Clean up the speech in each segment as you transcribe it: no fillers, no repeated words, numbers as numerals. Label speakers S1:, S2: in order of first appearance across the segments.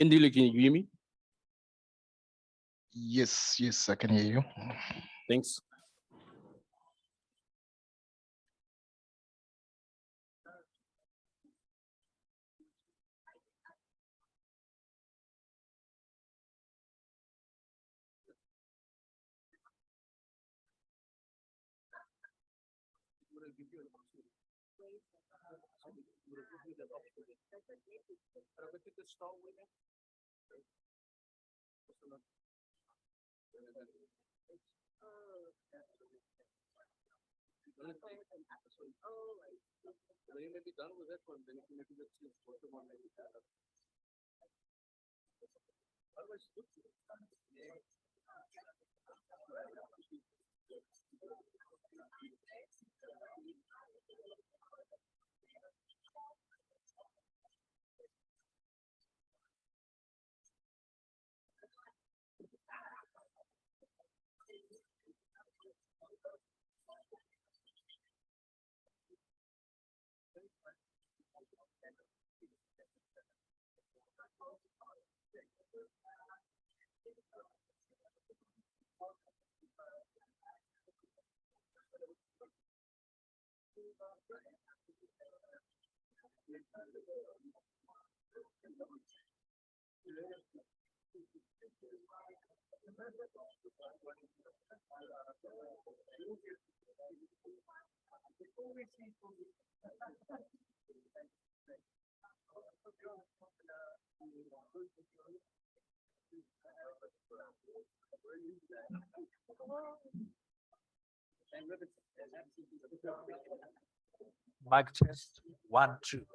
S1: Indili, can you hear me?
S2: Yes, yes, I can hear you.
S1: Thanks.
S3: Mic test, 1, 2.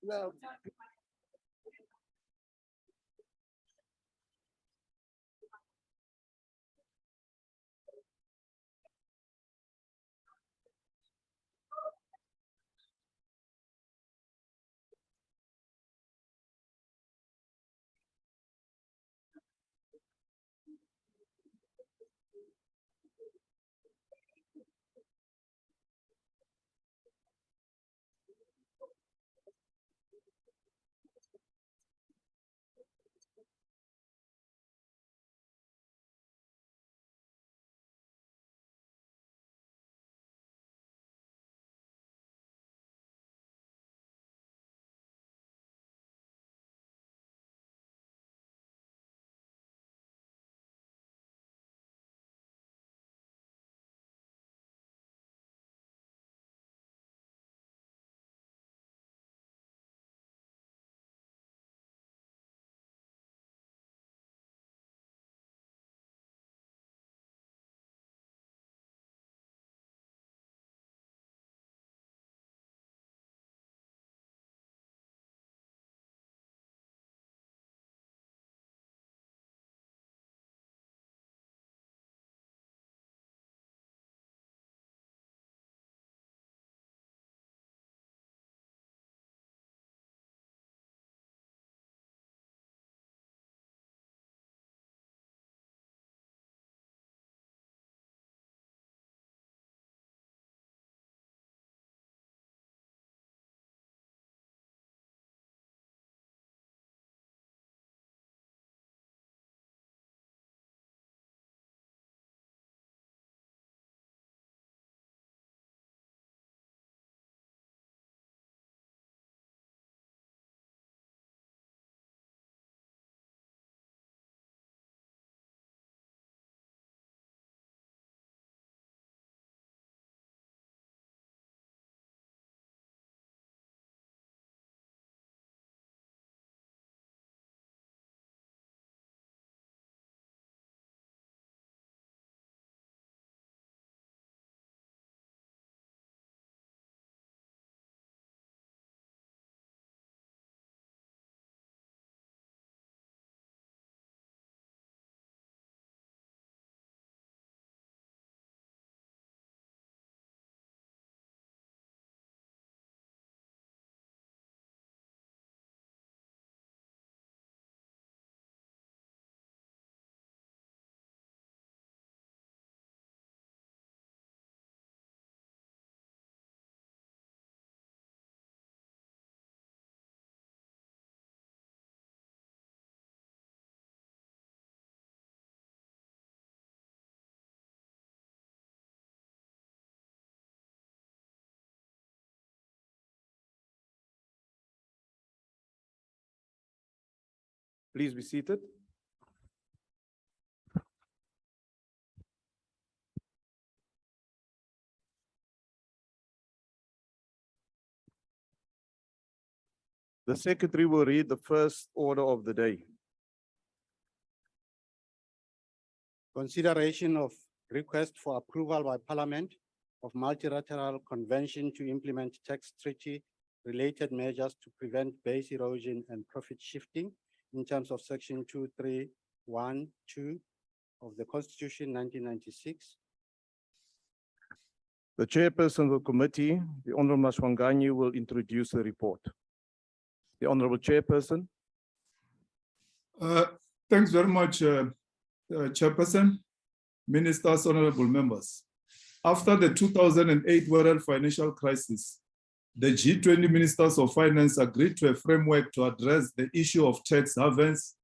S1: Well, Please be seated. The secretary will read the first order of the day.
S4: Consideration of request for approval by Parliament of multilateral convention to implement tax treaty related measures to prevent base erosion and profit shifting in terms of section 2312 of the Constitution 1996.
S1: The chairperson of the committee, the Honorable Mashwanganyi, will introduce the report. The Honorable Chairperson.
S5: Thanks very much, Chairperson, Ministers, Honorable Members. After the 2008 world financial crisis, the G20 Ministers of Finance agreed to a framework to address the issue of tax havens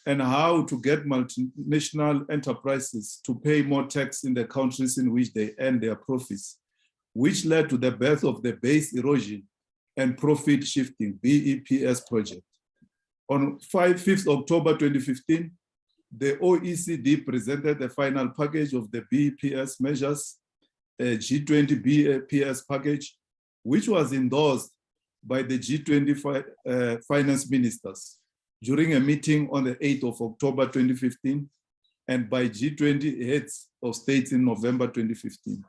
S5: and how to get multinational enterprises to pay more tax in the countries in which they earn their profits, which led to the birth of the Base Erosion and Profit Shifting BEPS project. On 5th October 2015, the OECD presented the final package of the BEPS measures, a G20 BEPS package, which was endorsed by the G20 finance ministers during a meeting on the 8th of October 2015 and by G20 heads of states in November 2015.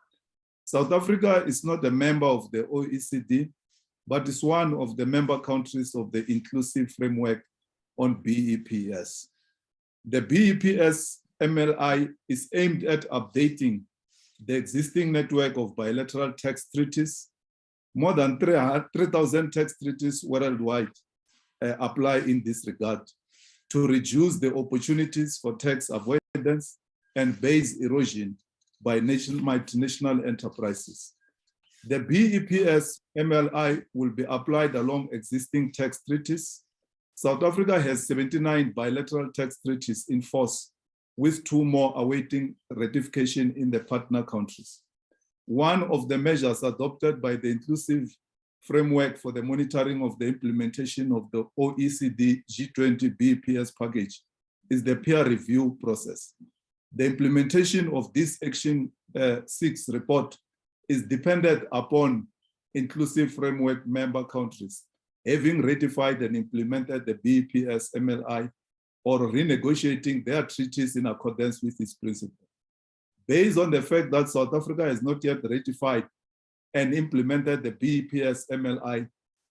S5: South Africa is not a member of the OECD, but is one of the member countries of the inclusive framework on BEPS. The BEPS MLI is aimed at updating the existing network of bilateral tax treaties. More than 3,000 tax treaties worldwide apply in this regard to reduce the opportunities for tax avoidance and base erosion by multinational enterprises. The BEPS MLI will be applied along existing tax treaties. South Africa has 79 bilateral tax treaties in force, with 2 more awaiting ratification in the partner countries. One of the measures adopted by the inclusive framework for the monitoring of the implementation of the OECD G20 BEPS package is the peer review process. The implementation of this Action 6 report is dependent upon inclusive framework member countries having ratified and implemented the BEPS MLI or renegotiating their treaties in accordance with its principle. Based on the fact that South Africa has not yet ratified and implemented the BEPS MLI,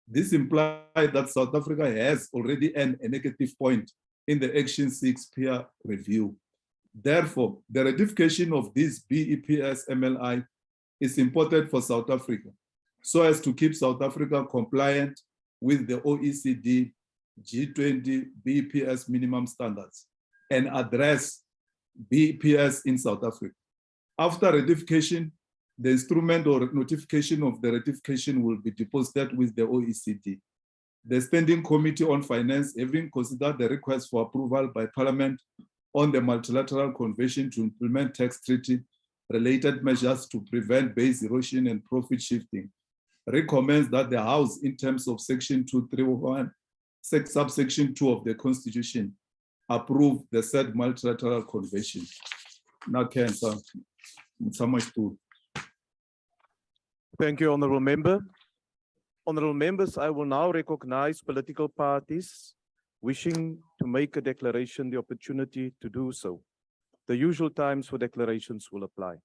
S5: this implies that South Africa has already earned a negative point in the Action 6 peer review. Therefore, the ratification of this BEPS MLI is important for South Africa, so as to keep South Africa compliant with the OECD G20 BEPS minimum standards and address BEPS in South Africa. After ratification, the instrument or notification of the ratification will be deposited with the OECD. The Standing Committee on Finance, having considered the request for approval by Parliament on the Multilateral Convention to implement tax treaty related measures to prevent base erosion and profit shifting, recommends that the House, in terms of Section 231, subsection 2 of the Constitution, approve the said multilateral convention. Now,
S1: Thank you, Honorable Member. Honorable Members, I will now recognize political parties wishing to make a declaration the opportunity to do so. The usual times for declarations will apply.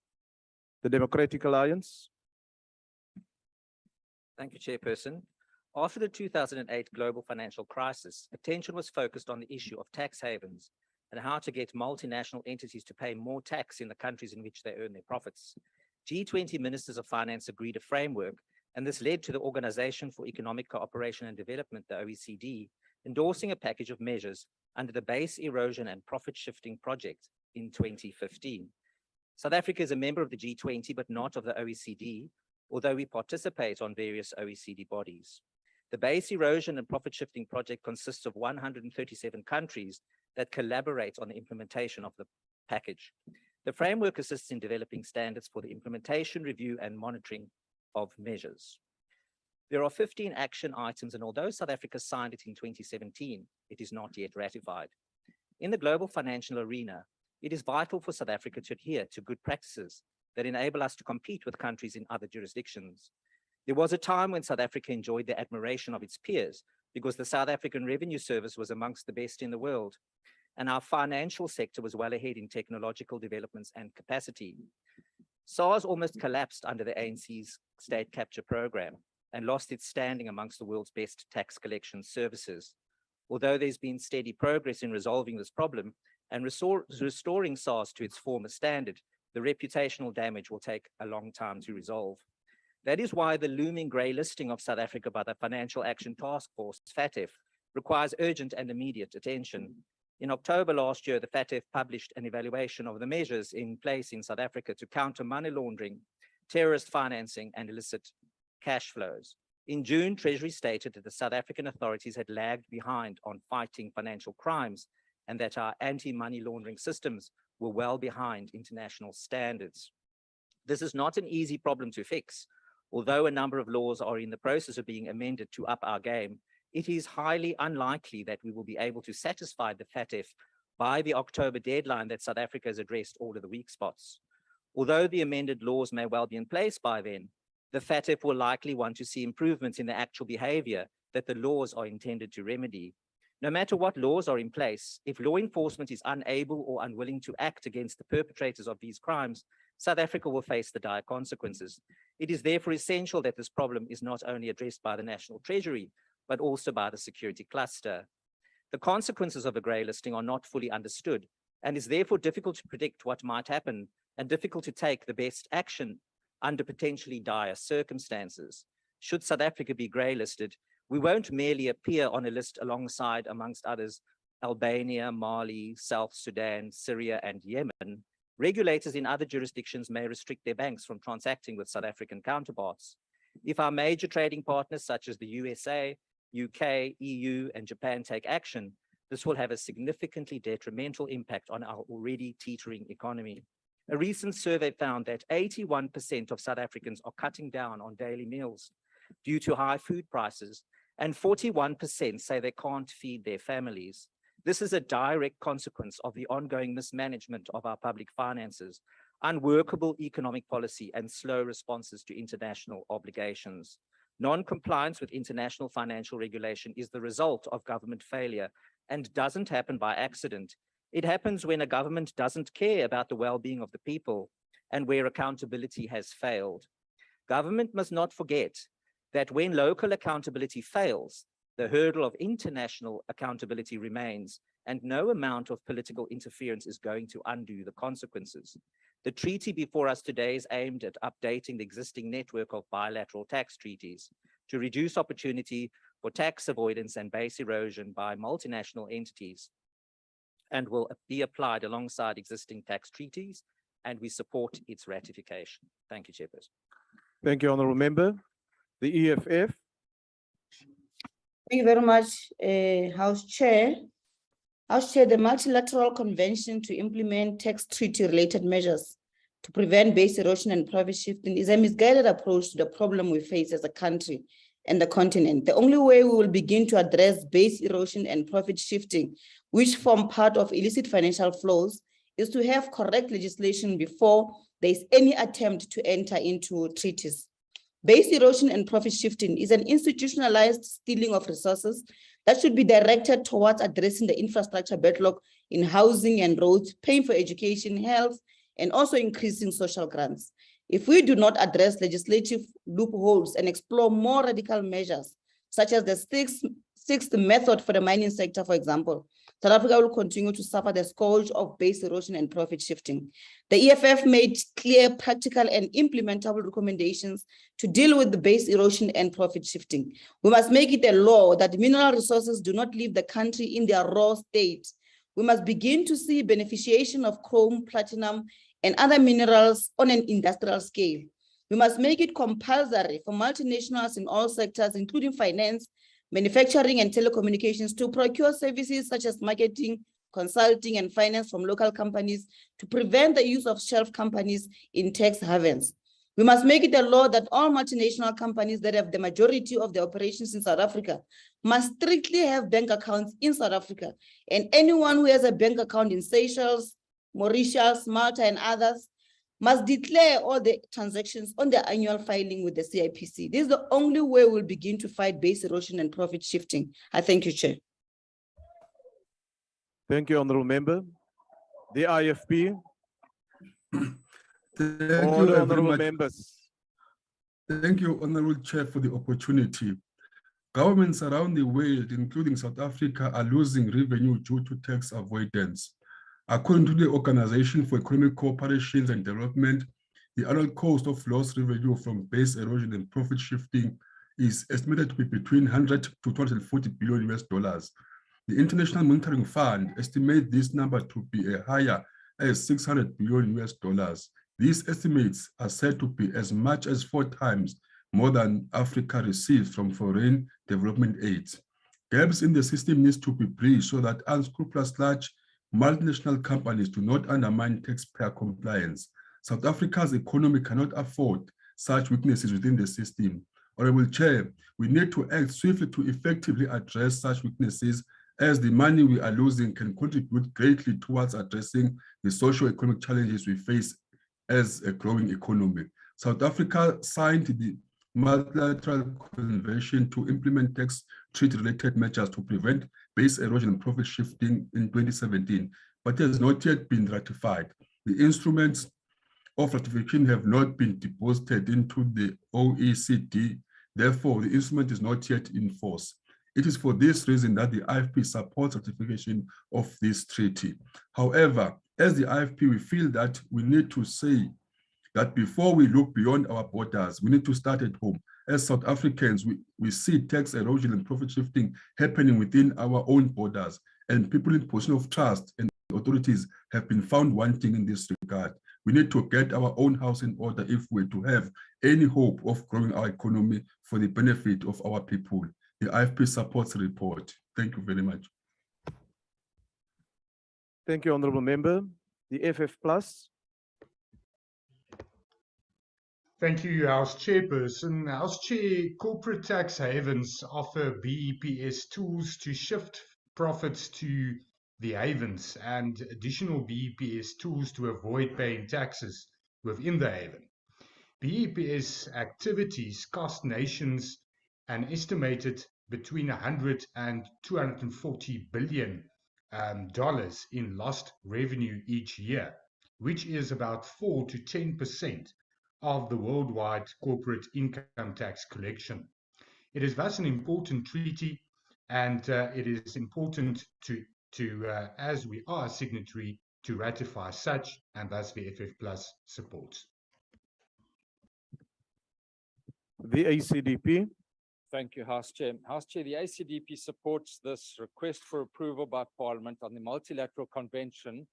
S1: The Democratic Alliance.
S6: Thank you, Chairperson. After the 2008 global financial crisis, attention was focused on the issue of tax havens and how to get multinational entities to pay more tax in the countries in which they earn their profits. G20 Ministers of Finance agreed a framework, and this led to the Organization for Economic Cooperation and Development, the OECD, endorsing a package of measures under the Base Erosion and Profit Shifting Project in 2015. South Africa is a member of the G20, but not of the OECD, although we participate on various OECD bodies. The Base Erosion and Profit Shifting Project consists of 137 countries that collaborate on the implementation of the package. The framework assists in developing standards for the implementation, review, and monitoring of measures. There are 15 action items, and although South Africa signed it in 2017, it is not yet ratified. In the global financial arena, it is vital for South Africa to adhere to good practices that enable us to compete with countries in other jurisdictions. There was a time when South Africa enjoyed the admiration of its peers because the South African Revenue Service was amongst the best in the world, and our financial sector was well ahead in technological developments and capacity. SARS almost collapsed under the ANC's state capture program and lost its standing amongst the world's best tax collection services. Although there's been steady progress in resolving this problem and restoring SARS to its former standard, the reputational damage will take a long time to resolve. That is why the looming grey listing of South Africa by the Financial Action Task Force, FATF, requires urgent and immediate attention. In October last year, the FATF published an evaluation of the measures in place in South Africa to counter money laundering, terrorist financing, and illicit cash flows. In June, Treasury stated that the South African authorities had lagged behind on fighting financial crimes and that our anti-money laundering systems were well behind international standards. This is not an easy problem to fix. Although a number of laws are in the process of being amended to up our game, it is highly unlikely that we will be able to satisfy the FATF by the October deadline that South Africa has addressed all of the weak spots. Although the amended laws may well be in place by then, the FATF will likely want to see improvements in the actual behavior that the laws are intended to remedy. No matter what laws are in place, if law enforcement is unable or unwilling to act against the perpetrators of these crimes, South Africa will face the dire consequences. It is therefore essential that this problem is not only addressed by the National Treasury, but also by the security cluster. The consequences of a grey listing are not fully understood, and is therefore difficult to predict what might happen and difficult to take the best action under potentially dire circumstances. Should South Africa be grey listed, we won't merely appear on a list alongside, amongst others, Albania, Mali, South Sudan, Syria, and Yemen. Regulators in other jurisdictions may restrict their banks from transacting with South African counterparts. If our major trading partners such as the USA, UK, EU, and Japan take action, this will have a significantly detrimental impact on our already teetering economy. A recent survey found that 81% of South Africans are cutting down on daily meals due to high food prices, and 41% say they can't feed their families. This is a direct consequence of the ongoing mismanagement of our public finances, unworkable economic policy, and slow responses to international obligations. Non-compliance with international financial regulation is the result of government failure and doesn't happen by accident. It happens when a government doesn't care about the well-being of the people and where accountability has failed. Government must not forget that when local accountability fails, the hurdle of international accountability remains, and no amount of political interference is going to undo the consequences. The treaty before us today is aimed at updating the existing network of bilateral tax treaties to reduce opportunity for tax avoidance and base erosion by multinational entities, and will be applied alongside existing tax treaties, and we support its ratification. Thank you, Chairperson.
S1: Thank you, Honourable Member. The EFF.
S7: Thank you very much, House Chair. House Chair, the Multilateral Convention to implement tax treaty-related measures to prevent base erosion and profit shifting is a misguided approach to the problem we face as a country and the continent. The only way we will begin to address base erosion and profit shifting, which form part of illicit financial flows, is to have correct legislation before there is any attempt to enter into treaties. Base erosion and profit shifting is an institutionalized stealing of resources that should be directed towards addressing the infrastructure backlog in housing and roads, paying for education, health, and also increasing social grants. If we do not address legislative loopholes and explore more radical measures, such as the sixth method for the mining sector, for example, South Africa will continue to suffer the scourge of base erosion and profit shifting. The EFF made clear, practical, and implementable recommendations to deal with the base erosion and profit shifting. We must make it a law that mineral resources do not leave the country in their raw state. We must begin to see beneficiation of chrome, platinum, and other minerals on an industrial scale. We must make it compulsory for multinationals in all sectors, including finance, manufacturing, and telecommunications, to procure services such as marketing, consulting, and finance from local companies to prevent the use of shelf companies in tax havens. We must make it a law that all multinational companies that have the majority of the operations in South Africa must strictly have bank accounts in South Africa. And anyone who has a bank account in Seychelles, Mauritius, Malta, and others must declare all the transactions on their annual filing with the CIPC. This is the only way we'll begin to fight base erosion and profit shifting. I thank you, Chair.
S1: Thank you, Honorable Member. The IFP.
S8: Thank
S1: Order,
S8: you very
S1: Honorable
S8: much.
S1: Members.
S8: Thank you, Honorable Chair, for the opportunity. Governments around the world, including South Africa, are losing revenue due to tax avoidance. According to the Organization for Economic Cooperation and Development, the annual cost of lost revenue from base erosion and profit shifting is estimated to be between 100 to 240 billion US dollars. The International Monetary Fund estimates this number to be a higher as 600 billion US dollars. These estimates are said to be as much as 4 times more than Africa receives from foreign development aid. Gaps in the system needs to be bridged so that unscrupulous large multinational companies do not undermine taxpayer compliance. South Africa's economy cannot afford such weaknesses within the system. Honorable Chair, we need to act swiftly to effectively address such weaknesses, as the money we are losing can contribute greatly towards addressing the socio-economic challenges we face as a growing economy. South Africa signed the Multilateral Convention to implement tax treaty-related measures to prevent base erosion and profit shifting in 2017, but it has not yet been ratified. The instruments of ratification have not been deposited into the OECD. Therefore, the instrument is not yet in force. It is for this reason that the IFP supports ratification of this treaty. However, as the IFP, we feel that we need to say that before we look beyond our borders, we need to start at home. As South Africans, we see tax erosion and profit shifting happening within our own borders, and people in position of trust and authorities have been found wanting in this regard. We need to get our own house in order if we're to have any hope of growing our economy for the benefit of our people. The IFP supports the report. Thank you very much.
S1: Thank you, Honorable Member. The FF Plus.
S9: Thank you, House Chairperson. House Chair, corporate tax havens offer BEPS tools to shift profits to the havens and additional BEPS tools to avoid paying taxes within the haven. BEPS activities cost nations an estimated between 100 and 240 billion dollars in lost revenue each year, which is about 4 to 10% of the worldwide corporate income tax collection. It is thus an important treaty, and it is important to as we are a signatory, to ratify such, and thus the FF Plus supports.
S1: The ACDP.
S10: Thank you, House Chair. House Chair, the ACDP supports this request for approval by Parliament on the Multilateral Convention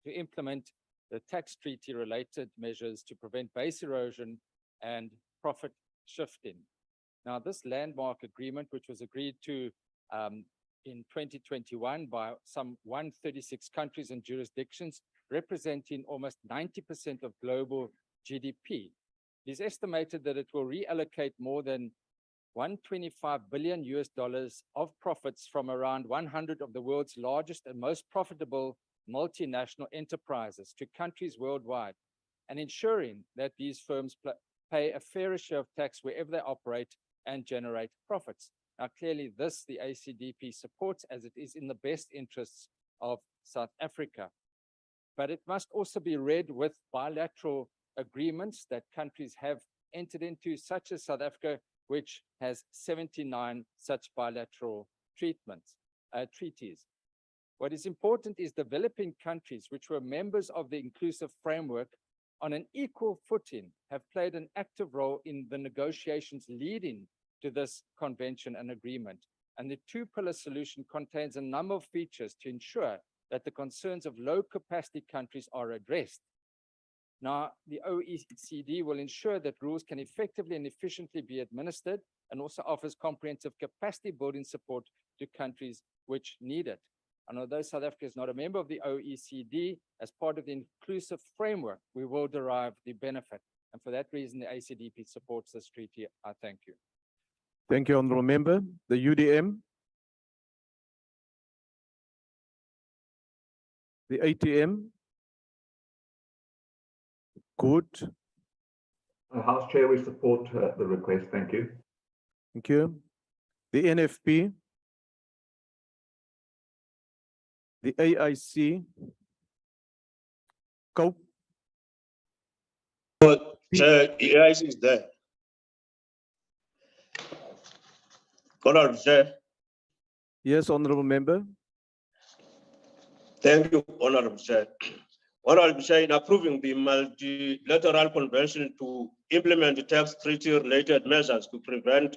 S10: to implement the tax treaty-related measures to prevent base erosion and profit shifting. Now, this landmark agreement, which was agreed to in 2021 by some 136 countries and jurisdictions, representing almost 90% of global GDP, it is estimated that it will reallocate more than $125 billion of profits from around 100 of the world's largest and most profitable multinational enterprises to countries worldwide, and ensuring that these firms pay a fairer share of tax wherever they operate and generate profits. Now, clearly this, the ACDP supports, as it is in the best interests of South Africa. But it must also be read with bilateral agreements that countries have entered into, such as South Africa, which has 79 such bilateral treaties. What is important is developing countries which were members of the inclusive framework on an equal footing have played an active role in the negotiations leading to this convention and agreement. And the two-pillar solution contains a number of features to ensure that the concerns of low-capacity countries are addressed. Now, the OECD will ensure that rules can effectively and efficiently be administered, and also offers comprehensive capacity building support to countries which need it. And although South Africa is not a member of the OECD, as part of the inclusive framework, we will derive the benefit. And for that reason, the ACDP supports this treaty. I thank you.
S1: Thank you, Honorable Member. The UDM. The ATM. Good.
S11: House Chair, we support the request. Thank you.
S1: Thank you. The NFP. The AIC. Cope.
S12: Chair, the AIC is there. Honorable Chair.
S1: Yes, Honorable Member.
S12: Thank you, Honorable Chair. Honorable Chair, in approving the Multilateral Convention to implement tax treaty-related measures to prevent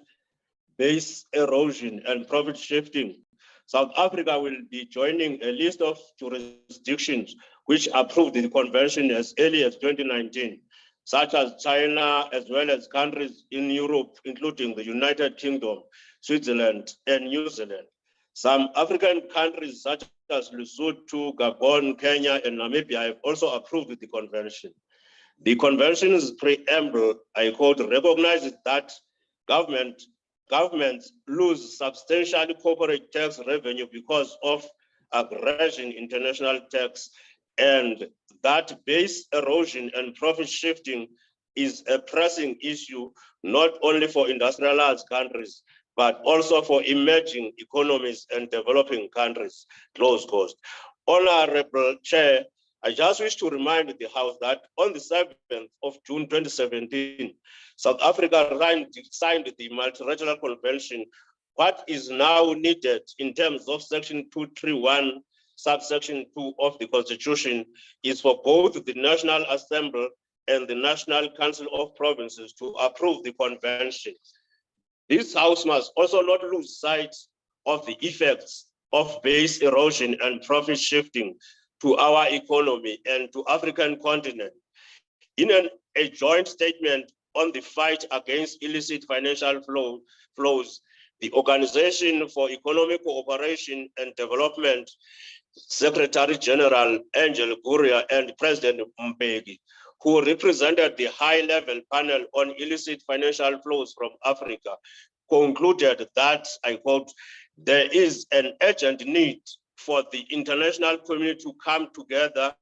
S12: base erosion and profit shifting, South Africa will be joining a list of jurisdictions which approved the convention as early as 2019, such as China, as well as countries in Europe, including the United Kingdom, Switzerland, and New Zealand. Some African countries, such as Lesotho, Gabon, Kenya, and Namibia, have also approved the convention. The convention's preamble, I quote, recognizes that governments lose substantial corporate tax revenue because of aggression international tax, and that base erosion and profit shifting is a pressing issue, not only for industrialized countries, but also for emerging economies and developing countries, close quote. Honorable Chair, I just wish to remind the House that on the 7th of June 2017, South Africa signed the Multilateral Convention. What is now needed in terms of Section 231, subsection 2 of the Constitution is for both the National Assembly and the National Council of Provinces to approve the convention. This House must also not lose sight of the effects of base erosion and profit shifting to our economy and to African continent. In a joint statement on the fight against illicit financial flows, the Organization for Economic Cooperation and Development Secretary General Angel Gurria and President Mbeki, who represented the high-level panel on illicit financial flows from Africa, concluded that, I quote, there is an urgent need for the international community to come together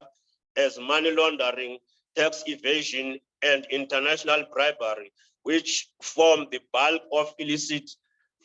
S12: as money laundering, tax evasion, and international bribery, which form the bulk of illicit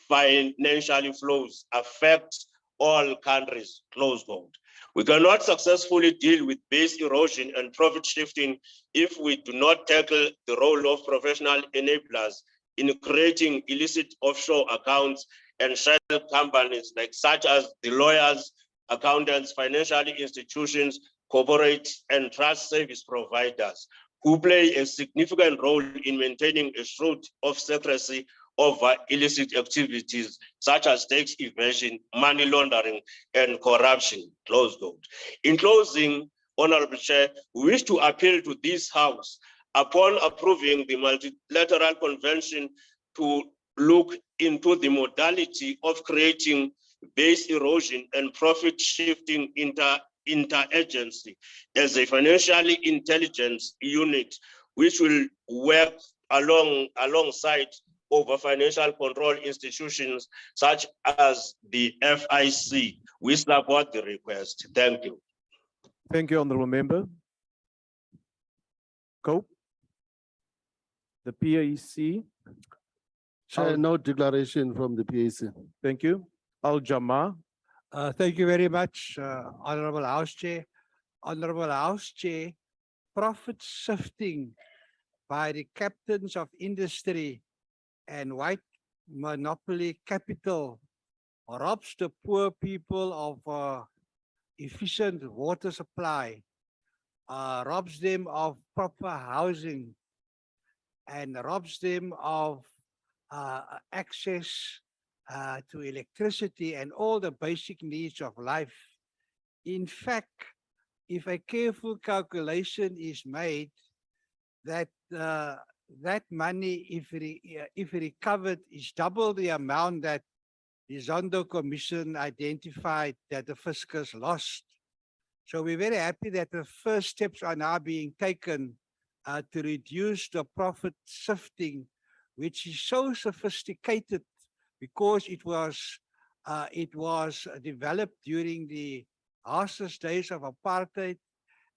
S12: financial flows, affect all countries, close quote. We cannot successfully deal with base erosion and profit shifting if we do not tackle the role of professional enablers in creating illicit offshore accounts and shell companies such as the lawyers, accountants, financial institutions, corporate and trust service providers who play a significant role in maintaining a shroud of secrecy over illicit activities such as tax evasion, money laundering, and corruption, close quote. In closing, Honorable Chair, we wish to appeal to this House upon approving the Multilateral Convention to look into the modality of creating base erosion and profit shifting interagency as a financially intelligence unit, which will work alongside over financial control institutions such as the FIC. We support the request. Thank you.
S1: Thank you, Honorable Member. Cope. The PAC.
S13: Chair, no declaration from the PAC.
S1: Thank you. Al-Jama.
S3: Thank you very much, Honorable House Chair. Honorable House Chair, profit shifting by the captains of industry and white monopoly capital robs the poor people of efficient water supply, robs them of proper housing, and robs them of access to electricity and all the basic needs of life. In fact, if a careful calculation is made, that that money, if recovered, is double the amount that the Zondo Commission identified that the fiscus lost. So we're very happy that the first steps are now being taken to reduce the profit shifting, which is so sophisticated because it was developed during the harshest days of apartheid,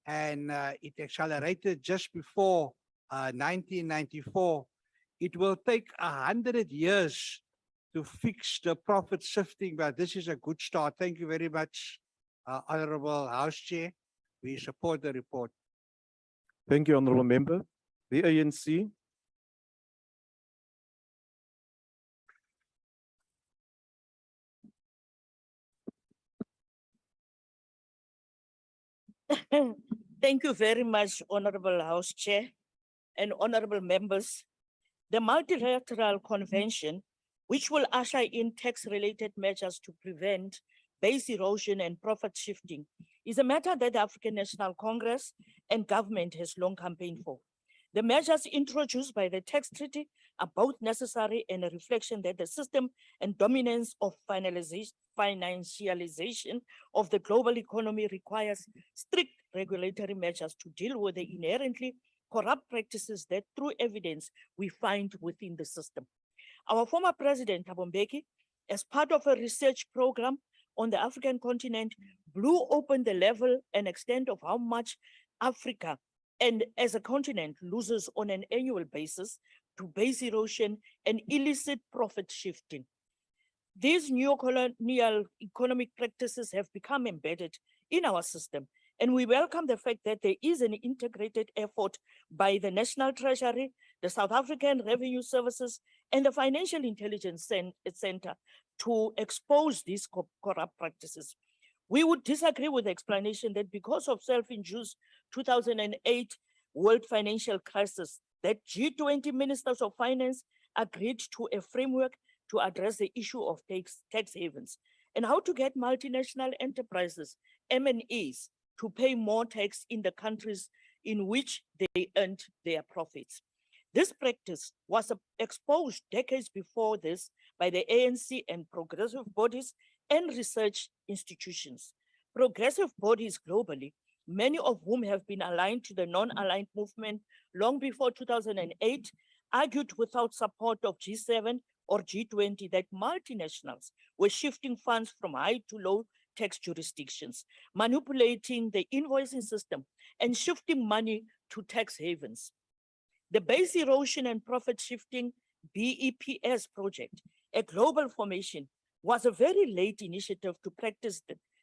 S3: and it accelerated just before 1994. It will take 100 years to fix the profit shifting, but this is a good start. Thank you very much, Honorable House Chair. We support the report.
S1: Thank you, Honorable Member. The ANC.
S14: Thank you very much, Honorable House Chair and honorable members. The Multilateral Convention, which will usher in tax-related measures to prevent base erosion and profit shifting, is a matter that the African National Congress and government has long campaigned for. The measures introduced by the tax treaty are both necessary and a reflection that the system and dominance of financialization of the global economy requires strict regulatory measures to deal with the inherently corrupt practices that through evidence we find within the system. Our former president, Thabo Mbeki, as part of a research program on the African continent, blew open the level and extent of how much Africa and as a continent loses on an annual basis to base erosion and illicit profit shifting. These neo-colonial economic practices have become embedded in our system, and we welcome the fact that there is an integrated effort by the National Treasury, the South African Revenue Services, and the Financial Intelligence Center to expose these corrupt practices. We would disagree with the explanation that because of self-induced 2008 world financial crisis, that G20 ministers of finance agreed to a framework to address the issue of tax havens and how to get multinational enterprises, M&Es, to pay more tax in the countries in which they earned their profits. This practice was exposed decades before this by the ANC and progressive bodies and research institutions. Progressive bodies globally, many of whom have been aligned to the non-aligned movement long before 2008, argued without support of G7 or G20 that multinationals were shifting funds from high to low tax jurisdictions, manipulating the invoicing system and shifting money to tax havens. The Base Erosion and Profit Shifting BEPS project, a global formation, was a very late initiative to practice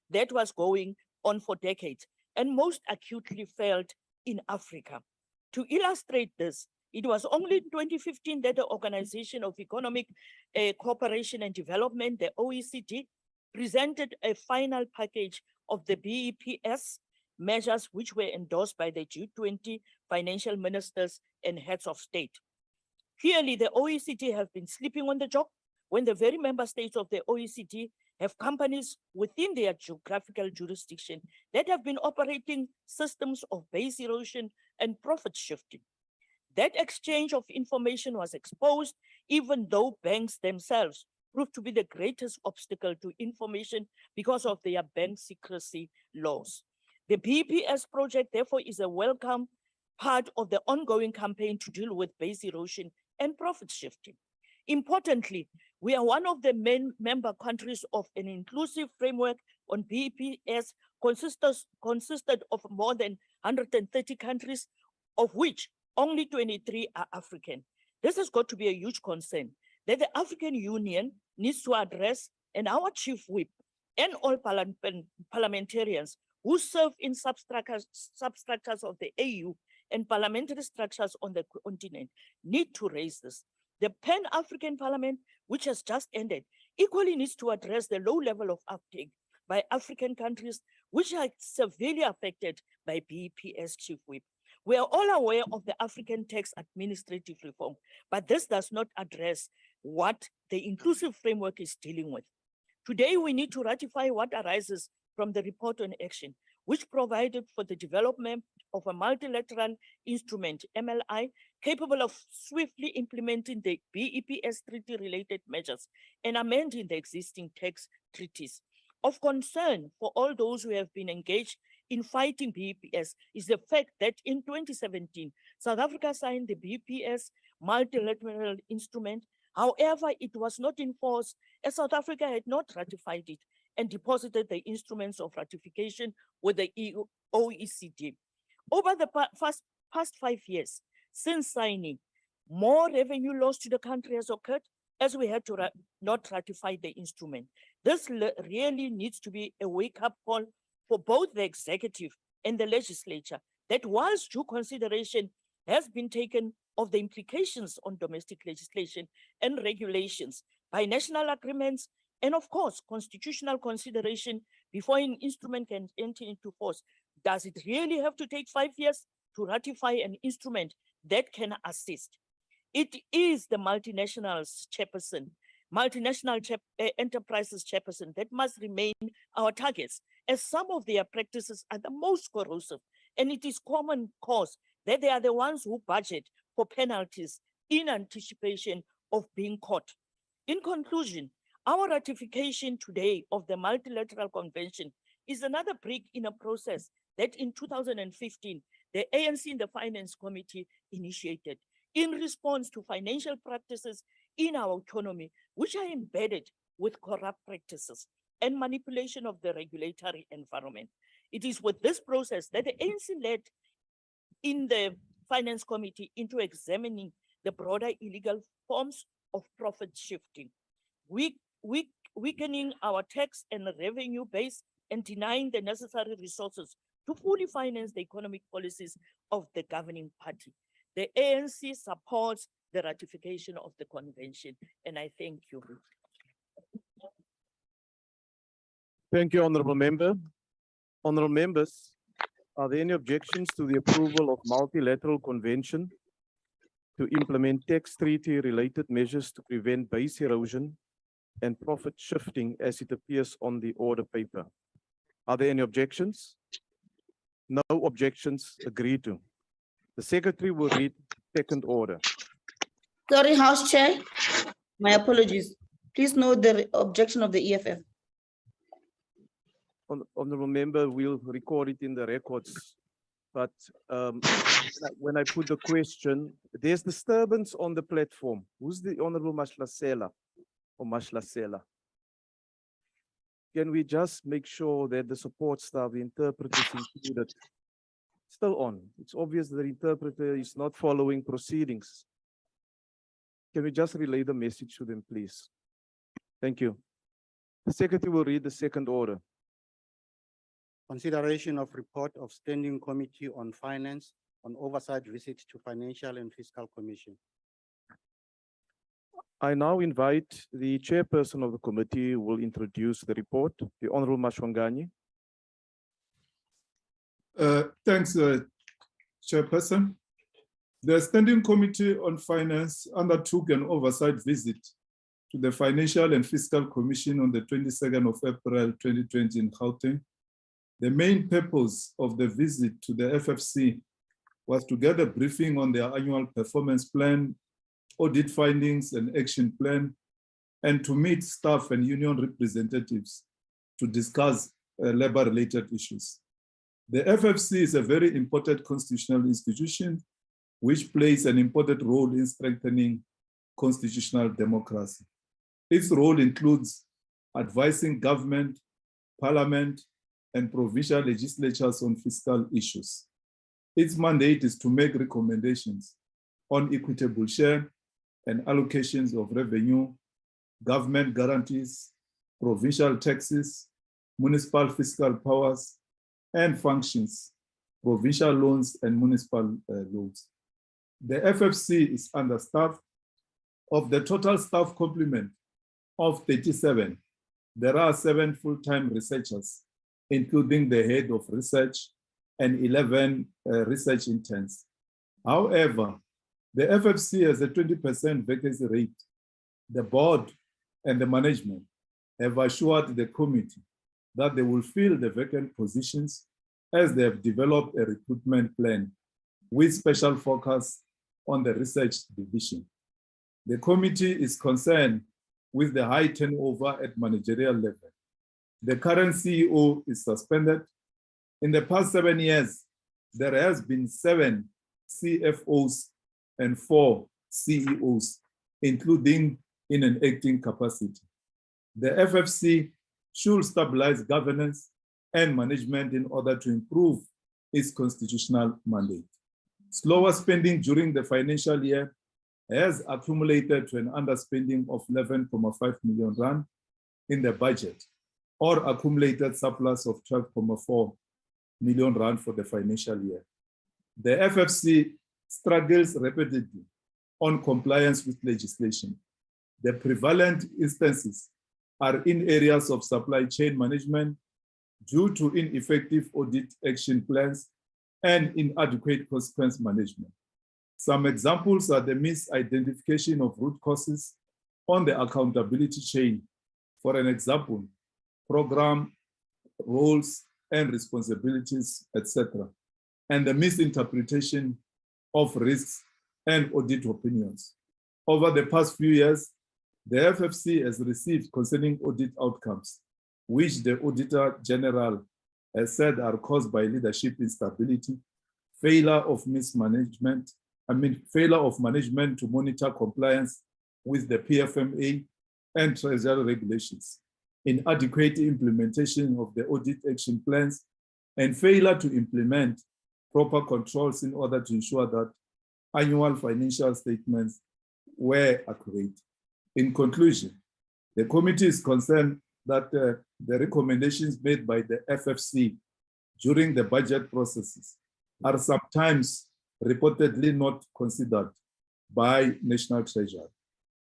S14: that was going on for decades and most acutely felt in Africa. To illustrate this, it was only in 2015 that the Organization of Economic Cooperation and Development, the OECD, presented a final package of the BEPS measures which were endorsed by the G20 financial ministers and heads of state. Clearly, the OECD have been sleeping on the job when the very member states of the OECD have companies within their geographical jurisdiction that have been operating systems of base erosion and profit shifting. That exchange of information was exposed, even though banks themselves proved to be the greatest obstacle to information because of their bank secrecy laws. The BEPS project, therefore, is a welcome part of the ongoing campaign to deal with base erosion and profit shifting. Importantly, we are one of the main member countries of an inclusive framework on BEPS consisted of more than 130 countries, of which only 23 are African. This has got to be a huge concern that the African Union needs to address, and our chief whip and all parliamentarians who serve in substructures of the AU and parliamentary structures on the continent need to raise this. The Pan-African Parliament, which has just ended, equally needs to address the low level of uptake by African countries, which are severely affected by BEPS chief whip. We are all aware of the African tax administrative reform, but this does not address what the inclusive framework is dealing with. Today, we need to ratify what arises from the report on action, which provided for the development of a multilateral instrument, MLI, capable of swiftly implementing the BEPS treaty-related measures and amending the existing tax treaties. Of concern for all those who have been engaged in fighting BEPS is the fact that in 2017, South Africa signed the BEPS multilateral instrument. However, it was not in force as South Africa had not ratified it and deposited the instruments of ratification with the OECD. Over the past 5 years since signing, more revenue loss to the country has occurred as we had to not ratify the instrument. This really needs to be a wake-up call for both the executive and the legislature, that whilst due consideration has been taken of the implications on domestic legislation and regulations by national agreements, and of course, constitutional consideration before an instrument can enter into force, does it really have to take 5 years to ratify an instrument that can assist? It is the multinationals chairperson, enterprises chairperson that must remain our targets, as some of their practices are the most corrosive, and it is common cause that they are the ones who budget for penalties in anticipation of being caught. In conclusion, our ratification today of the Multilateral Convention is another brick in a process that in 2015, the ANC in the Finance Committee initiated in response to financial practices in our economy, which are embedded with corrupt practices and manipulation of the regulatory environment. It is with this process that the ANC led in the Finance Committee into examining the broader illegal forms of profit shifting, weakening our tax and revenue base and denying the necessary resources to fully finance the economic policies of the governing party. The ANC supports the ratification of the convention, and I thank you.
S1: Thank you, Honorable Member. Honorable members, are there any objections to the approval of multilateral convention to implement tax treaty related measures to prevent base erosion and profit shifting as it appears on the order paper? Are there any objections? No objections, agreed to. The Secretary will read second order.
S7: Sorry, House Chair. My apologies. Please note the objection of the EFF.
S1: Honorable Member, we'll record it in the records. But when I put the question, there's disturbance on the platform. Who's the Honorable Mashlasela or Mashlasela? Can we just make sure that the support staff, the interpreters included, still on? It's obvious that the interpreter is not following proceedings. Can we just relay the message to them, please? Thank you. The Secretary will read the second order.
S4: Consideration of report of Standing Committee on Finance on Oversight visit to Financial and Fiscal Commission.
S1: I now invite the chairperson of the committee who will introduce the report, the Honorable Mashwanganyi.
S5: Thanks, Chairperson. The Standing Committee on Finance undertook an oversight visit to the Financial and Fiscal Commission on the 22nd of April 2020 in Gauteng. The main purpose of the visit to the FFC was to get a briefing on their annual performance plan, audit findings and action plan, and to meet staff and union representatives to discuss labor-related issues. The FFC is a very important constitutional institution which plays an important role in strengthening constitutional democracy. Its role includes advising government, parliament, and provincial legislatures on fiscal issues. Its mandate is to make recommendations on equitable share and allocations of revenue, government guarantees, provincial taxes, municipal fiscal powers and functions, provincial loans and municipal loans. The FFC is understaffed. Of the total staff complement of 37, there are 7 full-time researchers, including the head of research and 11 research interns. However, the FFC has a 20% vacancy rate. The board and the management have assured the committee that they will fill the vacant positions as they have developed a recruitment plan with special focus on the research division. The committee is concerned with the high turnover at managerial level. The current CEO is suspended In the past 7 years, there has been 7 CFOs and 4 CEOs, including in an acting capacity. The FFC should stabilize governance and management in order to improve its constitutional mandate. Slower spending during the financial year has accumulated to an underspending of 11.5 million rand in the budget, or accumulated surplus of 12.4 million rand for the financial year. The FFC struggles repeatedly on compliance with legislation. The prevalent instances are in areas of supply chain management due to ineffective audit action plans and inadequate consequence management. Some examples are the misidentification of root causes on the accountability chain. For an example, program roles and responsibilities, etc., and the misinterpretation of risks and audit opinions. Over the past few years, the FFC has received concerning audit outcomes, which the Auditor General has said are caused by leadership instability, failure of management to monitor compliance with the PFMA and Treasury regulations, inadequate implementation of the audit action plans, and failure to implement proper controls in order to ensure that annual financial statements were accurate. In conclusion, the committee is concerned that the recommendations made by the FFC during the budget processes are sometimes reportedly not considered by National Treasury.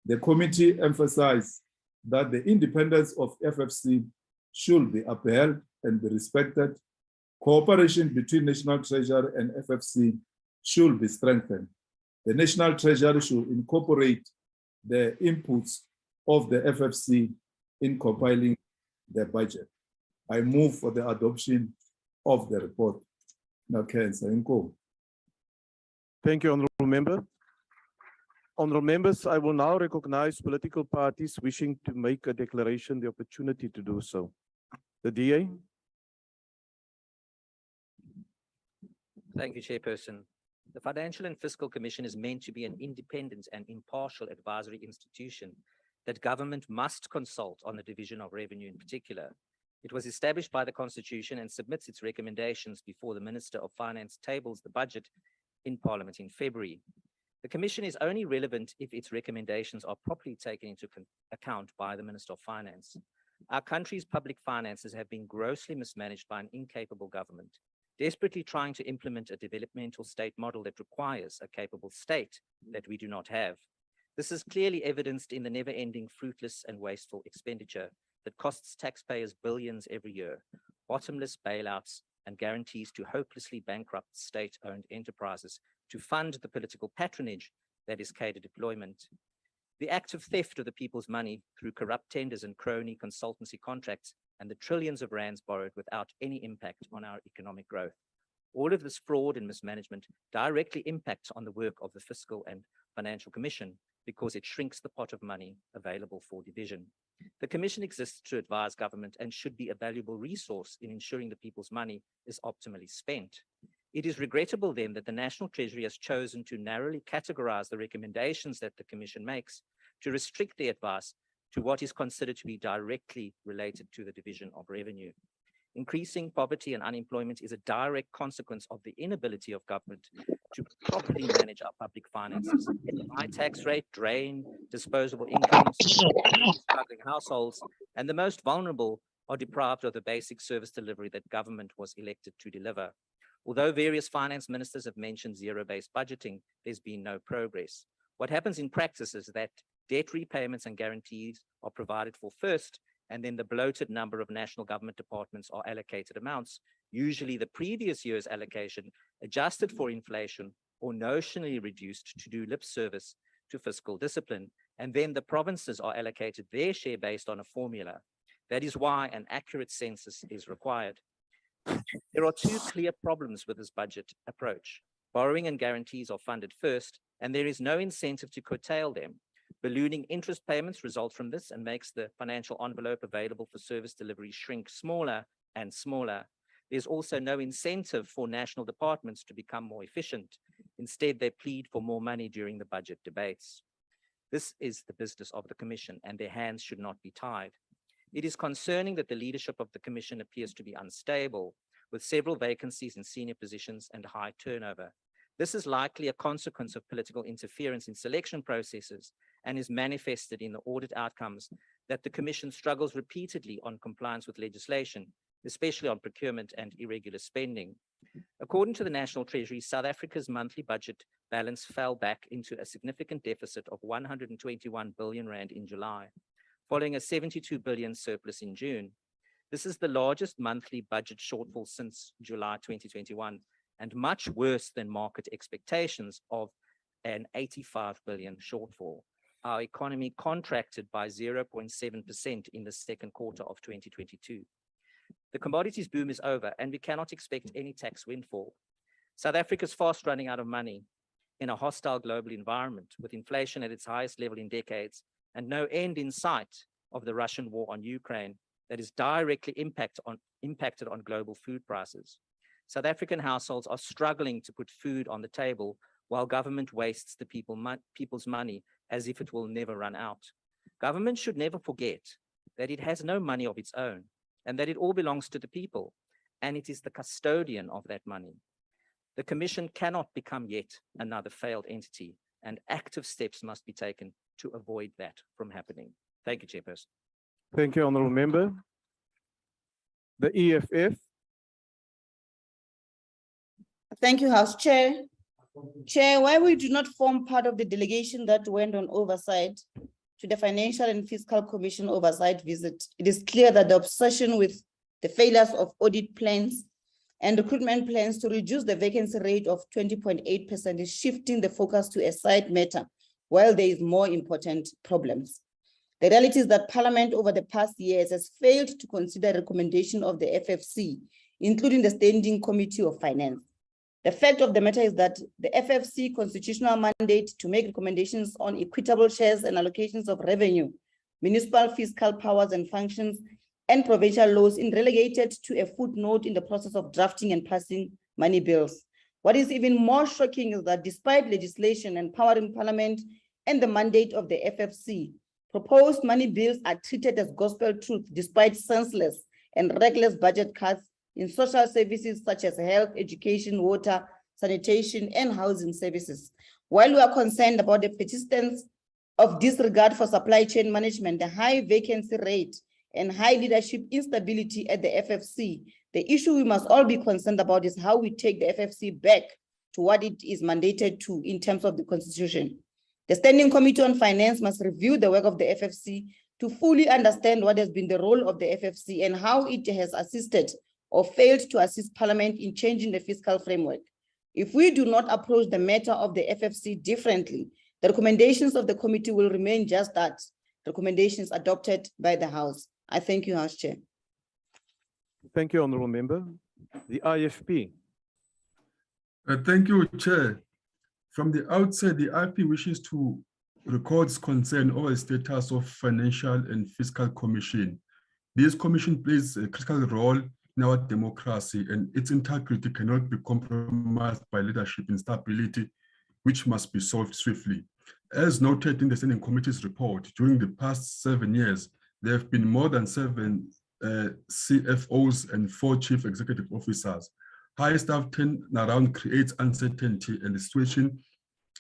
S5: The committee emphasized that the independence of FFC should be upheld and be respected. Cooperation between National Treasury and FFC should be strengthened. The National Treasury should incorporate the inputs of the FFC in compiling the budget. I move for the adoption of the report.
S1: Thank you, Honourable Member. Honourable Members, I will now recognize political parties wishing to make a declaration the opportunity to do so. The DA.
S6: Thank you, Chairperson. The Financial and Fiscal Commission is meant to be an independent and impartial advisory institution that government must consult on the division of revenue in particular. It was established by the Constitution and submits its recommendations before the Minister of Finance tables the budget in Parliament in February. The Commission is only relevant if its recommendations are properly taken into account by the Minister of Finance. Our country's public finances have been grossly mismanaged by an incapable government, desperately trying to implement a developmental state model that requires a capable state that we do not have. This is clearly evidenced in the never-ending fruitless and wasteful expenditure that costs taxpayers billions every year, bottomless bailouts, and guarantees to hopelessly bankrupt state-owned enterprises to fund the political patronage that is cadre deployment. The active theft of the people's money through corrupt tenders and crony consultancy contracts and the trillions of rands borrowed without any impact on our economic growth. All of this fraud and mismanagement directly impacts on the work of the Fiscal and Financial Commission because it shrinks the pot of money available for division. The Commission exists to advise government and should be a valuable resource in ensuring the people's money is optimally spent. It is regrettable then that the National Treasury has chosen to narrowly categorize the recommendations that the Commission makes to restrict the advice to what is considered to be directly related to the division of revenue. Increasing poverty and unemployment is a direct consequence of the inability of government to properly manage our public finances. High tax rate drain disposable incomes, struggling households, and the most vulnerable are deprived of the basic service delivery that government was elected to deliver. Although various finance ministers have mentioned zero-based budgeting, there's been no progress. What happens in practice is that debt repayments and guarantees are provided for first, and then the bloated number of national government departments are allocated amounts, usually the previous year's allocation, adjusted for inflation or notionally reduced to do lip service to fiscal discipline, and then the provinces are allocated their share based on a formula. That is why an accurate census is required. There are two clear problems with this budget approach. Borrowing and guarantees are funded first, and there is no incentive to curtail them. Ballooning interest payments result from this and makes the financial envelope available for service delivery shrink smaller and smaller. There's also no incentive for national departments to become more efficient. Instead, they plead for more money during the budget debates. This is the business of the Commission, and their hands should not be tied. It is concerning that the leadership of the Commission appears to be unstable, with several vacancies in senior positions and high turnover. This is likely a consequence of political interference in selection processes and is manifested in the audit outcomes that the Commission struggles repeatedly on compliance with legislation, especially on procurement and irregular spending. According to the National Treasury, South Africa's monthly budget balance fell back into a significant deficit of 121 billion rand in July, following a 72 billion surplus in June. This is the largest monthly budget shortfall since July 2021, and much worse than market expectations of an 85 billion shortfall. Our economy contracted by 0.7% in the second quarter of 2022. The commodities boom is over, and we cannot expect any tax windfall. South Africa is fast running out of money in a hostile global environment, with inflation at its highest level in decades and no end in sight of the Russian war on Ukraine that is directly impacted on global food prices. South African households are struggling to put food on the table while government wastes the people's money as if it will never run out. Government should never forget that it has no money of its own and that it all belongs to the people, and it is the custodian of that money. The Commission cannot become yet another failed entity, and active steps must be taken to avoid that from happening. Thank you, Chairperson.
S1: Thank you, Honourable Member. The EFF.
S7: Thank you, House Chair. Chair, while we do not form part of the delegation that went on oversight to the Financial and Fiscal Commission oversight visit, it is clear that the obsession with the failures of audit plans and recruitment plans to reduce the vacancy rate of 20.8% is shifting the focus to a side matter while there is more important problems. The reality is that Parliament over the past years has failed to consider recommendation of the FFC, including the Standing Committee of Finance. The fact of the matter is that the FFC constitutional mandate to make recommendations on equitable shares and allocations of revenue, municipal fiscal powers and functions, and provincial laws is relegated to a footnote in the process of drafting and passing money bills. What is even more shocking is that despite legislation empowering Parliament and the mandate of the FFC, proposed money bills are treated as gospel truth despite senseless and reckless budget cuts in social services such as health, education, water, sanitation, and housing services. While we are concerned about the persistence of disregard for supply chain management, the high vacancy rate, and high leadership instability at the FFC, the issue we must all be concerned about is how we take the FFC back to what it is mandated to in terms of the Constitution. The Standing Committee on Finance must review the work of the FFC to fully understand what has been the role of the FFC and how it has assisted or failed to assist Parliament in changing the fiscal framework. If we do not approach the matter of the FFC differently, the recommendations of the committee will remain just that, recommendations adopted by the House. I thank you, House Chair.
S1: Thank you, Honourable Member. The IFP.
S8: Thank you, Chair. From the outset, the IFP wishes to record its concern over the status of Financial and Fiscal Commission. This commission plays a critical role in our democracy, and its integrity cannot be compromised by leadership instability, which must be solved swiftly. As noted in the Standing Committee's report, during the past 7 years, there have been more than 7 CFOs and 4 chief executive officers. High staff turnaround creates uncertainty, and the situation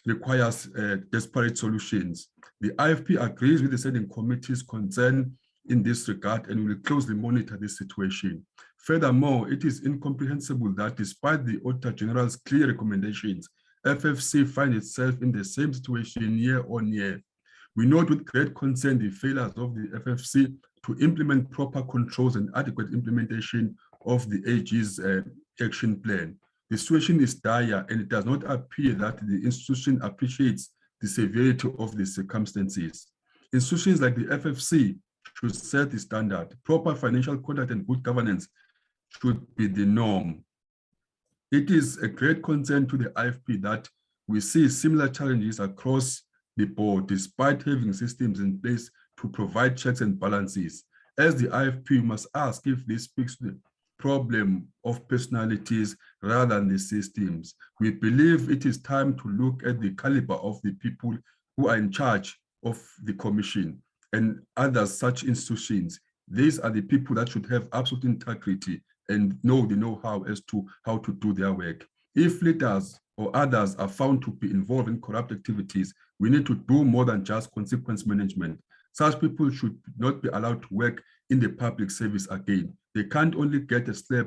S8: requires desperate solutions. The IFP agrees with the Standing Committee's concern in this regard and will closely monitor this situation. Furthermore, it is incomprehensible that despite the Auditor General's clear recommendations, FFC finds itself in the same situation year on year. We note with great concern the failures of the FFC to implement proper controls and adequate implementation of the AG's action plan. The situation is dire, and it does not appear that the institution appreciates the severity of the circumstances. Institutions like the FFC should set the standard. Proper financial conduct and good governance should be the norm. It is a great concern to the IFP that we see similar challenges across the board, despite having systems in place to provide checks and balances. As the IFP, must ask if this speaks to problem of personalities rather than the systems. We believe it is time to look at the caliber of the people who are in charge of the commission and other such institutions. These are the people that should have absolute integrity and know the know-how as to how to do their work. If leaders or others are found to be involved in corrupt activities, we need to do more than just consequence management. Such people should not be allowed to work in the public service again. They can't only get a slap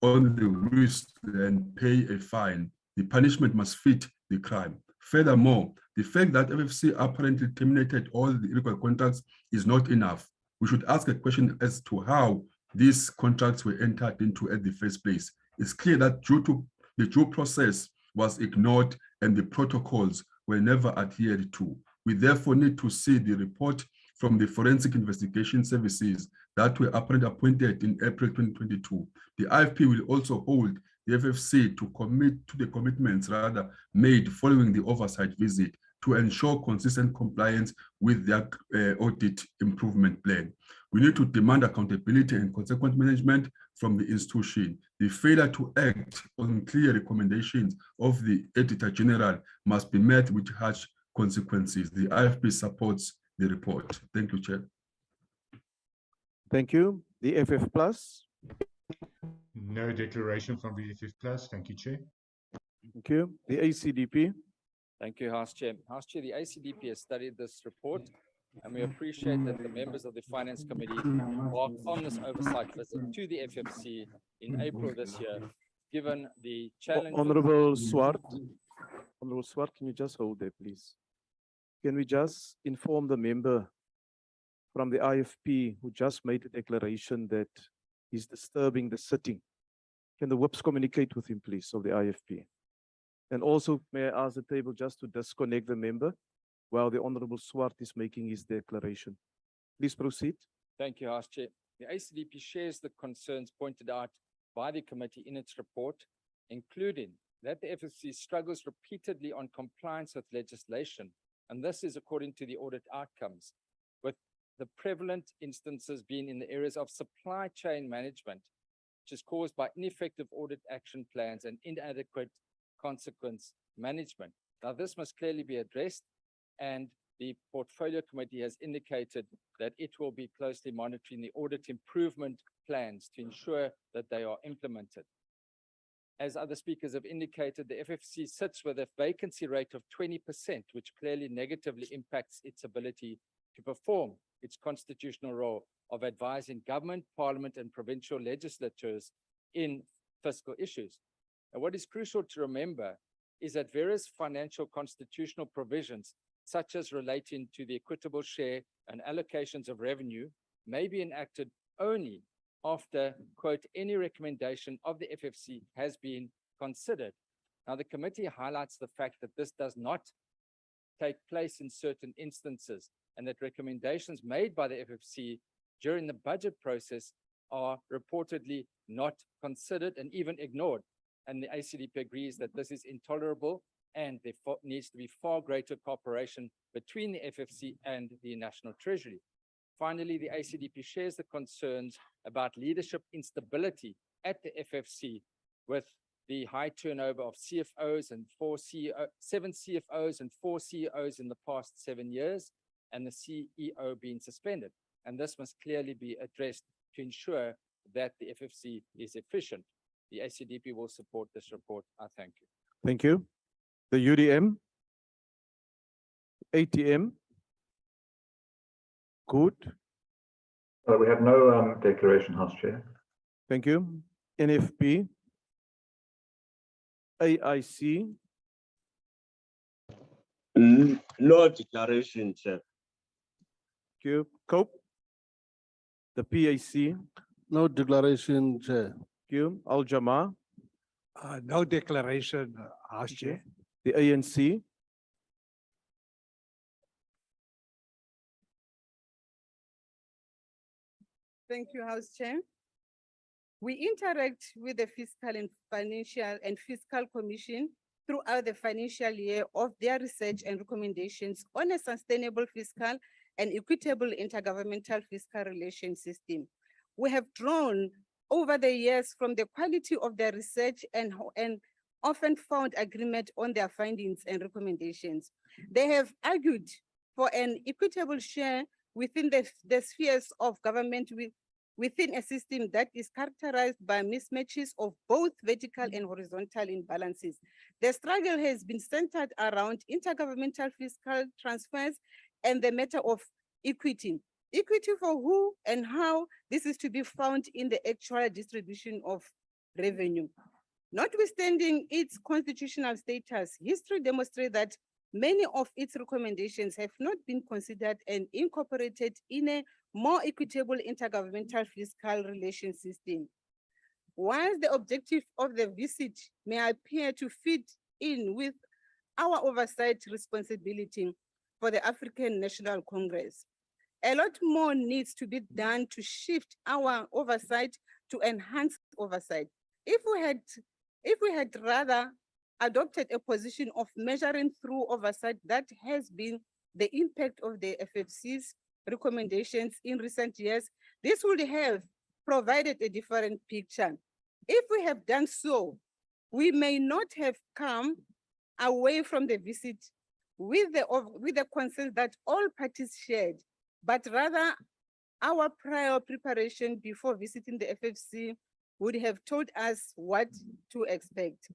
S8: on the wrist and pay a fine. The punishment must fit the crime. Furthermore, the fact that FFC apparently terminated all the illegal contracts is not enough. We should ask a question as to how these contracts were entered into at the first place. It's clear that due to the due process was ignored and the protocols were never adhered to. We therefore need to see the report from the Forensic Investigation Services that were apparently appointed in April 2022. The IFP will also hold the FFC to commit to the commitments rather made following the oversight visit to ensure consistent compliance with their audit improvement plan. We need to demand accountability and consequent management from the institution. The failure to act on clear recommendations of the Auditor General must be met with harsh consequences. The IFP supports the report. Thank you, Chair.
S1: Thank you. The FF Plus.
S9: No declaration from the FF Plus. Thank you, Chair.
S1: Thank you. The ACDP.
S10: Thank you, House Chair. House Chair, the ACDP has studied this report, and we appreciate that the members of the Finance Committee embarked on this oversight visit to the FFC in April this year, given the challenge.
S1: Honorable Swart. Honorable Swart, can you just hold there, please? Can we just inform the member from the IFP who just made a declaration that he's disturbing the sitting? Can the whips communicate with him, please, of the IFP? And also, may I ask the table just to disconnect the member while the Honorable Swart is making his declaration? Please proceed.
S10: Thank you, House Chair. The ACDP shares the concerns pointed out by the committee in its report, including that the FFC struggles repeatedly on compliance with legislation, and this is according to the audit outcomes, with the prevalent instances being in the areas of supply chain management, which is caused by ineffective audit action plans and inadequate consequence management. Now, this must clearly be addressed, and the Portfolio Committee has indicated that it will be closely monitoring the audit improvement plans to ensure that they are implemented. As other speakers have indicated, the FFC sits with a vacancy rate of 20%, which clearly negatively impacts its ability to perform its constitutional role of advising government, parliament, and provincial legislatures in fiscal issues. And what is crucial to remember is that various financial constitutional provisions, such as relating to the equitable share and allocations of revenue, may be enacted only after, quote, any recommendation of the FFC has been considered. Now, the committee highlights the fact that this does not take place in certain instances, and that recommendations made by the FFC during the budget process are reportedly not considered and even ignored. And the ACDP agrees that this is intolerable, and there needs to be far greater cooperation between the FFC and the National Treasury. Finally, the ACDP shares the concerns about leadership instability at the FFC, with the high turnover of CFOs and 7 CFOs and 4 CEOs in the past 7 years, and the CEO being suspended. And this must clearly be addressed to ensure that the FFC is efficient. The ACDP will support this report. I thank you.
S1: Thank you. The UDM. ATM. Good.
S11: We have no declaration, House Chair.
S1: Thank you. NFP. AIC.
S12: No declaration, Chair.
S1: Thank you. COPE. The PAC.
S13: No declaration, Chair.
S1: Thank you. Al-Jama.
S3: No declaration, House Chair.
S1: The ANC.
S15: Thank you, House Chair. We interact with the Fiscal and Financial and Fiscal Commission throughout the financial year of their research and recommendations on a sustainable fiscal and equitable intergovernmental fiscal relations system. We have drawn over the years from the quality of their research and often found agreement on their findings and recommendations. They have argued for an equitable share within the spheres of government within a system that is characterized by mismatches of both vertical and horizontal imbalances. The struggle has been centered around intergovernmental fiscal transfers and the matter of equity. Equity for who and how this is to be found in the actual distribution of revenue. Notwithstanding its constitutional status, history demonstrates that many of its recommendations have not been considered and incorporated in a more equitable intergovernmental fiscal relations system. While the objective of the visit may appear to fit in with our oversight responsibility for the African National Congress, a lot more needs to be done to shift our oversight to enhance oversight. If we had rather adopted a position of measuring through oversight, that has been the impact of the FFC's recommendations in recent years, this would have provided a different picture. If we have done so, we may not have come away from the visit with the concerns that all parties shared, but rather our prior preparation before visiting the FFC would have told us what to expect.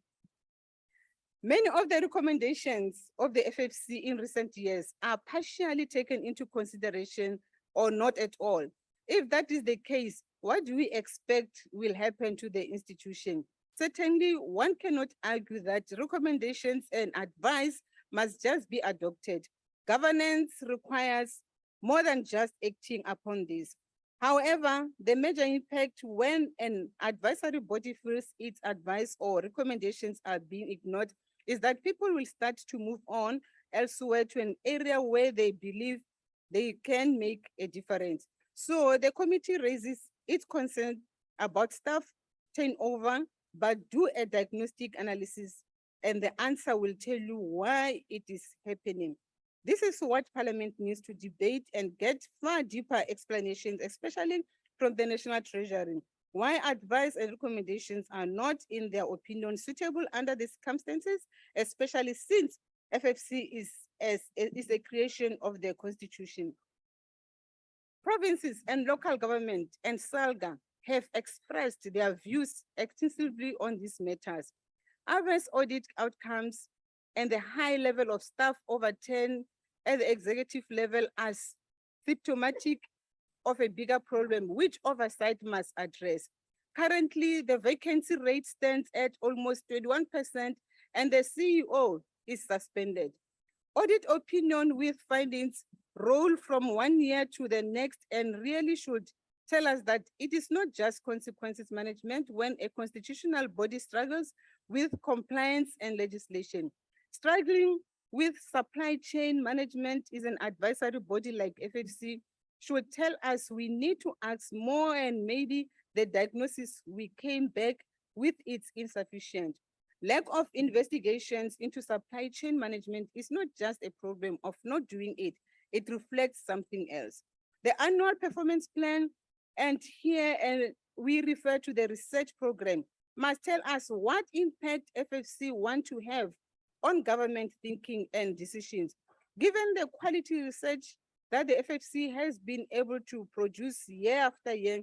S15: Many of the recommendations of the FFC in recent years are partially taken into consideration or not at all. If that is the case, what do we expect will happen to the institution? Certainly, one cannot argue that recommendations and advice must just be adopted. Governance requires more than just acting upon this. However, the major impact when an advisory body feels its advice or recommendations are being ignored is that people will start to move on elsewhere to an area where they believe they can make a difference. So the committee raises its concern about staff turnover, but do a diagnostic analysis and the answer will tell you why it is happening. This is what Parliament needs to debate and get far deeper explanations, especially from the National Treasury, why advice and recommendations are not, in their opinion, suitable under the circumstances, especially since FFC is a creation of the Constitution. Provinces and local government and SALGA have expressed their views extensively on these matters. Adverse audit outcomes and the high level of staff over 10 at the executive level as symptomatic of a bigger problem which oversight must address. Currently, the vacancy rate stands at almost 21% and the CEO is suspended. Audit opinion with findings roll from 1 year to the next and really should tell us that it is not just consequences management when a constitutional body struggles with compliance and legislation. Struggling with supply chain management is an advisory body like FFC should tell us we need to ask more and maybe the diagnosis we came back with is insufficient. Lack of investigations into supply chain management is not just a problem of not doing it, it reflects something else. The annual performance plan, and here we refer to the research program, must tell us what impact FFC want to have on government thinking and decisions. Given the quality research that the FFC has been able to produce year after year,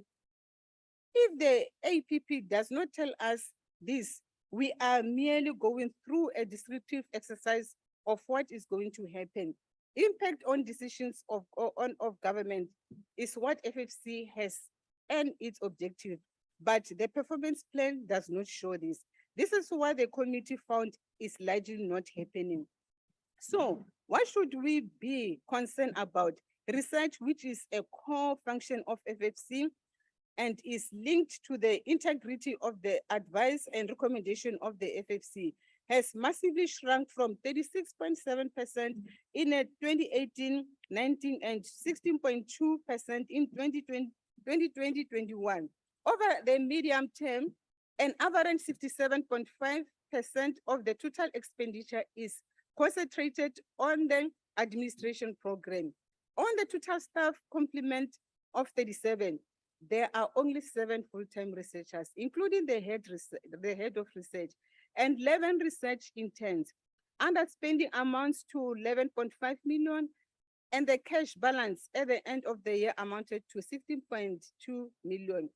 S15: if the APP does not tell us this, we are merely going through a descriptive exercise of what is going to happen. Impact on decisions of government is what FFC has and its objective, but the performance plan does not show this. This is what the committee found is largely not happening. So what should we be concerned about? Research, which is a core function of FFC and is linked to the integrity of the advice and recommendation of the FFC, has massively shrunk from 36.7% in 2018-19 and 16.2% in 2020-21. Over the medium term, an average 67.5% of the total expenditure is concentrated on the administration program. On the total staff complement of 37, there are only 7 full-time researchers, including the head of research, and 11 research interns. Underspending amounts to 11.5 million, and the cash balance at the end of the year amounted to 16.2 million.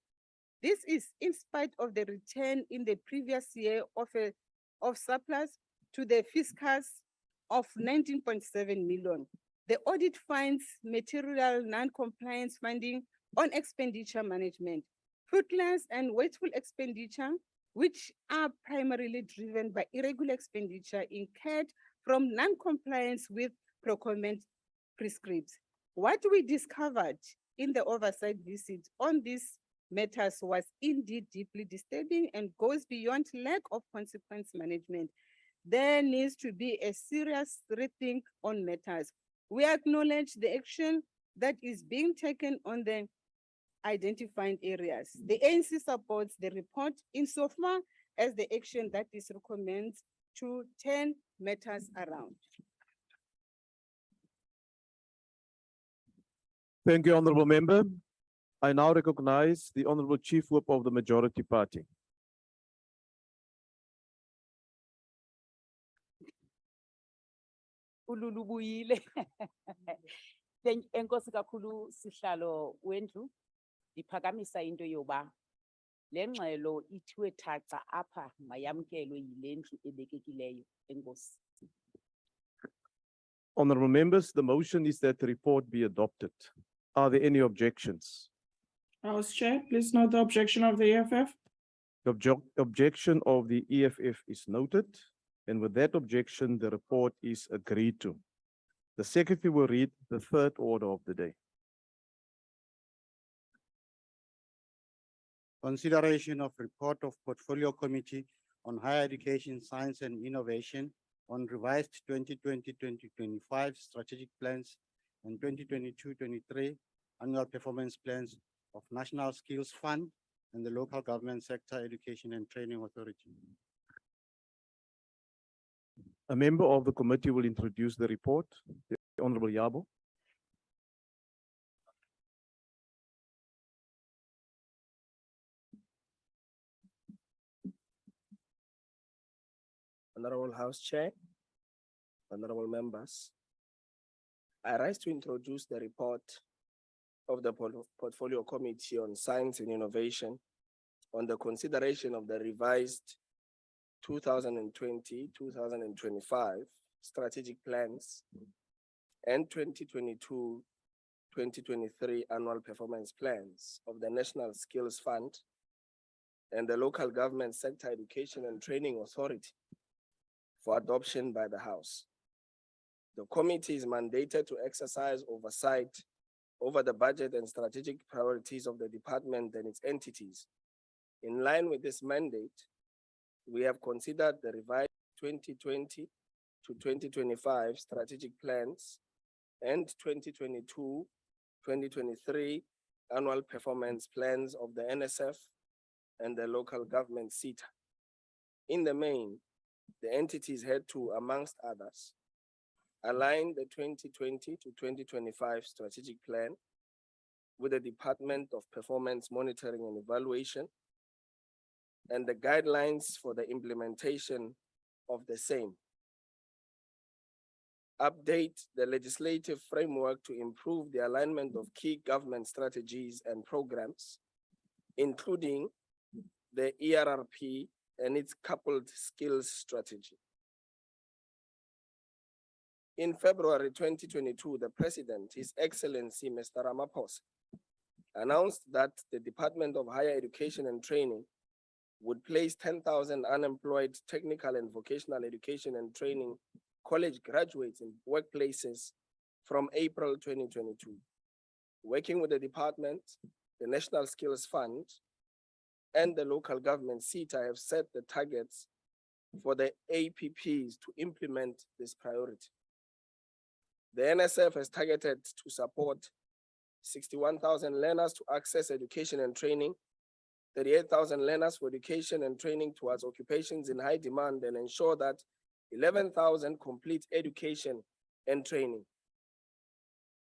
S15: This is in spite of the return in the previous year of surplus to the fiscus of 19.7 million. The audit finds material non-compliance funding on expenditure management, fruitless and wasteful expenditure, which are primarily driven by irregular expenditure incurred from non-compliance with procurement prescripts. What we discovered in the oversight visit on these matters was indeed deeply disturbing and goes beyond lack of consequence management. There needs to be a serious rethink on matters. We acknowledge the action that is being taken on the identified areas. The ANC supports the report insofar as the action that is recommended to turn matters around.
S1: Thank you, Honorable Member. I now recognize the Honorable Chief Whip of the Majority Party.
S16: Ululubuyile. Enkosi kakhulu sihlalo wendlu iphakamisa into yoba le ngxelo ithiwe thaca apha mayamkelwe yile ndlu ebekekileyo. Enkosi.
S1: Honorable members, the motion is that the report be adopted. Are there any objections?
S17: House Chair, please note the objection of the EFF.
S1: The objection of the EFF is noted, and with that objection, the report is agreed to. The Secretary will read the third order of the day.
S4: Consideration of report of Portfolio Committee on Higher Education, Science and Innovation on revised 2020-2025 strategic plans and 2022-23 annual performance plans of National Skills Fund and the Local Government Sector Education and Training Authority.
S1: A member of the committee will introduce the report, the Honorable Yabo.
S18: Honorable House Chair, honorable members, I rise to introduce the report of the Portfolio Committee on Science and Innovation on the consideration of the revised 2020-2025 strategic plans and 2022-2023 annual performance plans of the National Skills Fund and the Local Government Sector Education and Training Authority for adoption by the House. The committee is mandated to exercise oversight over the budget and strategic priorities of the department and its entities. In line with this mandate, we have considered the revised 2020 to 2025 strategic plans and 2022-2023 annual performance plans of the NSF and the local government SETA. In the main, the entities had to, amongst others, align the 2020 to 2025 strategic plan with the Department of Performance Monitoring and Evaluation and the guidelines for the implementation of the same. Update the legislative framework to improve the alignment of key government strategies and programs, including the ERRP and its coupled skills strategy. In February 2022, the President, His Excellency Mr. Ramaphosa, announced that the Department of Higher Education and Training would place 10,000 unemployed technical and vocational education and training college graduates in workplaces from April 2022. Working with the department, the National Skills Fund, and the local government SETA have set the targets for the APPs to implement this priority. The NSF has targeted to support 61,000 learners to access education and training, 38,000 learners for education and training towards occupations in high demand, and ensure that 11,000 complete education and training.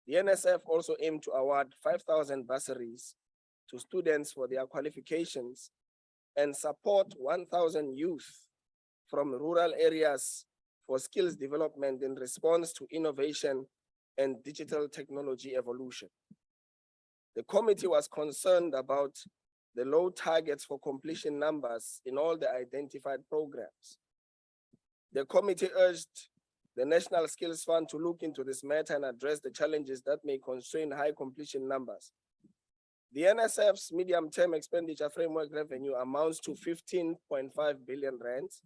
S18: The NSF also aimed to award 5,000 bursaries to students for their qualifications and support 1,000 youth from rural areas for skills development in response to innovation and digital technology evolution. The committee was concerned about the low targets for completion numbers in all the identified programs. The committee urged the National Skills Fund to look into this matter and address the challenges that may constrain high completion numbers. The NSF's medium-term expenditure framework revenue amounts to 15.5 billion rands,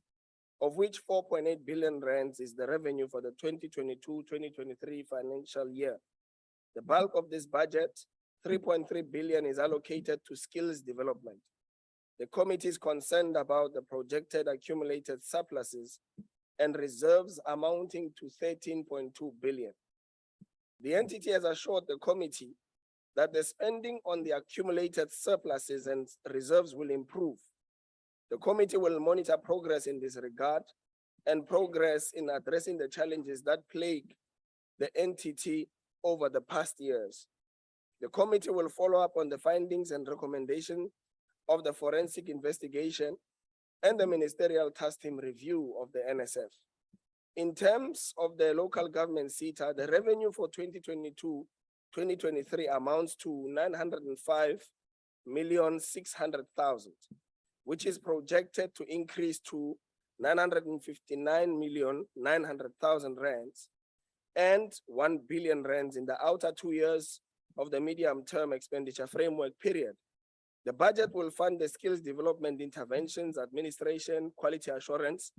S18: of which 4.8 billion rands is the revenue for the 2022-2023 financial year. The bulk of this budget, 3.3 billion, is allocated to skills development. The committee is concerned about the projected accumulated surpluses and reserves amounting to 13.2 billion. The entity has assured the committee that the spending on the accumulated surpluses and reserves will improve. The committee will monitor progress in this regard and progress in addressing the challenges that plague the entity over the past years. The committee will follow up on the findings and recommendations of the forensic investigation and the ministerial task team review of the NSF. In terms of the local government SETA, the revenue for 2022-2023 amounts to 905,600,000, which is projected to increase to 959,900,000 rands and 1 billion rands in the outer 2 years of the medium-term expenditure framework period. The budget will fund the skills development interventions, administration, quality assurance.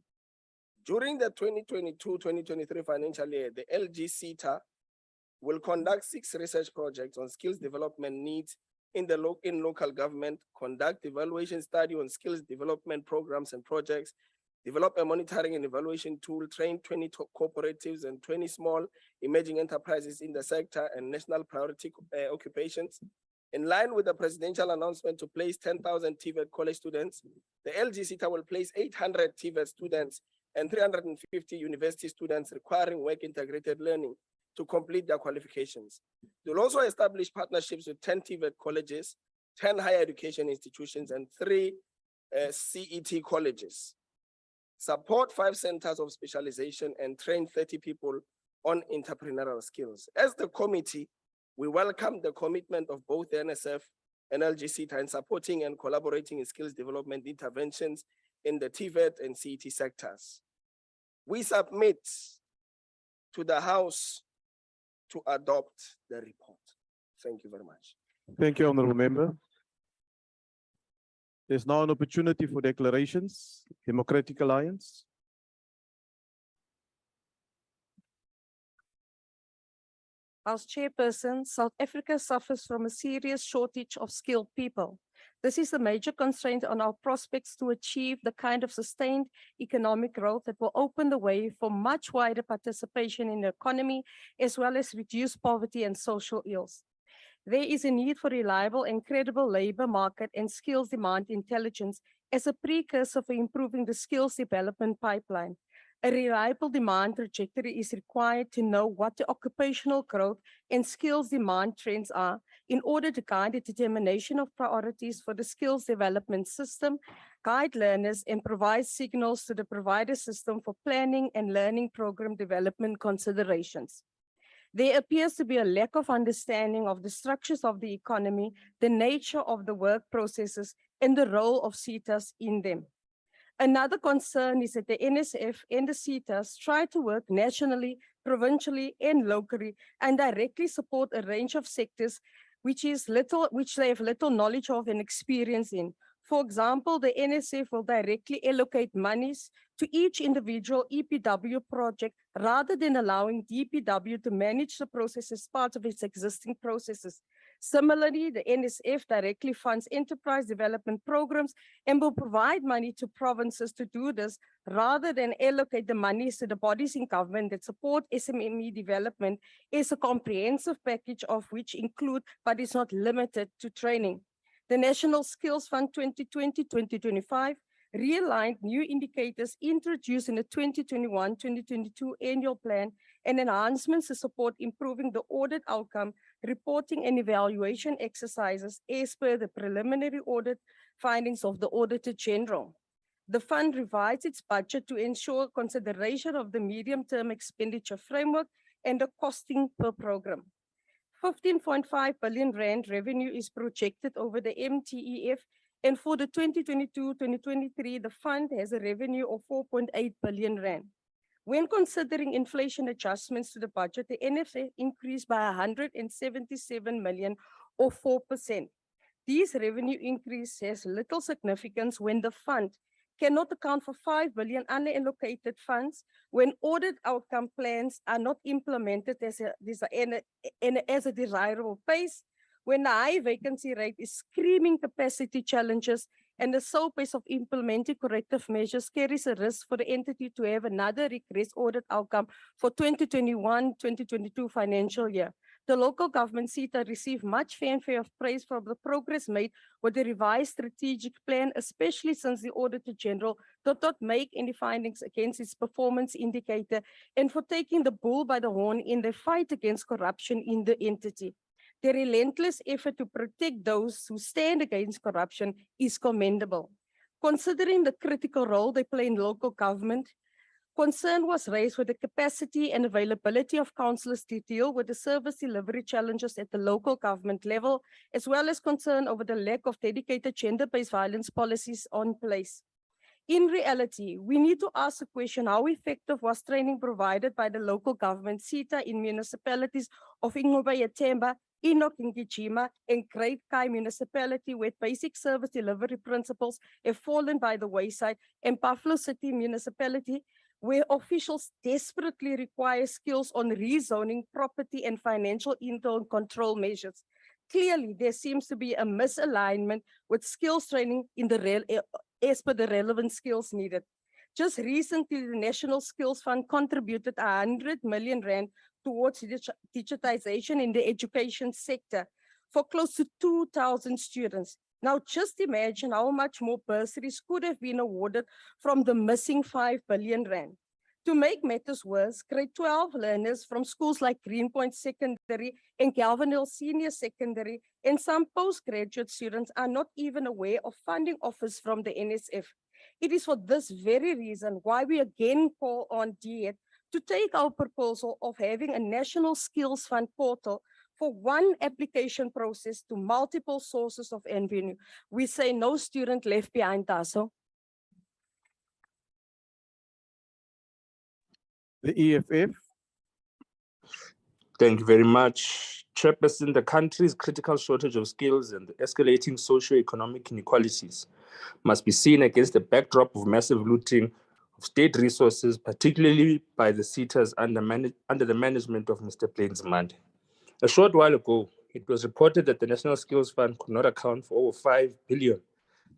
S18: During the 2022-2023 financial year, the LGSETA will conduct 6 research projects on skills development needs in local government, conduct evaluation study on skills development programs and projects, develop a monitoring and evaluation tool, train 20 cooperatives and 20 small emerging enterprises in the sector and national priority occupations. In line with the presidential announcement to place 10,000 TVET college students, the LGSETA will place 800 TVET students and 350 university students requiring work integrated learning to complete their qualifications. They'll also establish partnerships with 10 TVET colleges, 10 higher education institutions, and 3 CET colleges. Support 5 centers of specialization and train 30 people on entrepreneurial skills. As the committee, we welcome the commitment of both the NSF and LGSETA in supporting and collaborating in skills development interventions in the TVET and CET sectors. We submit to the House to adopt the report. Thank you very much.
S1: Thank you, Honourable Member. There's now an opportunity for declarations. Democratic Alliance.
S19: As chairperson, South Africa suffers from a serious shortage of skilled people. This is a major constraint on our prospects to achieve the kind of sustained economic growth that will open the way for much wider participation in the economy, as well as reduce poverty and social ills. There is a need for reliable and credible labor market and skills demand intelligence as a precursor for improving the skills development pipeline. A reliable demand trajectory is required to know what the occupational growth and skills demand trends are in order to guide the determination of priorities for the skills development system, guide learners, and provide signals to the provider system for planning and learning program development considerations. There appears to be a lack of understanding of the structures of the economy, the nature of the work processes, and the role of SETAs in them. Another concern is that the NSF and the SETAs try to work nationally, provincially, and locally, and directly support a range of sectors which they have little knowledge of and experience in. For example, the NSF will directly allocate monies to each individual EPW project rather than allowing DPW to manage the process as part of its existing processes. Similarly, the NSF directly funds enterprise development programs and will provide money to provinces to do this rather than allocate the monies to the bodies in government that support SMME development as a comprehensive package of which include, but is not limited to, training. The National Skills Fund 2020-2025 realigned new indicators introduced in the 2021-2022 annual plan and enhancements to support improving the audit outcome reporting and evaluation exercises as per the preliminary audit findings of the Auditor General. The fund revised its budget to ensure consideration of the medium-term expenditure framework and the costing per program. 15.5 billion rand revenue is projected over the MTEF, and for the 2022-2023, the fund has a revenue of 4.8 billion rand. When considering inflation adjustments to the budget, the NFA increased by 177 million or 4%. This revenue increase has little significance when the fund cannot account for 5 billion unallocated funds when audit outcome plans are not implemented as a desirable pace, when the high vacancy rate is screaming capacity challenges, and the sole pace of implementing corrective measures carries a risk for the entity to have another regress audit outcome for 2021-2022 financial year. The local government SETA received much fanfare of praise for the progress made with the revised strategic plan, especially since the Auditor General did not make any findings against its performance indicator, and for taking the bull by the horn in the fight against corruption in the entity. Their relentless effort to protect those who stand against corruption is commendable. Considering the critical role they play in local government, concern was raised with the capacity and availability of councillors to deal with the service delivery challenges at the local government level, as well as concern over the lack of dedicated gender-based violence policies on place. In reality, we need to ask the question, how effective was training provided by the local government SETA in municipalities of Ingubaya Temba, Enoch Ngijima, and Great Kai municipality, where basic service delivery principles have fallen by the wayside, and Buffalo City municipality, where officials desperately require skills on rezoning, property, and financial internal control measures. Clearly, there seems to be a misalignment with skills training in as per the relevant skills needed. Just recently, the National Skills Fund contributed 100 million rand towards digitization in the education sector for close to 2,000 students. Now, just imagine how much more bursaries could have been awarded from the missing 5 billion rand. To make matters worse, grade 12 learners from schools like Greenpoint Secondary and Galvin Hill Senior Secondary and some postgraduate students are not even aware of funding offers from the NSF. It is for this very reason why we again call on DHET to take our proposal of having a National Skills Fund portal for one application process to multiple sources of revenue. We say no student left behind, Taso.
S1: The EFF.
S20: Thank you very much. Chairperson, the country's critical shortage of skills and the escalating socio-economic inequalities must be seen against the backdrop of massive looting of state resources, particularly by the SETAs under the management of Mr. Plainsmand. A short while ago, it was reported that the National Skills Fund could not account for over 5 billion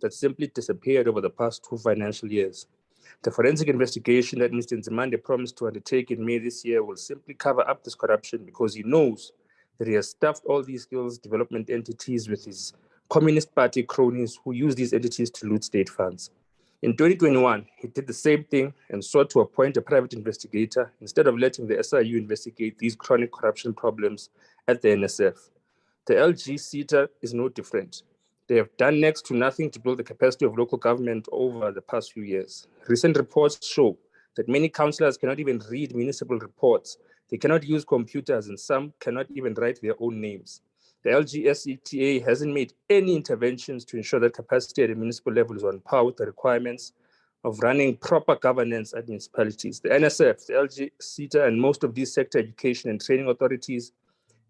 S20: that simply disappeared over the past 2 financial years. The forensic investigation that Mr. Nzimande promised to undertake in May this year will simply cover up this corruption because he knows that he has stuffed all these skills development entities with his Communist Party cronies who use these entities to loot state funds. In 2021, he did the same thing and sought to appoint a private investigator instead of letting the SIU investigate these chronic corruption problems at the NSF. The LGSETA is no different. They have done next to nothing to build the capacity of local government over the past few years. Recent reports show that many councillors cannot even read municipal reports. They cannot use computers and some cannot even write their own names. The LGSETA hasn't made any interventions to ensure that capacity at the municipal level is on par with the requirements of running proper governance at municipalities. The NSF, the LGSETA, and most of these sector education and training authorities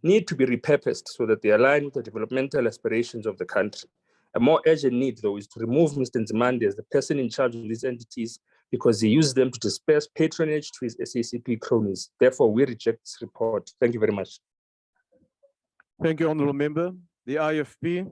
S20: need to be repurposed so that they align with the developmental aspirations of the country. A more urgent need, though, is to remove Mr. Nzimande as the person in charge of these entities because he uses them to disperse patronage to his SACP cronies. Therefore, we reject this report. Thank you very much.
S1: Thank you, Honourable Member. The IFP.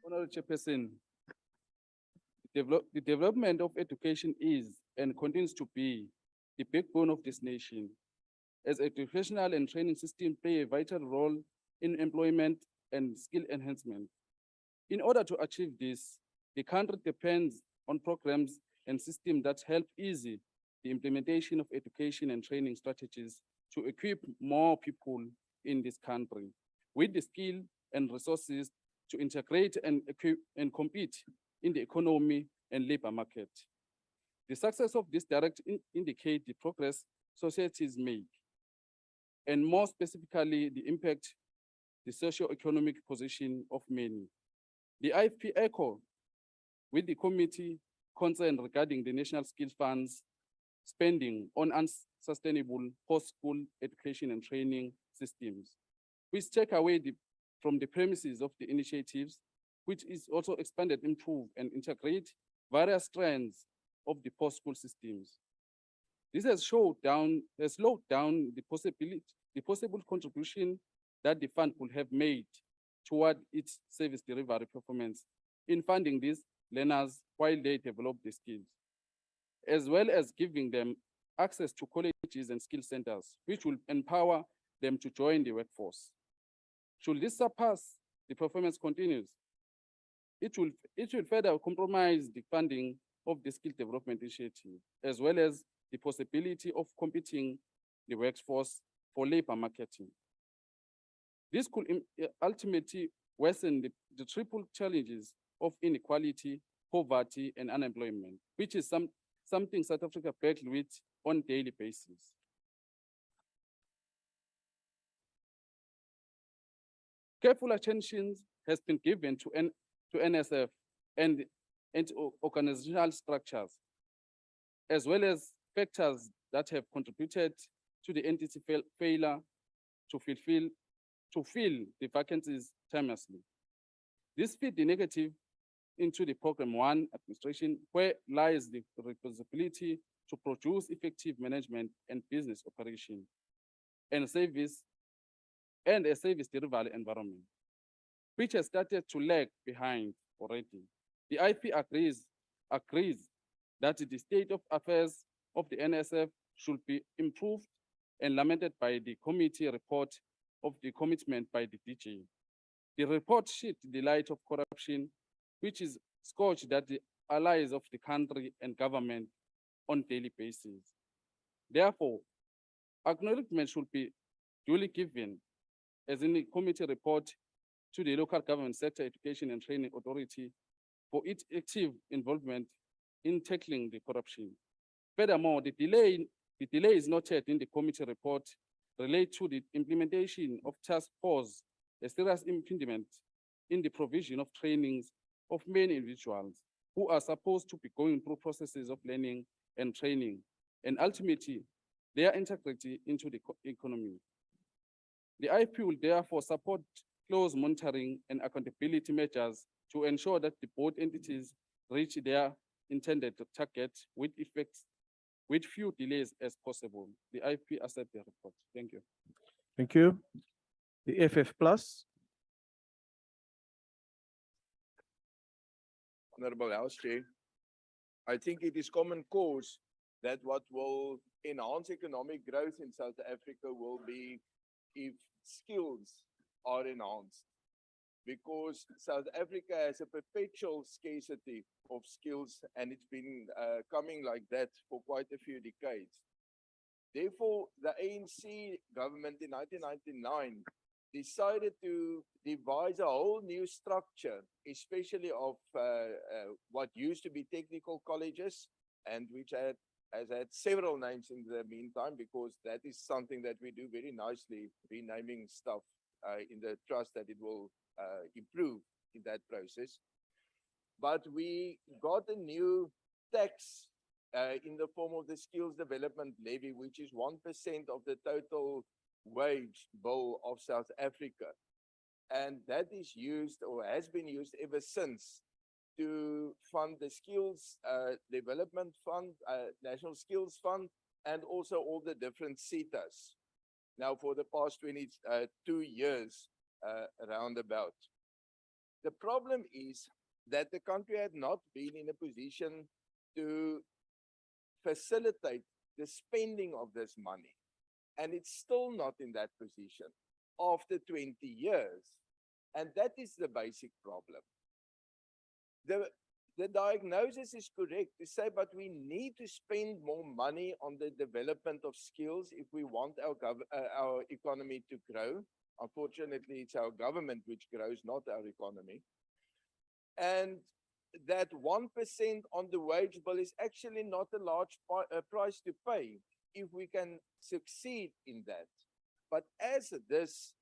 S21: Honourable Chairperson, the development of education is and continues to be the backbone of this nation, as educational and training systems play a vital role in employment and skill enhancement. In order to achieve this, the country depends on programs and systems that help ease the implementation of education and training strategies to equip more people in this country with the skill and resources to integrate and equip and compete in the economy and labor market. The success of this direct indicate the progress societies make, and more specifically, the impact the socio-economic position of many. The IFP echo with the committee concerned regarding the National Skills Fund's spending on unsustainable post-school education and training systems, which take away from the premises of the initiatives, which is also expanded, improve, and integrate various strands of the post-school systems. This has slowed down the possible contribution that the fund could have made toward its service delivery performance in funding these learners while they develop the skills, as well as giving them access to colleges and skill centers, which will empower them to join the workforce. Should this surpass, the performance continues, it will further compromise the funding of the skill development initiative, as well as the possibility of competing the workforce for labor marketing. This could ultimately worsen the triple challenges of inequality, poverty, and unemployment, which is something South Africa battle with on a daily basis. Careful attention has been given to NSF and organizational structures, as well as factors that have contributed to the entity failure to fill the vacancies timelessly. This feeds the negative into the Program 1 administration, where lies the responsibility to produce effective management and business operation and a service delivery environment, which has started to lag behind already. The IP agrees that the state of affairs of the NSF should be improved and lamented by the committee report of the commitment by the DG. The report shed the light of corruption, which is scourge that the allies of the country and government on a daily basis. Therefore, acknowledgement should be duly given, as in the committee report, to the local government sector education and training authority for its active involvement in tackling the corruption. Furthermore, the delay is noted in the committee report relate to the implementation of task force, a serious impediment in the provision of trainings of many individuals who are supposed to be going through processes of learning and training, and ultimately their integrity into the economy. The IP will therefore support close monitoring and accountability measures to ensure that the both entities reach their intended target with few delays as possible. The IP accept the report. Thank you.
S1: Thank you. The FF Plus.
S2: Honorable House Chair, I think it is common cause that what will enhance economic growth in South Africa will be if skills are enhanced, because South Africa has a perpetual scarcity of skills, and it's been coming like that for quite a few decades. Therefore, the ANC government in 1999 decided to devise a whole new structure, especially of what used to be technical colleges, and which has had several names in the meantime, because that is something that we do very nicely, renaming stuff in the trust that it will improve in that process. But we got a new tax in the form of the skills development levy, which is 1% of the total wage bill of South Africa. And that is used, or has been used ever since, to fund the skills development fund, National Skills Fund, and also all the different SETAs. Now for the past 22 years, roundabout. The problem is that the country had not been in a position to facilitate the spending of this money. And it's still not in that position after 20 years. And that is the basic problem. the diagnosis is correct to say, but we need to spend more money on the development of skills if we want our economy to grow. Unfortunately, it's our government which grows, not our economy. And that 1% on the wage bill is actually not a large price to pay if we can succeed in that. But as this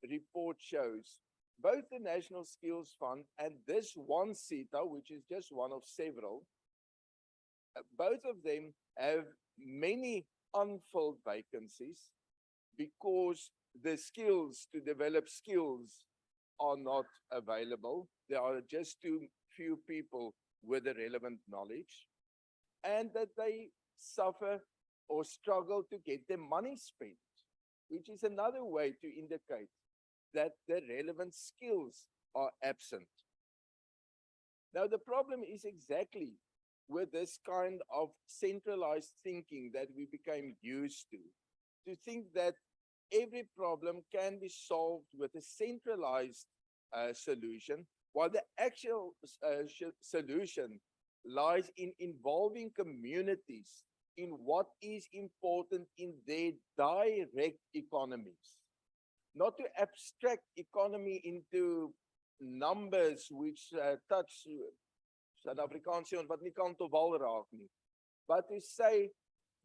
S2: report shows, both the National Skills Fund and this LGSETA, which is just one of several, both of them have many unfilled vacancies because the skills to develop skills are not available. There are just too few people with the relevant knowledge, and that they suffer or struggle to get their money spent, which is another way to indicate that the relevant skills are absent. Now, the problem is exactly with this kind of centralized thinking that we became used to think that every problem can be solved with a centralized solution, while the actual solution lies in involving communities in what is important in their direct economies. Not to abstract economy into numbers which touch Suid-Afrikaanse wat nie kan tot wal raak nie, but to say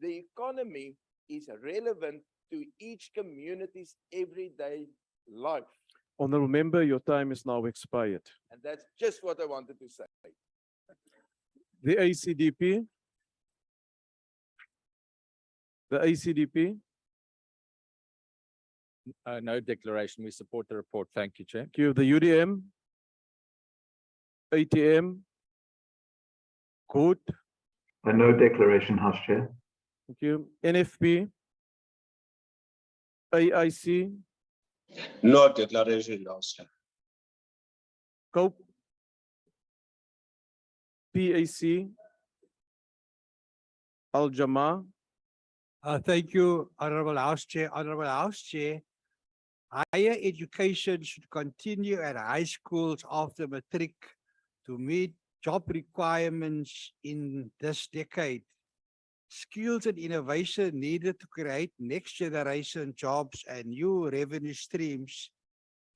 S2: the economy is relevant to each community's everyday life.
S1: Honorable member, your time is now expired.
S2: And that's just what I wanted to say.
S1: The ACDP. The ACDP.
S10: No declaration. We support the report. Thank you, Chair.
S1: Thank you. The UDM. ATM. Good.
S11: No declaration, House Chair.
S1: Thank you. NFP. AIC.
S12: No declaration, House Chair.
S1: COPE. PAC. Al-Jama.
S3: Thank you, Honorable House Chair. Honorable House Chair, higher education should continue at high schools after matric to meet job requirements in this decade. Skills and innovation needed to create next generation jobs and new revenue streams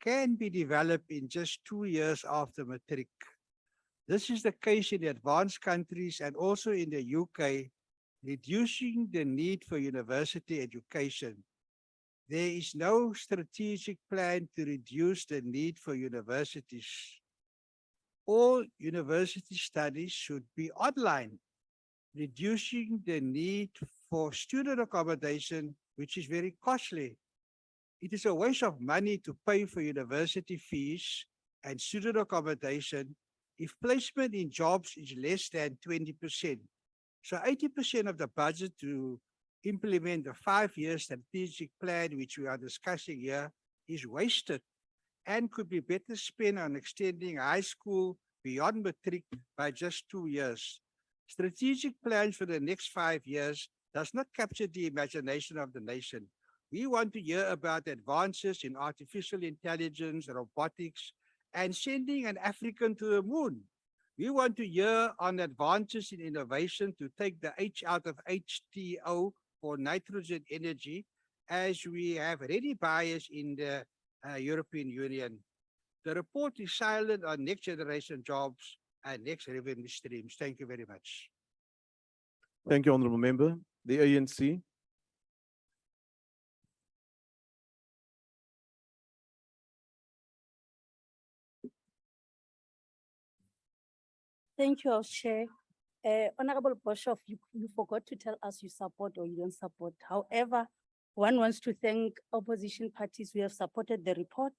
S3: can be developed in just 2 years after matric. This is the case in advanced countries and also in the UK, reducing the need for university education. There is no strategic plan to reduce the need for universities. All university studies should be online, reducing the need for student accommodation, which is very costly. It is a waste of money to pay for university fees and student accommodation if placement in jobs is less than 20%. So 80% of the budget to implement the 5-year strategic plan, which we are discussing here, is wasted and could be better spent on extending high school beyond matric by just 2 years. Strategic plans for the next 5 years does not capture the imagination of the nation. We want to hear about advances in artificial intelligence, robotics, and sending an African to the moon. We want to hear on advances in innovation to take the H out of H2O for nitrogen energy, as we have ready buyers in the European Union. The report is silent on next generation jobs and next revenue streams. Thank you very much.
S1: Thank you, Honorable Member. The ANC.
S14: Thank you, House Chair. Honorable Boshoff, you forgot to tell us you support or you don't support. However, one wants to thank opposition parties who have supported the report.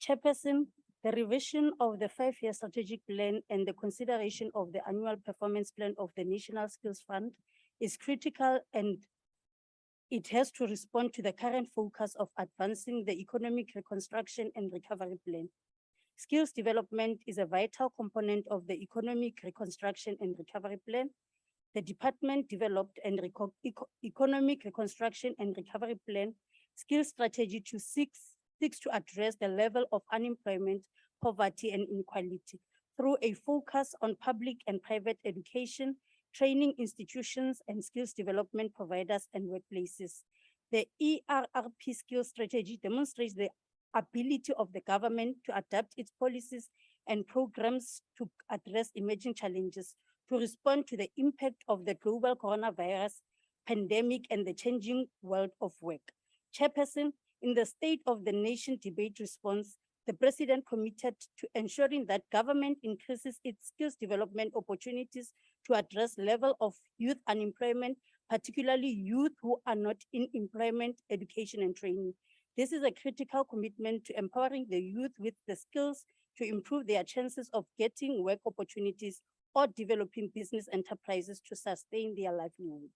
S14: Chairperson, the revision of the 5-year strategic plan and the consideration of the annual performance plan of the National Skills Fund is critical, and it has to respond to the current focus of advancing the economic reconstruction and recovery plan. Skills development is a vital component of the economic reconstruction and recovery plan. The department developed an economic reconstruction and recovery plan skills strategy seeks to address the level of unemployment, poverty, and inequality through a focus on public and private education, training institutions, and skills development providers and workplaces. The ERRP skills strategy demonstrates the ability of the government to adapt its policies and programs to address emerging challenges, to respond to the impact of the global coronavirus pandemic and the changing world of work. Chairperson, in the State of the Nation debate response, the President committed to ensuring that government increases its skills development opportunities to address level of youth unemployment, particularly youth who are not in employment, education, and training. This is a critical commitment to empowering the youth with the skills to improve their chances of getting work opportunities or developing business enterprises to sustain their livelihood.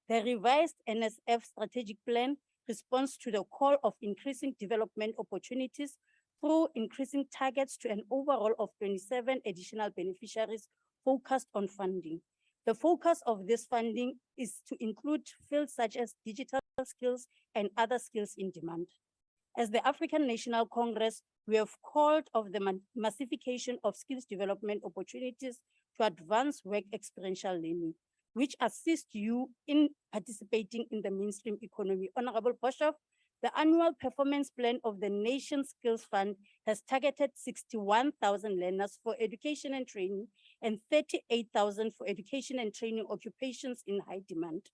S14: The revised NSF strategic plan responds to the call of increasing development opportunities through increasing targets to an overall of 27 additional beneficiaries focused on funding. The focus of this funding is to include fields such as digital skills and other skills in demand. As the African National Congress, we have called of the massification of skills development opportunities to advance work experiential learning, which assist you in participating in the mainstream economy. Honorable Boshoff, the annual performance plan of the Nation Skills Fund has targeted 61,000 learners for education and training and 38,000 for education and training occupations in high demand.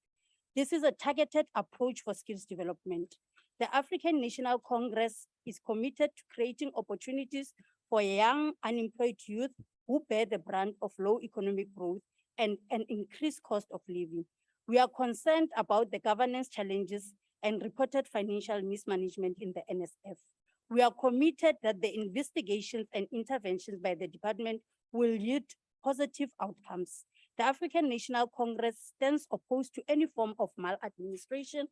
S14: This is a targeted approach for skills development. The African National Congress is committed to creating opportunities for young unemployed youth who bear the brunt of low economic growth and an increased cost of living. We are concerned about the governance challenges and reported financial mismanagement in the NSF. We are committed that the investigations and interventions by the department will yield positive outcomes. The African National Congress stands opposed to any form of maladministration.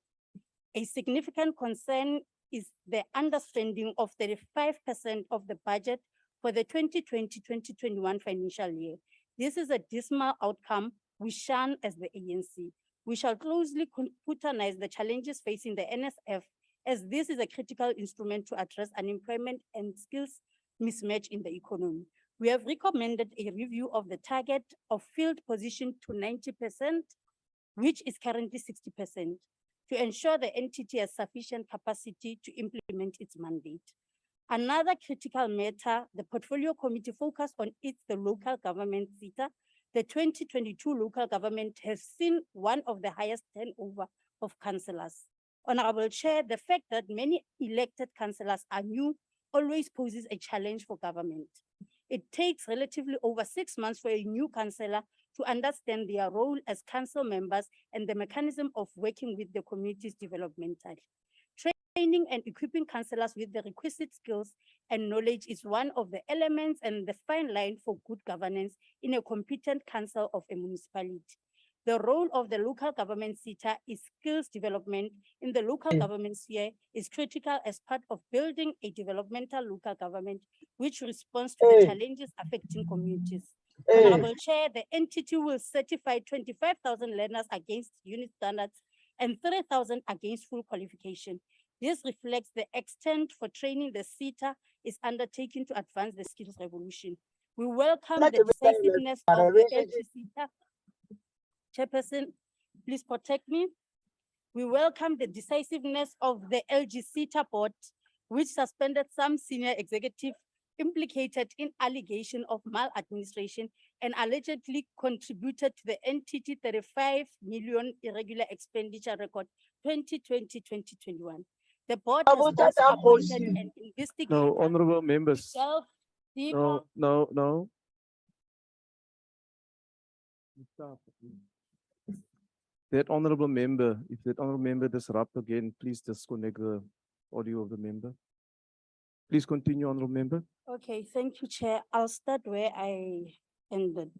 S14: A significant concern is the underspending of 35% of the budget for the 2020-2021 financial year. This is a dismal outcome we shun as the ANC. We shall closely scrutinize the challenges facing the NSF, as this is a critical instrument to address unemployment and skills mismatch in the economy. We have recommended a review of the target of field position to 90%, which is currently 60%, to ensure the entity has sufficient capacity to implement its mandate. Another critical matter, the Portfolio Committee focused on the local government SETA. The 2022 local government has seen one of the highest turnover of councillors. Honorable Chair, the fact that many elected councillors are new always poses a challenge for government. It takes relatively over 6 months for a new councillor to understand their role as council members and the mechanism of working with the community's developmental. Training and equipping councillors with the requisite skills and knowledge is one of the elements and the fine line for good governance in a competent council of a municipality. The role of the local government SETA is skills development in the local government sphere is critical as part of building a developmental local government which responds to the challenges affecting communities. Honorable Chair, the entity will certify 25,000 learners against unit standards and 3,000 against full qualification. This reflects the extent for training the SETA is undertaking to advance the skills revolution. We welcome the decisiveness of the LGSETA. Chairperson, please protect me. We welcome the decisiveness of the LGSETA board, which suspended some senior executive implicated in allegation of maladministration and allegedly contributed to the entity 35 million irregular expenditure record 2020-2021. The board has also appointed an investigator.
S1: No, honorable members. No. That honorable member, if that honorable member disrupt again, please disconnect the audio of the member. Please continue, honorable member.
S14: Okay, thank you, Chair. I'll start where I ended.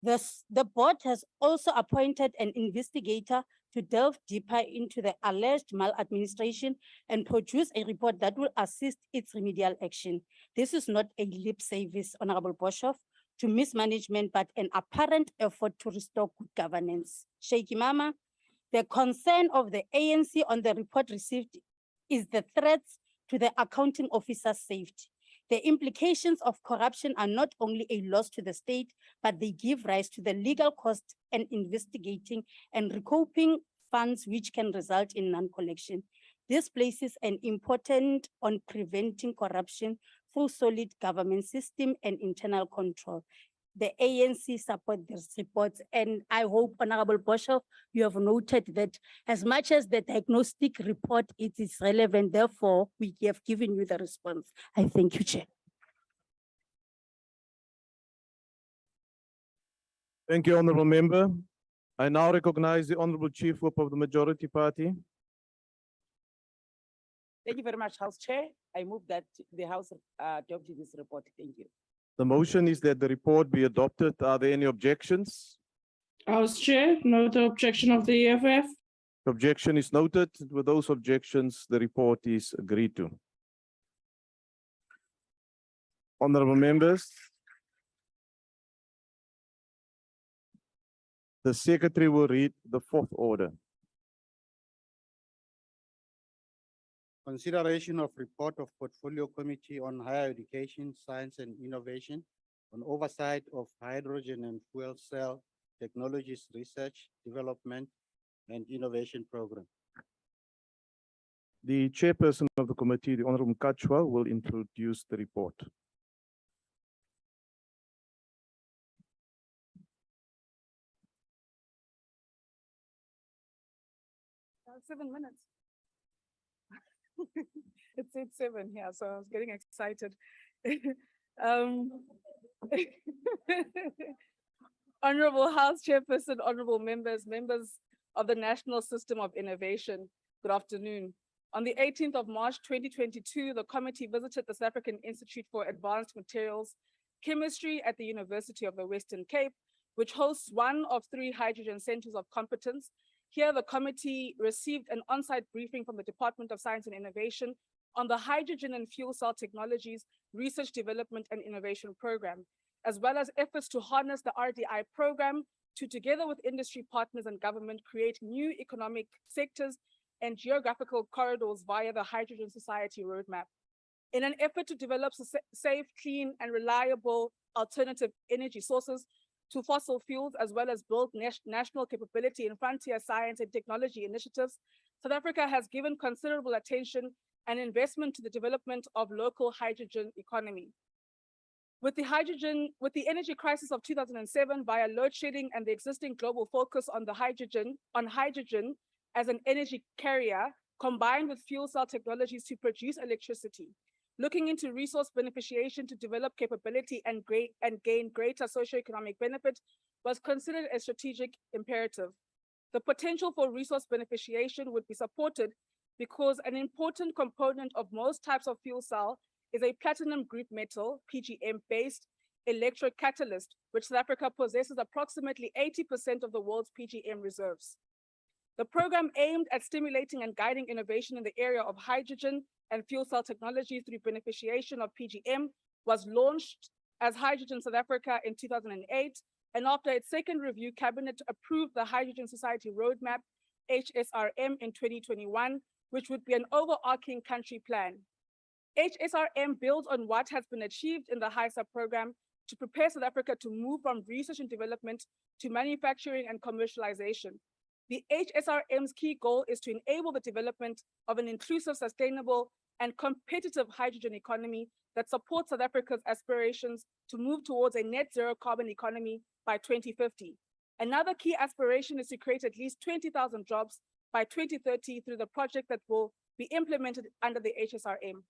S14: The board has also appointed an investigator to delve deeper into the alleged maladministration and produce a report that will assist its remedial action. This is not a lip service, Honorable Boshoff, to mismanagement, but an apparent effort to restore good governance. Shaky Mama, the concern of the ANC on the report received is the threats to the accounting officer's safety. The implications of corruption are not only a loss to the state, but they give rise to the legal cost and investigating and recouping funds which can result in non-collection. This places an important on preventing corruption through solid government system and internal control. The ANC support these reports, and I hope, Honorable Boshoff, you have noted that as much as the diagnostic report, it is relevant, therefore, we have given you the response. I thank you, Chair.
S1: Thank you, Honorable Member. I now recognize the Honorable Chief Whip of the Majority Party.
S16: Thank you very much, House Chair. I move that the House adopt this report. Thank you.
S1: The motion is that the report be adopted. Are there any objections?
S17: House Chair, note the objection of the EFF.
S1: The objection is noted. With those objections, the report is agreed to. Honorable members, the Secretary will read the fourth order.
S4: Consideration of report of Portfolio Committee on Higher Education, Science and Innovation on oversight of hydrogen and fuel cell technologies research, development, and innovation program.
S1: The chairperson of the committee, the Honorable Mkachwa, will introduce the report.
S5: 7 minutes. It's 7 here, so I was getting excited. Honorable House Chairperson, honorable members, members of the National System of Innovation, good afternoon. On the 18th of March 2022, the committee visited the South African Institute for Advanced Materials Chemistry at the University of the Western Cape, which hosts one of 3 hydrogen centers of competence. Here, the committee received an on-site briefing from the Department of Science and Innovation on the Hydrogen and Fuel Cell Technologies Research, Development and Innovation Program, as well as efforts to harness the RDI program to, together with industry partners and government, create new economic sectors and geographical corridors via the Hydrogen Society Roadmap. In an effort to develop safe, clean, and reliable alternative energy sources to fossil fuels, as well as build national capability in frontier science and technology initiatives, South Africa has given considerable attention and investment to the development of local hydrogen economy. With the energy crisis of 2007 via load shedding and the existing global focus on hydrogen as an energy carrier, combined with fuel cell technologies to produce electricity, looking into resource beneficiation to develop capability and gain greater socioeconomic benefit was considered a strategic imperative. The potential for resource beneficiation would be supported because an important component of most types of fuel cell is a platinum group metal, PGM-based electrocatalyst, which South Africa possesses approximately 80% of the world's PGM reserves. The program aimed at stimulating and guiding innovation in the area of hydrogen and fuel cell technology through beneficiation of PGM was launched as Hydrogen South Africa in 2008, and after its second review, Cabinet approved the Hydrogen Society Roadmap, HSRM, in 2021, which would be an overarching country plan. HSRM builds on what has been achieved in the HISA program to prepare South Africa to move from research and development to manufacturing and commercialization. The HSRM's key goal is to enable the development of an inclusive, sustainable, and competitive hydrogen economy that supports South Africa's aspirations to move towards a net zero carbon economy by 2050. Another key aspiration is to create at least 20,000 jobs by 2030 through the project that will be implemented under the HSRM.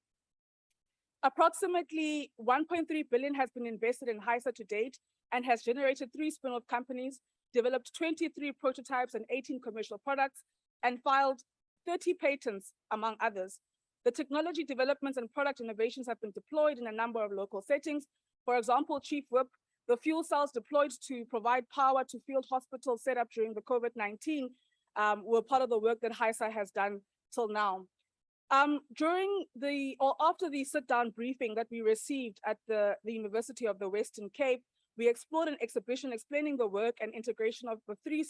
S5: Approximately 1.3 billion has been invested in HISA to date and has generated 3 spin-off companies, developed 23 prototypes and 18 commercial products, and filed 30 patents, among others. The technology developments and product innovations have been deployed in a number of local settings. For example, Chief Whip, the fuel cells deployed to provide power to field hospitals set up during the COVID-19 were part of the work that HISA has done till now. After the sit-down briefing that we received at the University of the Western Cape, we explored an exhibition explaining the work and integration of the 3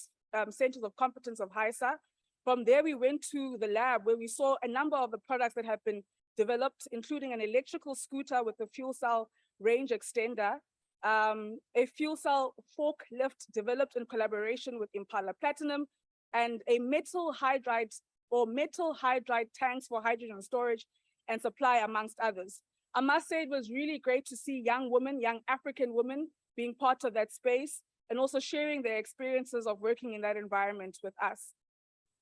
S5: centers of competence of HISA. From there, we went to the lab where we saw a number of the products that have been developed, including an electrical scooter with a fuel cell range extender, a fuel cell forklift developed in collaboration with Impala Platinum, and a metal hydride tanks for hydrogen storage and supply, amongst others. I must say it was really great to see young women, young African women being part of that space and also sharing their experiences of working in that environment with us.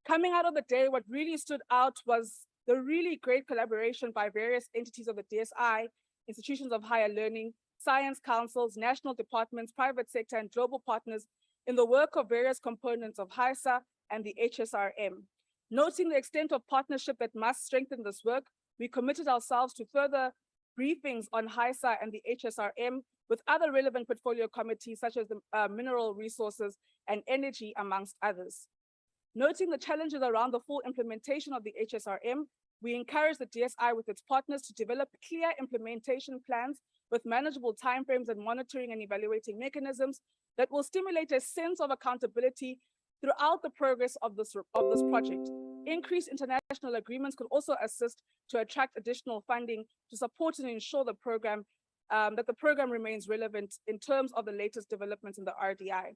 S5: Coming out of the day, what really stood out was the really great collaboration by various entities of the DSI, institutions of higher learning, science councils, national departments, private sector, and global partners in the work of various components of HISA and the HSRM. Noting the extent of partnership that must strengthen this work, we committed ourselves to further briefings on HISA and the HSRM with other relevant portfolio committees such as the mineral resources and energy, amongst others. Noting the challenges around the full implementation of the HSRM, we encourage the DSI with its partners to develop clear implementation plans with manageable timeframes and monitoring and evaluating mechanisms that will stimulate a sense of accountability throughout the progress of this project. Increased international agreements could also assist to attract additional funding to support and ensure the program, that the program remains relevant in terms of the latest developments in the RDI.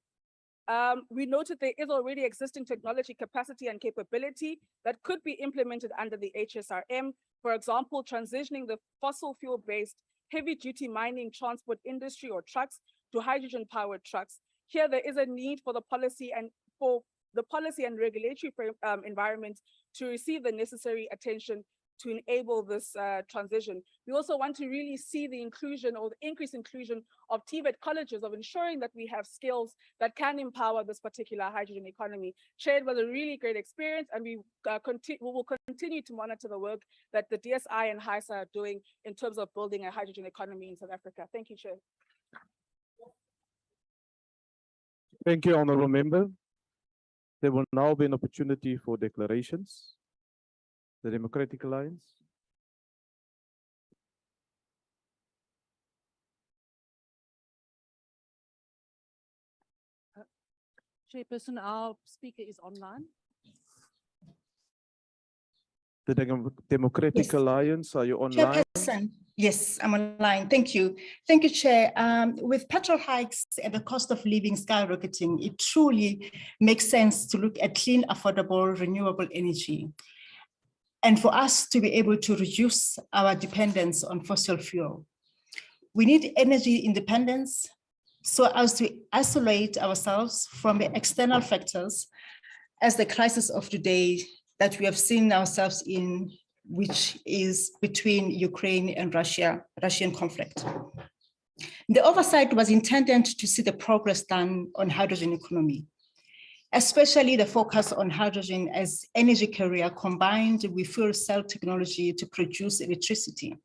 S5: We noted there is already existing technology capacity and capability that could be implemented under the HSRM. For example, transitioning the fossil fuel-based heavy-duty mining transport industry or trucks to hydrogen-powered trucks. Here, there is a need for the policy and regulatory environment to receive the necessary attention to enable this transition. We also want to really see the inclusion or the increased inclusion of TVET colleges, of ensuring that we have skills that can empower this particular hydrogen economy. Chair, it was a really great experience, and we will continue to monitor the work that the DSI and HISA are doing in terms of building a hydrogen economy in South Africa. Thank you, Chair.
S1: Thank you, Honourable Member. There will now be an opportunity for declarations. The Democratic Alliance.
S6: Chairperson, our speaker is online.
S1: The Democratic
S22: Yes.
S1: Alliance, are you online?
S22: Chairperson, yes, I'm online. Thank you. Thank you, Chair. With petrol hikes and the cost of living skyrocketing, it truly makes sense to look at clean, affordable, renewable energy. And for us to be able to reduce our dependence on fossil fuel. We need energy independence so as to isolate ourselves from the external factors as the crisis of today that we have seen ourselves in, which is between Ukraine and Russian conflict. The oversight was intended to see the progress done on hydrogen economy, especially the focus on hydrogen as energy carrier combined with fuel cell technology to produce electricity.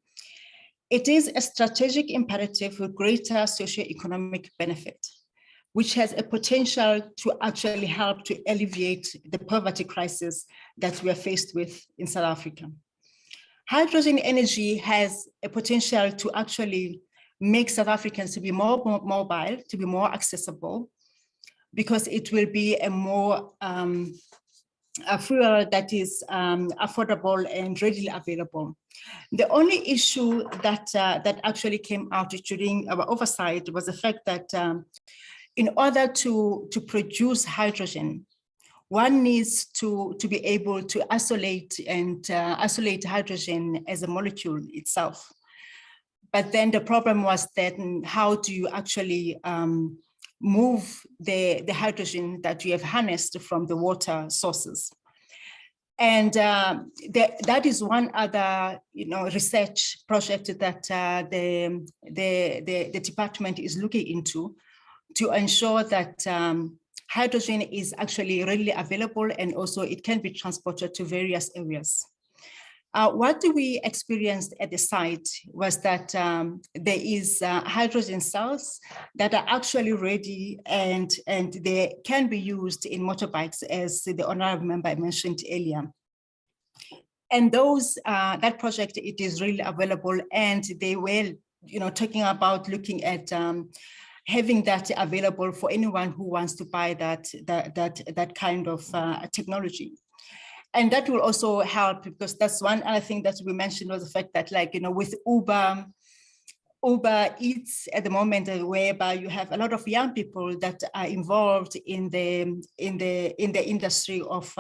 S22: It is a strategic imperative with greater socio-economic benefit, which has a potential to actually help to alleviate the poverty crisis that we are faced with in South Africa. Hydrogen energy has a potential to actually make South Africans to be more mobile, to be more accessible, because it will be a more a fuel that is affordable and readily available. The only issue that that actually came out during our oversight was the fact that in order to produce hydrogen, one needs to be able to isolate hydrogen as a molecule itself. But then the problem was that how do you actually move the hydrogen that you have harnessed from the water sources. And that is one other research project that the department is looking into to ensure that hydrogen is actually readily available and also it can be transported to various areas. What we experienced at the site was that there is hydrogen cells that are actually ready and they can be used in motorbikes, as the honorable member mentioned earlier. And those that project, it is really available, and they were talking about looking at having that available for anyone who wants to buy that kind of technology. And that will also help, because that's one other thing that we mentioned, was the fact that, like, you know, with Uber Eats at the moment, whereby you have a lot of young people that are involved in the industry of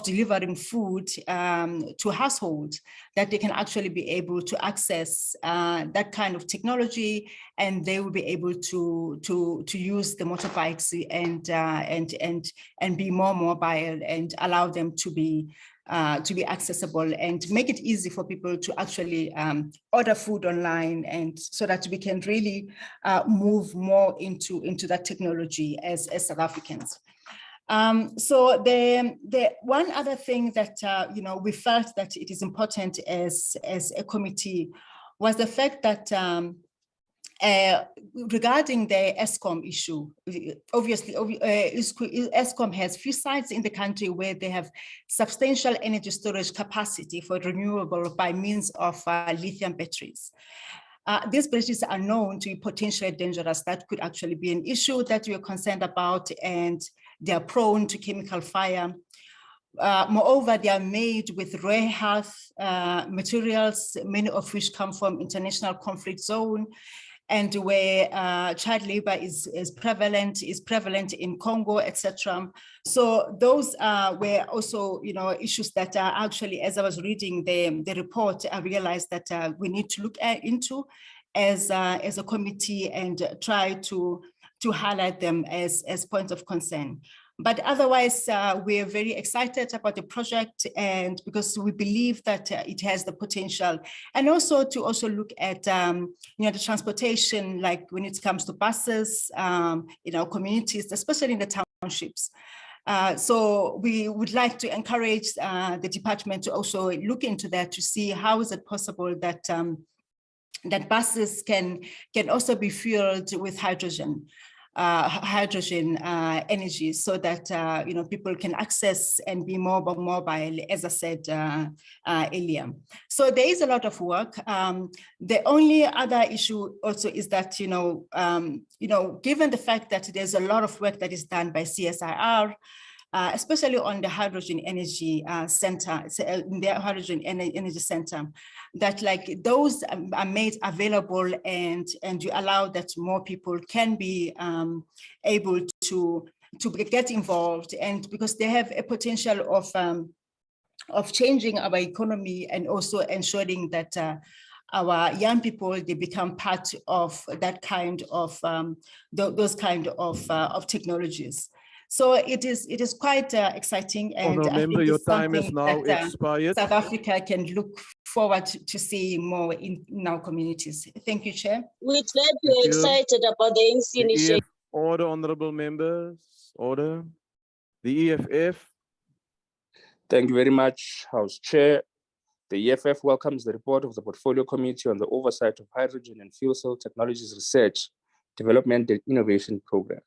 S22: delivering food to households, that they can actually be able to access that kind of technology, and they will be able to use the motorbikes and be more mobile, and allow them to be accessible, and make it easy for people to actually order food online, and so that we can really move more into that technology as South Africans. So the one other thing that you know, we felt that it is important as a committee was the fact that regarding the ESCOM issue, obviously, ESCOM has few sites in the country where they have substantial energy storage capacity for renewable by means of lithium batteries. These batteries are known to be potentially dangerous. That could actually be an issue that we are concerned about, and they are prone to chemical fire. Moreover, they are made with rare earth materials, many of which come from international conflict zone, and where child labor is prevalent in Congo, etc. So those were also, you know, issues that are actually, as I was reading the report, I realized that we need to look into as a committee, and try to highlight them as points of concern. But otherwise, we're very excited about the project, and because we believe that it has the potential, and also to look at you know, the transportation, like when it comes to buses in our communities, especially in the townships. So we would like to encourage the department to also look into that, to see how is it possible that that buses can also be fueled with hydrogen energy, so that you know, people can access and be more mobile, as I said earlier. So there is a lot of work. The only other issue also is that, you know, given the fact that there's a lot of work that is done by CSIR, especially on the hydrogen energy center, the hydrogen energy center, that like those are made available, and you allow that more people can be able to get involved, and because they have a potential of changing our economy, and also ensuring that our young people, they become part of that kind of those kind of technologies. So it is quite exciting, and I think
S1: your
S22: it's
S1: time is
S22: something
S1: now
S22: that
S1: expired.
S22: South Africa can look forward to seeing more in our communities. Thank you, Chair.
S7: We're glad you're excited about the NC initiative.
S1: Order, honorable members, order. The EFF.
S20: Thank you very much, House Chair. The EFF welcomes the report of the Portfolio Committee on the Oversight of Hydrogen and Fuel Cell Technologies Research, Development and Innovation Program.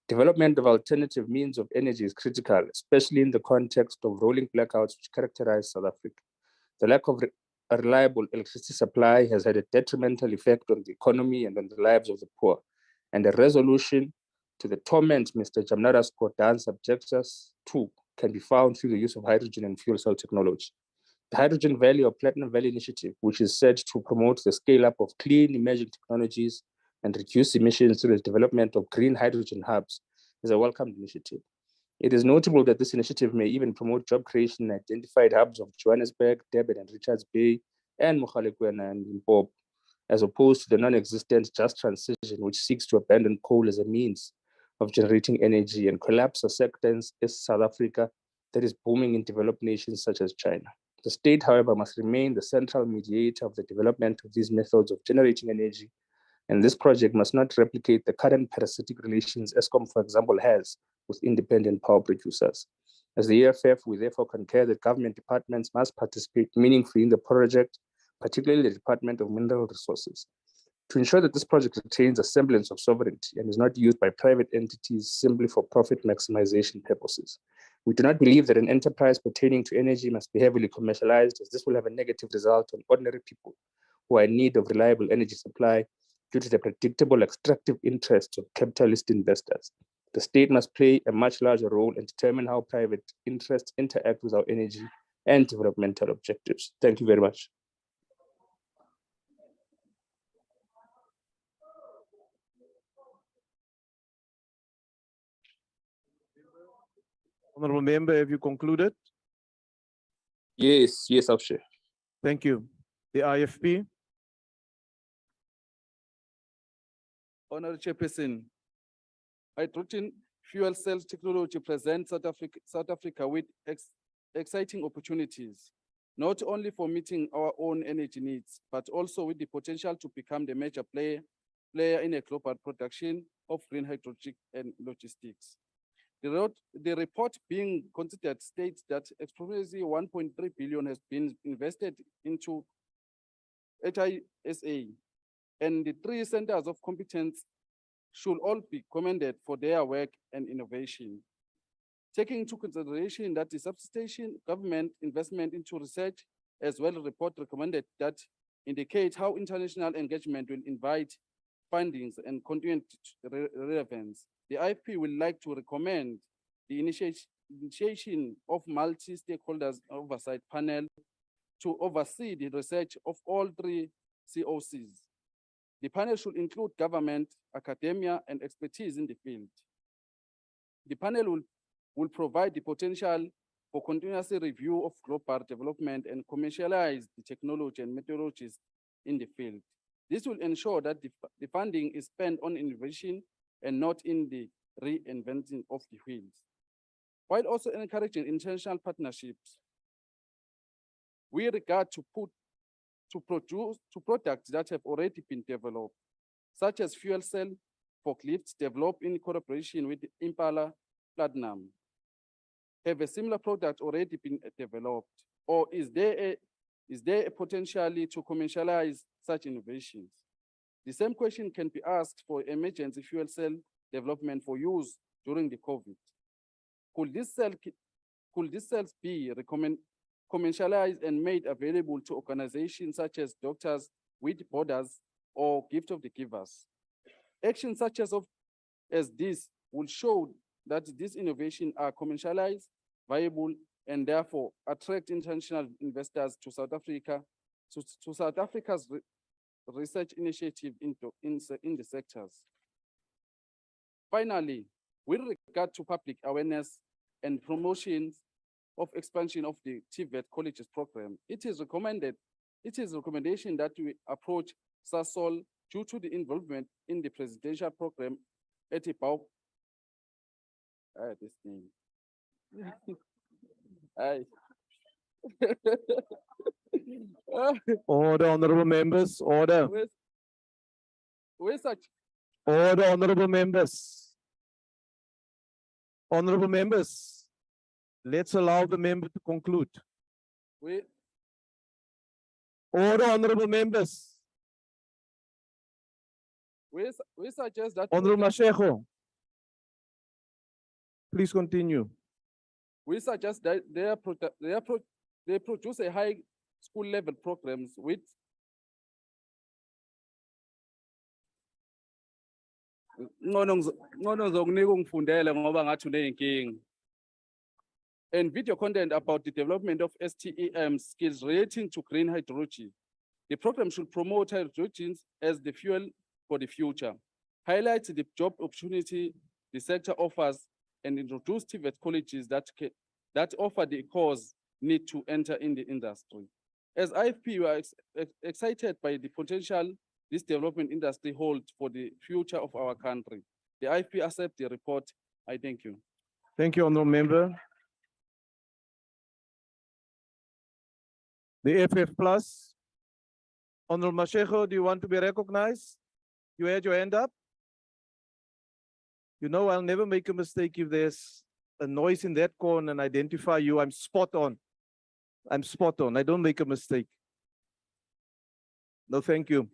S20: Development of alternative means of energy is critical, especially in the context of rolling blackouts which characterize South Africa. The lack of a reliable electricity supply has had a detrimental effect on the economy and on the lives of the poor. And a resolution to the torment Mr. Jamnara Skodan subjects us to can be found through the use of hydrogen and fuel cell technology. The Hydrogen Valley or Platinum Valley Initiative, which is set to promote the scale-up of clean emerging technologies and reduce emissions through the development of green hydrogen hubs, is a welcomed initiative. It is notable that this initiative may even promote job creation in identified hubs of Johannesburg, Durban and Richards Bay, and Mogalekwena and Limpopo, as opposed to the non-existent Just Transition, which seeks to abandon coal as a means of generating energy and collapse a sector in South Africa that is booming in developed nations such as China. The state, however, must remain the central mediator of the development of these methods of generating energy, and this project must not replicate the current parasitic relations ESCOM, for example, has with independent power producers. As the EFF, we therefore concur that government departments must participate meaningfully in the project, particularly the Department of Mineral Resources, to ensure that this project retains a semblance of sovereignty and is not used by private entities simply for profit maximization purposes. We do not believe that an enterprise pertaining to energy must be heavily commercialized, as this will have a negative result on ordinary people who are in need of reliable energy supply due to the predictable extractive interests of capitalist investors. The state must play a much larger role and determine how private interests interact with our energy and developmental objectives. Thank you very much.
S1: Honorable Member, have you concluded?
S20: Yes, House Chair.
S1: Thank you. The IFP.
S21: Honorable Chairperson, hydrogen fuel cells technology presents South Africa with exciting opportunities, not only for meeting our own energy needs, but also with the potential to become the major player in a global production of green hydrogen and logistics. The report being considered states that approximately 1.3 billion has been invested into HISA, and the 3 centers of competence should all be commended for their work and innovation. Taking into consideration that the substantial government investment into research as well as report recommended that indicate how international engagement will invite findings and content relevance. The IFP would like to recommend the initiation of multi-stakeholders oversight panel to oversee the research of all 3 COCs. The panel should include government, academia, and expertise in the field. The panel will provide the potential for continuous review of global development and commercialize the technology and methodologies in the field. This will ensure that the funding is spent on innovation and not in the reinventing of the wheels, while also encouraging international partnerships. We regard to products that have already been developed, such as fuel cell forklifts developed in collaboration with Impala Platinum. Have a similar product already been developed, or is there a potentially to commercialize such innovations? The same question can be asked for emergency fuel cell development for use during the COVID. Could these cells be commercialized and made available to organizations such as Doctors Without Borders or Gift of the Givers? Actions such as this will show that these innovations are commercialized, viable, and therefore attract international investors to South Africa, to South Africa's research initiative in the sectors. Finally, with regard to public awareness and promotions of expansion of the TVET colleges program, it is recommendation that we approach SASOL due to the involvement in the presidential program at about this name.
S1: Order, honorable members, order.
S21: Where's such?
S1: Order, honorable members. Honorable members, let's allow the member to conclude.
S21: We
S1: Order, honorable members.
S21: suggest that
S1: Honorable Mashego, please continue.
S21: we suggest that they produce a high school level programs with and video content about the development of STEM skills relating to green hydrogen. The program should promote hydrogen as the fuel for the future, highlight the job opportunity the sector offers, and introduce TVET colleges that offer the course need to enter in the industry. As IFP, we are excited by the potential this development industry holds for the future of our country. The IFP accept the report. I thank you.
S1: Thank you, honorable member. The FF Plus. Honorable Mashego, do you want to be recognized? You had your hand up? You know, I'll never make a mistake if there's a noise in that corner and identify you. I'm spot on. I'm spot on. I don't make a mistake. No, thank you.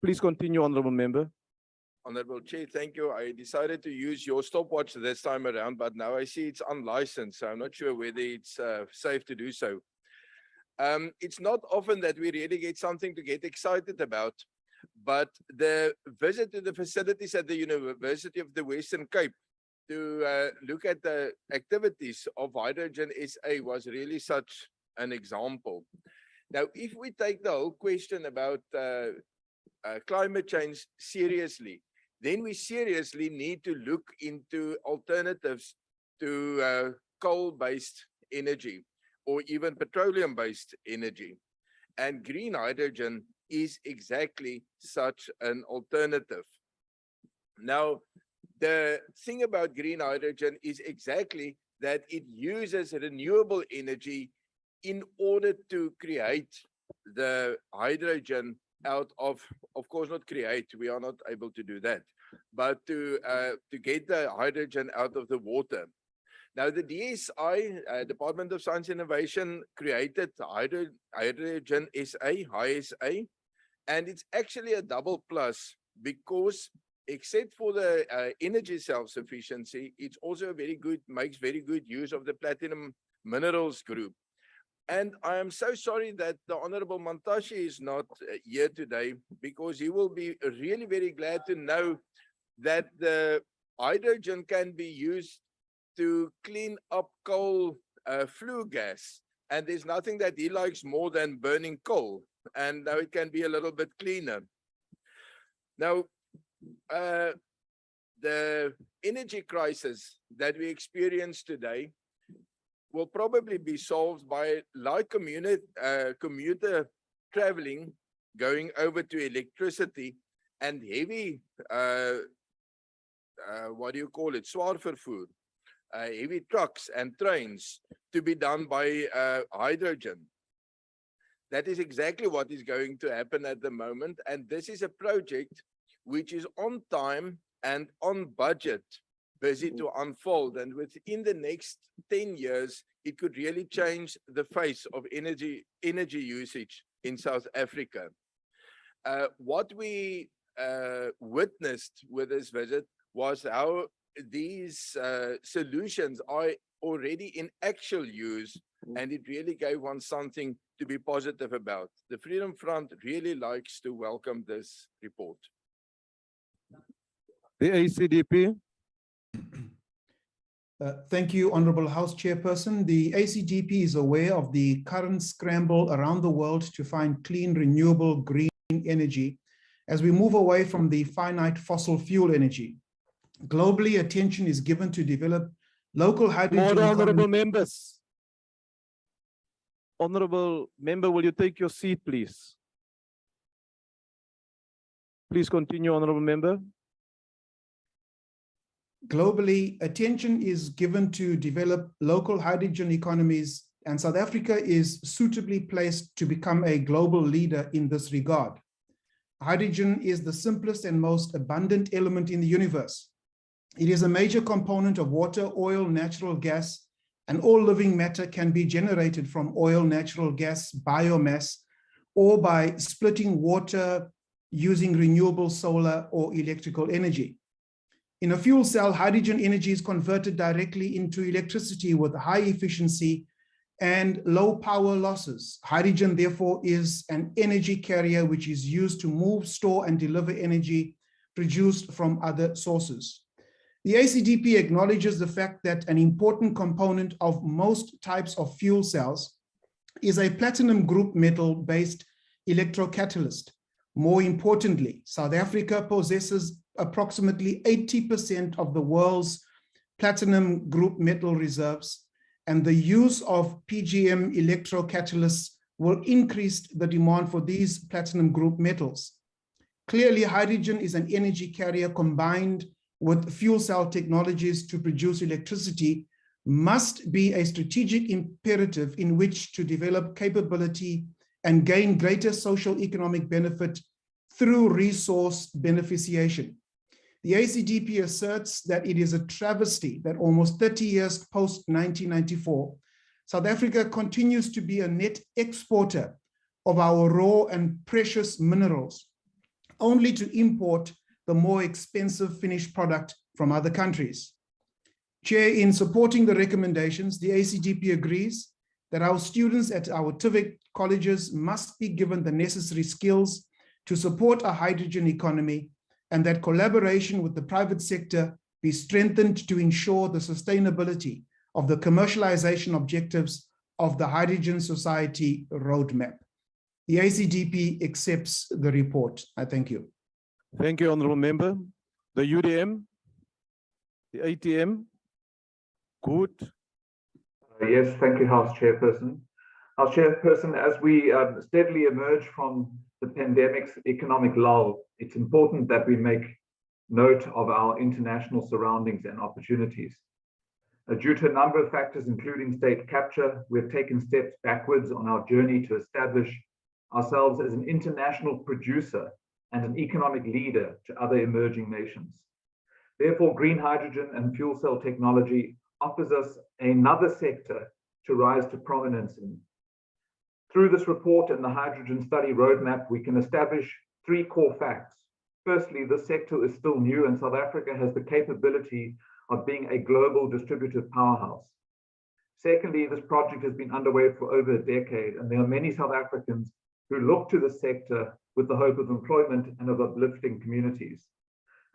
S1: Please continue, honorable member.
S2: Honorable Chair, thank you. I decided to use your stopwatch this time around, but now I see it's unlicensed, so I'm not sure whether it's safe to do so. It's not often that we really get something to get excited about, But the visit to the facilities at the University of the Western Cape to look at the activities of Hydrogen SA was really such an example. Now, if we take the whole question about climate change seriously, then we seriously need to look into alternatives to coal-based energy or even petroleum-based energy. And green hydrogen is exactly such an alternative. Now, the thing about green hydrogen is exactly that it uses renewable energy in order to create the hydrogen out of course not create, we are not able to do that, but to get the hydrogen out of the water. Now the DSI, Department of Science and Innovation, created Hydrogen SA, HySA, and it's actually a double plus because except for the energy self-sufficiency, it's also makes very good use of the platinum minerals group. And I am so sorry that the Honorable Mantashe is not here today because he will be really very glad to know that the hydrogen can be used to clean up coal flue gas. And there's nothing that he likes more than burning coal. And now it can be a little bit cleaner. Now, the energy crisis that we experience today will probably be solved by light commuter traveling, going over to electricity, and heavy, what do you call it, zwaarvervoer, heavy trucks and trains to be done by hydrogen. That is exactly what is going to happen at the moment, and this is a project which is on time and on budget, busy to unfold, and within the next 10 years, it could really change the face of energy usage in South Africa. What we witnessed with this visit was how these solutions are already in actual use, and it really gave one something to be positive about. The Freedom Front really likes to welcome this report.
S1: The ACDP.
S8: Thank you, Honorable House Chairperson. The ACDP is aware of the current scramble around the world to find clean, renewable, green energy as we move away from the finite fossil fuel energy. Globally, attention is given to develop local hydrogen.
S1: More honorable members. Honorable member, will you take your seat, please? Please continue, honorable member.
S8: Globally, attention is given to develop local hydrogen economies, and South Africa is suitably placed to become a global leader in this regard. Hydrogen is the simplest and most abundant element in the universe. It is a major component of water, oil, natural gas, and all living matter can be generated from oil, natural gas, biomass, or by splitting water using renewable solar or electrical energy. In a fuel cell, hydrogen energy is converted directly into electricity with high efficiency and low power losses. Hydrogen, therefore, is an energy carrier which is used to move, store, and deliver energy produced from other sources. The ACDP acknowledges the fact that an important component of most types of fuel cells is a platinum group metal-based electrocatalyst. More importantly, South Africa possesses approximately 80% of the world's platinum group metal reserves, and the use of PGM electrocatalysts will increase the demand for these platinum group metals. Clearly, hydrogen is an energy carrier combined with fuel cell technologies to produce electricity must be a strategic imperative in which to develop capability and gain greater social economic benefit through resource beneficiation. The ACDP asserts that it is a travesty that almost 30 years post-1994, South Africa continues to be a net exporter of our raw and precious minerals, only to import the more expensive finished product from other countries. Chair, in supporting the recommendations, the ACDP agrees that our students at our TVET colleges must be given the necessary skills to support a hydrogen economy, and that collaboration with the private sector be strengthened to ensure the sustainability of the commercialization objectives of the Hydrogen Society Roadmap. The ACDP accepts the report. I thank you.
S1: Thank you, Honorable Member. The UDM, the ATM, good.
S11: Yes, thank you, House Chairperson. House Chairperson, as we steadily emerge from the pandemic's economic lull, it's important that we make note of our international surroundings and opportunities. Due to a number of factors, including state capture, we've taken steps backwards on our journey to establish ourselves as an international producer and an economic leader to other emerging nations. Therefore, green hydrogen and fuel cell technology offers us another sector to rise to prominence in. Through this report and the Hydrogen Study Roadmap, we can establish three core facts. Firstly, this sector is still new and South Africa has the capability of being a global distributed powerhouse. Secondly, this project has been underway for over a decade, and there are many South Africans who look to the sector with the hope of employment and of uplifting communities.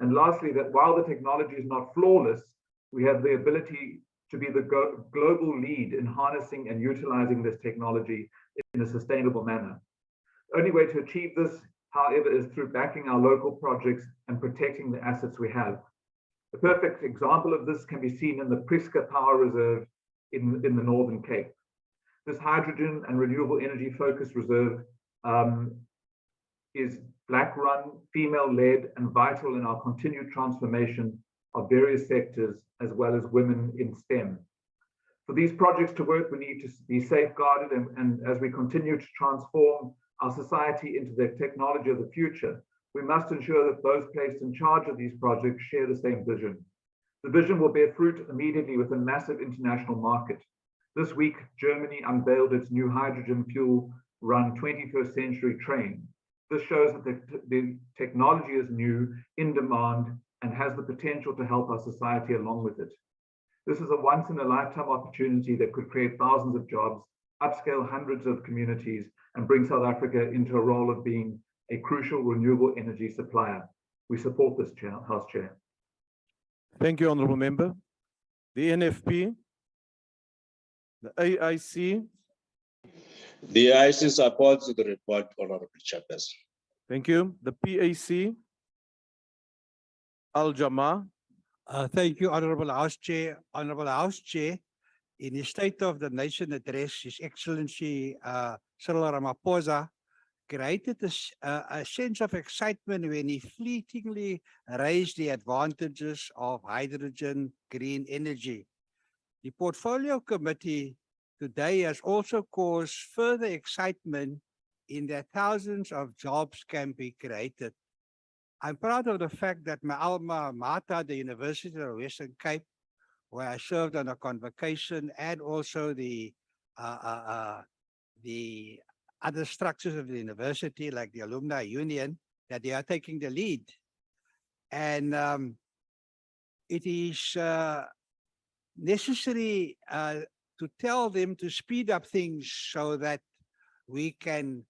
S11: And lastly, that while the technology is not flawless, we have the ability to be the global lead in harnessing and utilizing this technology in a sustainable manner. The only way to achieve this, however, is through backing our local projects and protecting the assets we have. A perfect example of this can be seen in the Fiscal Power Reserve in the Northern Cape. This hydrogen and renewable energy focused reserve is Black-run, female-led, and vital in our continued transformation of various sectors, as well as women in STEM. For these projects to work, we need to be safeguarded, and as we continue to transform our society into the technology of the future, we must ensure that those placed in charge of these projects share the same vision. The vision will bear fruit immediately with a massive international market. This week, Germany unveiled its new hydrogen fuel-run 21st century train. This shows that the technology is new, in demand, and has the potential to help our society along with it. This is a once-in-a-lifetime opportunity that could create thousands of jobs, upscale hundreds of communities, and bring South Africa into a role of being a crucial renewable energy supplier. We support this, House Chair.
S1: Thank you, Honorable Member. The NFP, the AIC.
S12: The AIC supports the report, Honorable Chairperson.
S1: Thank you. The PAC, Al-Jama.
S3: Thank you, Honorable House Chair. Honorable House Chair, in the State of the Nation address, His Excellency Cyril Ramaphosa created a sense of excitement when he fleetingly raised the advantages of hydrogen green energy. The Portfolio Committee today has also caused further excitement in that thousands of jobs can be created. I'm proud of the fact that my alma mater, the University of the Western Cape, where I served on a convocation, and also the other structures of the university, like the Alumni Union, that they are taking the lead. And it is necessary to tell them to speed up things so that we can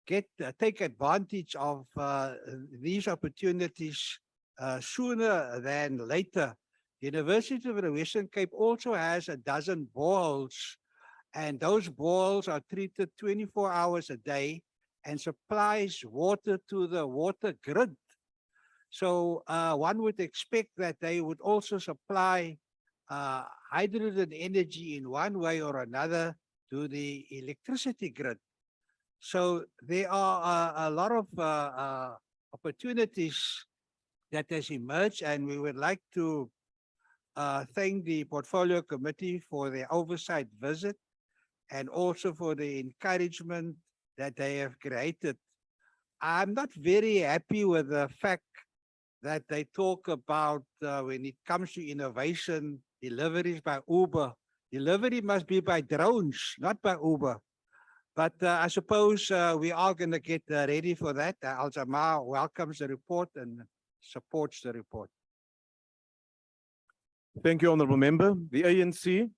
S3: take advantage of these opportunities sooner than later. The University of the Western Cape also has a dozen boreholes, and those boreholes are treated 24 hours a day and supplies water to the water grid. So one would expect that they would also supply hydrogen energy in one way or another to the electricity grid. So there are a lot of opportunities that has emerged, and we would like to thank the Portfolio Committee for their oversight visit and also for the encouragement that they have created. I'm not very happy with the fact that they talk about when it comes to innovation, deliveries by Uber. Delivery must be by drones, not by Uber. But I suppose we are going to get ready for that. Al-Jama welcomes the report and supports the report.
S1: Thank you, Honorable Member. The ANC.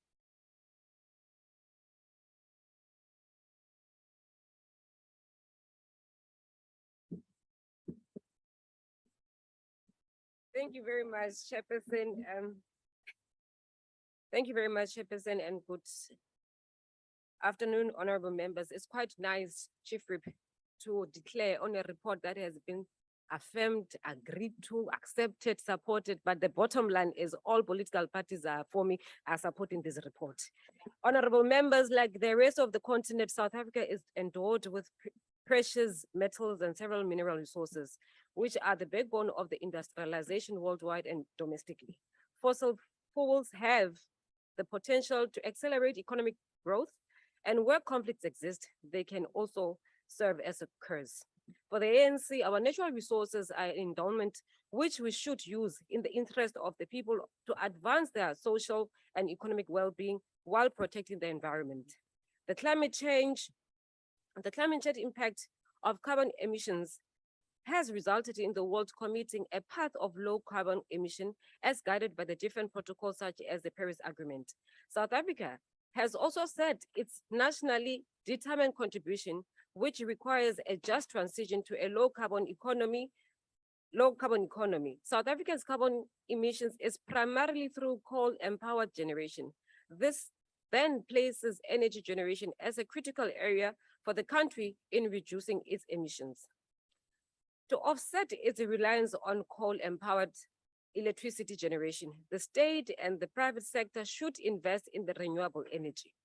S9: Thank you very much, Chairperson. Thank you very much, Chairperson, and good afternoon, honorable members. It's quite nice, Chief Whip, to declare on a report that has been affirmed, agreed to, accepted, supported, but the bottom line is all political parties are supporting this report. Honorable members, like the rest of the continent, South Africa is endowed with precious metals and several mineral resources, which are the backbone of the industrialization worldwide and domestically. Fossil fuels have the potential to accelerate economic growth, and where conflicts exist, they can also serve as a curse. For the ANC, our natural resources are an endowment which we should use in the interest of the people to advance their social and economic well-being while protecting the environment. The climate change impact of carbon emissions has resulted in the world committing a path of low carbon emission as guided by the different protocols such as the Paris Agreement. South Africa has also set its nationally determined contribution, which requires a just transition to a low carbon economy. South Africa's carbon emissions is primarily through coal-empowered generation. This then places energy generation as a critical area for the country in reducing its emissions. To offset its reliance on coal-empowered electricity generation, the state and the private sector should invest in the renewable energy.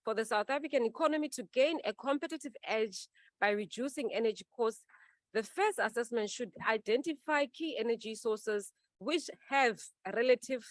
S9: For the South African economy to gain a competitive edge by reducing energy costs, the first assessment should identify key energy sources which have a relative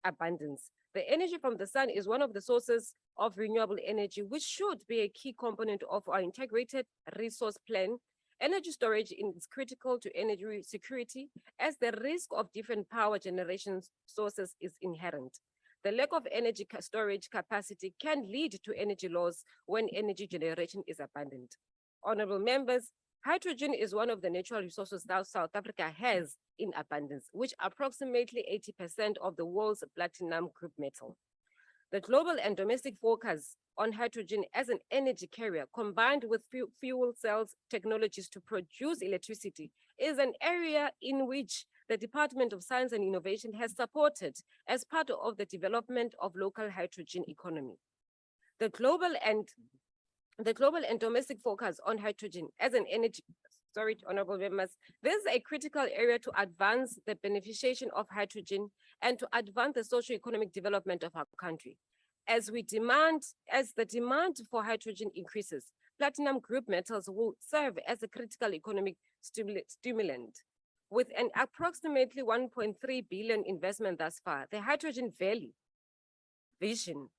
S9: abundance. The energy from the sun is one of the sources of renewable energy, which should be a key component of our integrated resource plan. Energy storage is critical to energy security as the risk of different power generation sources is inherent. The lack of energy storage capacity can lead to energy loss when energy generation is abundant. Honorable members, hydrogen is one of the natural resources that South Africa has in abundance, which approximately 80% of the world's platinum group metal. The global and domestic focus on hydrogen as an energy carrier combined with fuel cells technologies to produce electricity is an area in which the Department of Science and Innovation has supported as part of the development of local hydrogen economy. The global and domestic focus on hydrogen as an energy, honorable members, this is a critical area to advance the beneficiation of hydrogen and to advance the socio-economic development of our country. As the demand for hydrogen increases, platinum group metals will serve as a critical economic stimulant. With an approximately 1.3 billion investment thus far, the Hydrogen Valley vision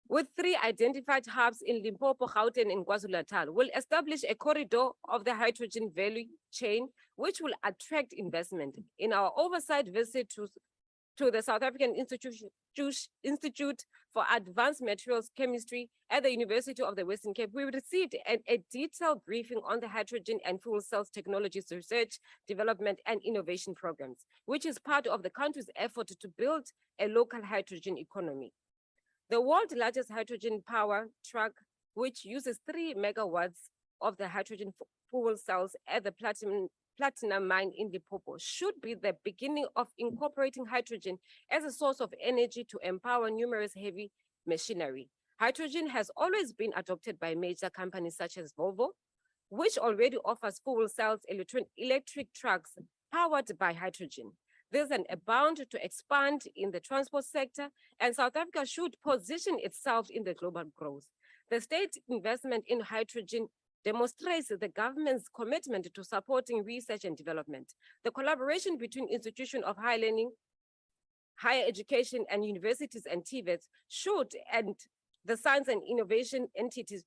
S9: with three identified hubs in Limpopo, Gauteng, and KwaZulu-Natal will establish a corridor of the hydrogen value chain, which will attract investment. In our oversight visit to the South African Institute for Advanced Materials Chemistry at the University of the Western Cape, we received a detailed briefing on the hydrogen and fuel cells technologies research, development, and innovation programs, which is part of the country's effort to build a local hydrogen economy. The world's largest hydrogen power truck, which uses 3 megawatts of the hydrogen fuel cells at the platinum mine in Limpopo, should be the beginning of incorporating hydrogen as a source of energy to empower numerous heavy machinery. Hydrogen has always been adopted by major companies such as Volvo, which already offers fuel cells electric trucks powered by hydrogen. There's an abound to expand in the transport sector, and South Africa should position itself in the global growth. The state investment in hydrogen demonstrates the government's commitment to supporting research and development. The collaboration between institutions of higher learning, higher education, and universities and TVETs and the science and innovation entities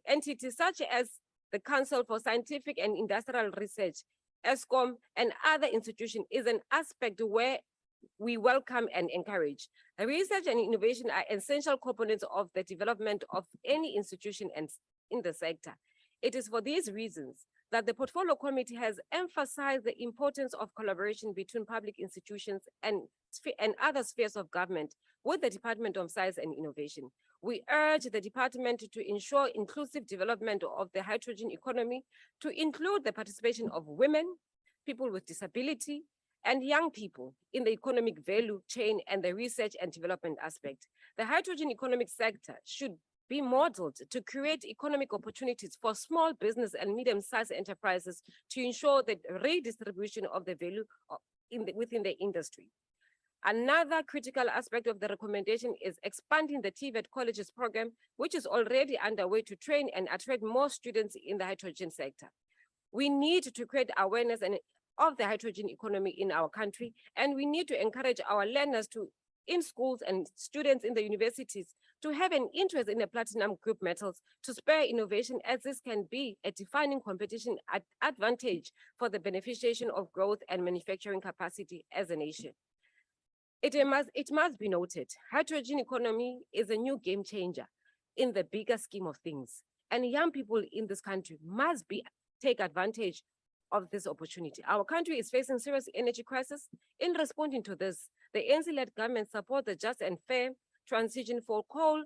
S9: entities such as the Council for Scientific and Industrial Research, ESCOM, and other institutions is an aspect where we welcome and encourage. Research and innovation are essential components of the development of any institution and in the sector. It is for these reasons that the Portfolio Committee has emphasized the importance of collaboration between public institutions and other spheres of government with the Department of Science and Innovation. We urge the department to ensure inclusive development of the hydrogen economy, to include the participation of women, people with disability, and young people in the economic value chain and the research and development aspect. The hydrogen economic sector should be modeled to create economic opportunities for small business and medium-sized enterprises to ensure the redistribution of the value within the industry. Another critical aspect of the recommendation is expanding the TVET colleges program, which is already underway to train and attract more students in the hydrogen sector. We need to create awareness of the hydrogen economy in our country, and we need to encourage our learners in schools and students in the universities to have an interest in the platinum group metals to spur innovation, as this can be a defining competition advantage for the beneficiation of growth and manufacturing capacity as a nation. It must be noted, hydrogen economy is a new game changer in the bigger scheme of things, and young people in this country must take advantage of this opportunity. Our country is facing serious energy crisis. In responding to this, the ANC-led government support the just and fair transition from coal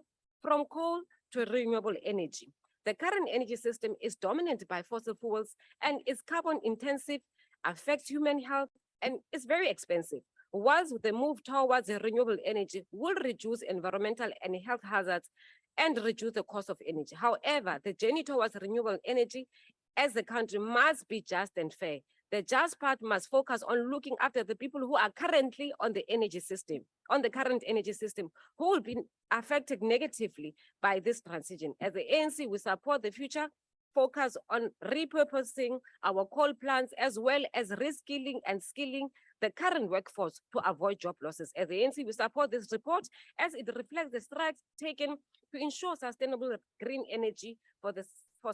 S9: to renewable energy. The current energy system is dominated by fossil fuels and is carbon intensive, affects human health, and is very expensive. Whilst the move towards renewable energy will reduce environmental and health hazards and reduce the cost of energy. However, the journey towards renewable energy as a country must be just and fair. The just part must focus on looking after the people who are currently on the energy system, on the current energy system, who will be affected negatively by this transition. As the ANC, we support the future focus on repurposing our coal plants, as well as reskilling and skilling the current workforce to avoid job losses. As the ANC, we support this report as it reflects the strides taken to ensure sustainable green energy for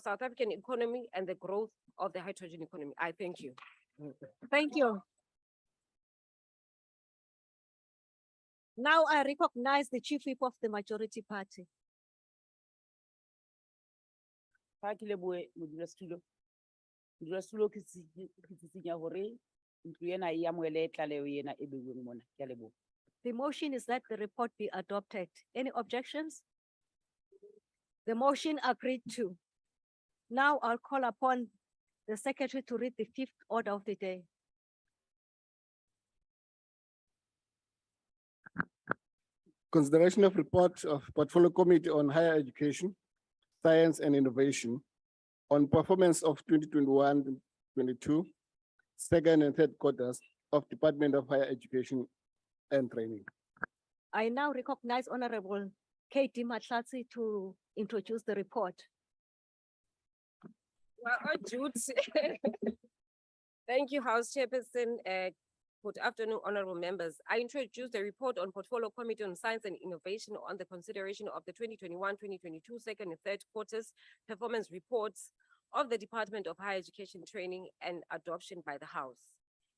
S9: South African economy and the growth of the hydrogen economy. I thank you.
S6: Thank you. Now I recognize the Chief Whip of the Majority Party.
S16: Fa ke lebohe modulasetulo. Modulasetulo ke tsitsinya hore ntlo ena e amohele tlaleho ena e beuweng mona. Ke a leboha.
S6: The motion is that the report be adopted. Any objections? The motion agreed to. Now I'll call upon the secretary to read the fifth order of the day.
S18: Consideration of report of Portfolio Committee on Higher Education, Science and Innovation on performance of 2021-22, second and third quarters of Department of Higher Education and Training.
S6: I now recognize Honorable K.D. Matlatsi to introduce the report.
S9: Thank you, House Chairperson. Good afternoon, honorable members. I introduce the report on Portfolio Committee on Science and Innovation on the consideration of the 2021-2022 second and third quarters performance reports of the Department of Higher Education Training and adoption by the House.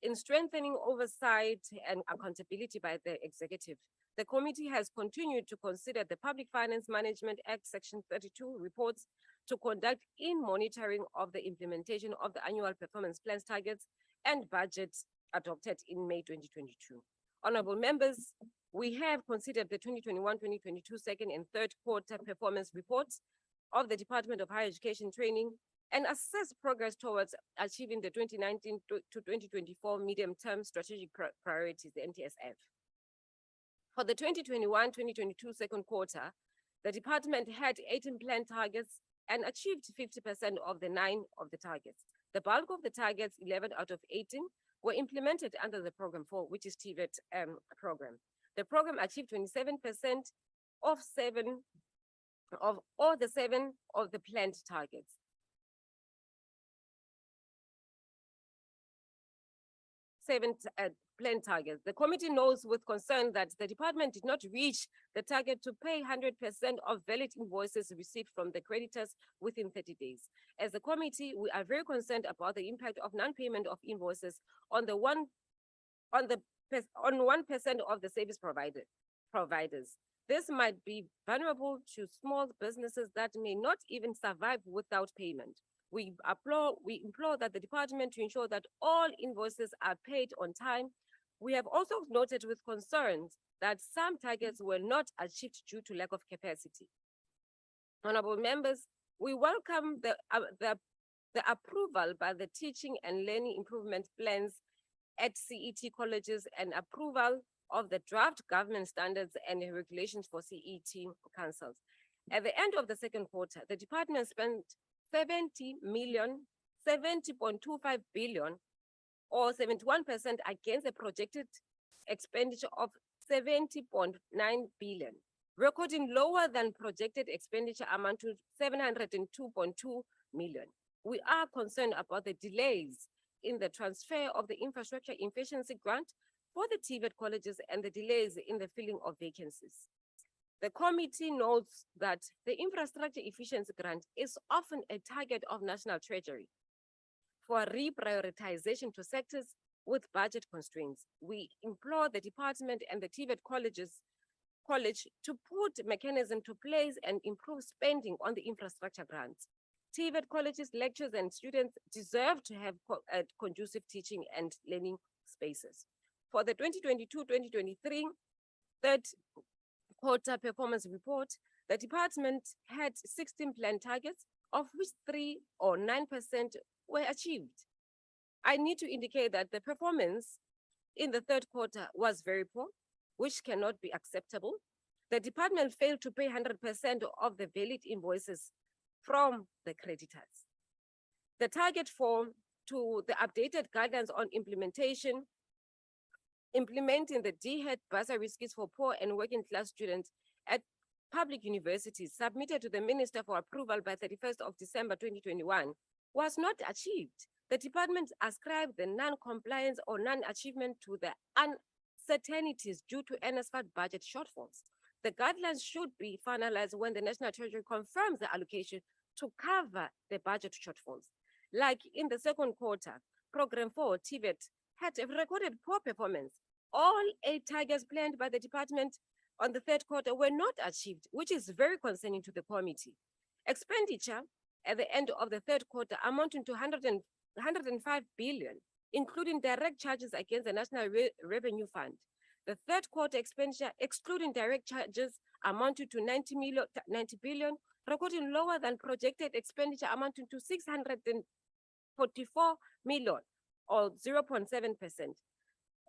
S9: In strengthening oversight and accountability by the executive, the committee has continued to consider the Public Finance Management Act Section 32 reports to conduct in monitoring of the implementation of the annual performance plans targets and budgets adopted in May 2022. Honorable members, we have considered the 2021-2022 second and third quarter performance reports of the Department of Higher Education Training and assess progress towards achieving the 2019 to 2024 medium-term strategic priorities, the NTSF. For the 2021-2022 second quarter, the department had 18 planned targets and achieved 50% of the 9 of the targets. The bulk of the targets, 11 out of 18, were implemented under the program 4, which is TVET program. The program achieved 27% of all the 7 of the planned targets. Planned targets. The committee knows with concern that the department did not reach the target to pay 100% of valid invoices received from the creditors within 30 days. As a committee, we are very concerned about the impact of non-payment of invoices on 1% of the service providers. This might be vulnerable to small businesses that may not even survive without payment. We implore that the department to ensure that all invoices are paid on time. We have also noted with concerns that some targets were not achieved due to lack of capacity. Honorable members, we welcome the approval by the teaching and learning improvement plans at CET colleges and approval of the draft government standards and regulations for CET councils. At the end of the second quarter, the department spent 70.25 billion or 71% against a projected expenditure of 70.9 billion, recording lower than projected expenditure amount to 702.2 million. We are concerned about the delays in the transfer of the infrastructure efficiency grant for the TVET colleges and the delays in the filling of vacancies. The committee notes that the infrastructure efficiency grant is often a target of National Treasury for reprioritization to sectors with budget constraints. We implore the department and the TVET college to put mechanism to place and improve spending on the infrastructure grants. TVET colleges, lecturers, and students deserve to have conducive teaching and learning spaces. For the 2022-2023 third quarter performance report, the department had 16 planned targets, of which 3 or 9% were achieved. I need to indicate that the performance in the third quarter was very poor, which cannot be acceptable. The department failed to pay 100% of the valid invoices from the creditors. The target to the updated guidelines on implementing the DHET bursary schemes for poor and working class students at public universities submitted to the Minister for approval by 31st of December 2021 was not achieved. The department ascribed the non-compliance or non-achievement to the uncertainties due to NSFAT budget shortfalls. The guidelines should be finalized when the National Treasury confirms the allocation to cover the budget shortfalls. Like in the second quarter, Program 4, TVET, had recorded poor performance. All 8 targets planned by the department on the third quarter were not achieved, which is very concerning to the committee. Expenditure at the end of the third quarter amounting to 105 billion, including direct charges against the National Revenue Fund. The third quarter expenditure, excluding direct charges, amounted to 90 billion, recording lower than projected expenditure amounting to 644 million, or 0.7%.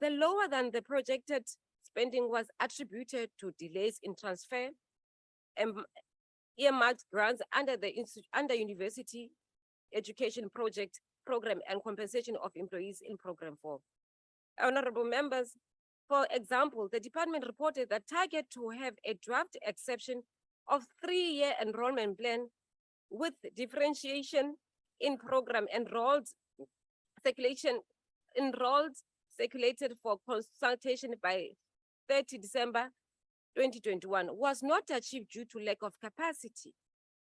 S9: The lower than the projected spending was attributed to delays in transfer and earmarked grants under the university education program and compensation of employees in Program 4. Honorable members, for example, the department reported that target to have a draft exception of 3-year enrollment plan with differentiation in program circulated for consultation by 30 December 2021 was not achieved due to lack of capacity.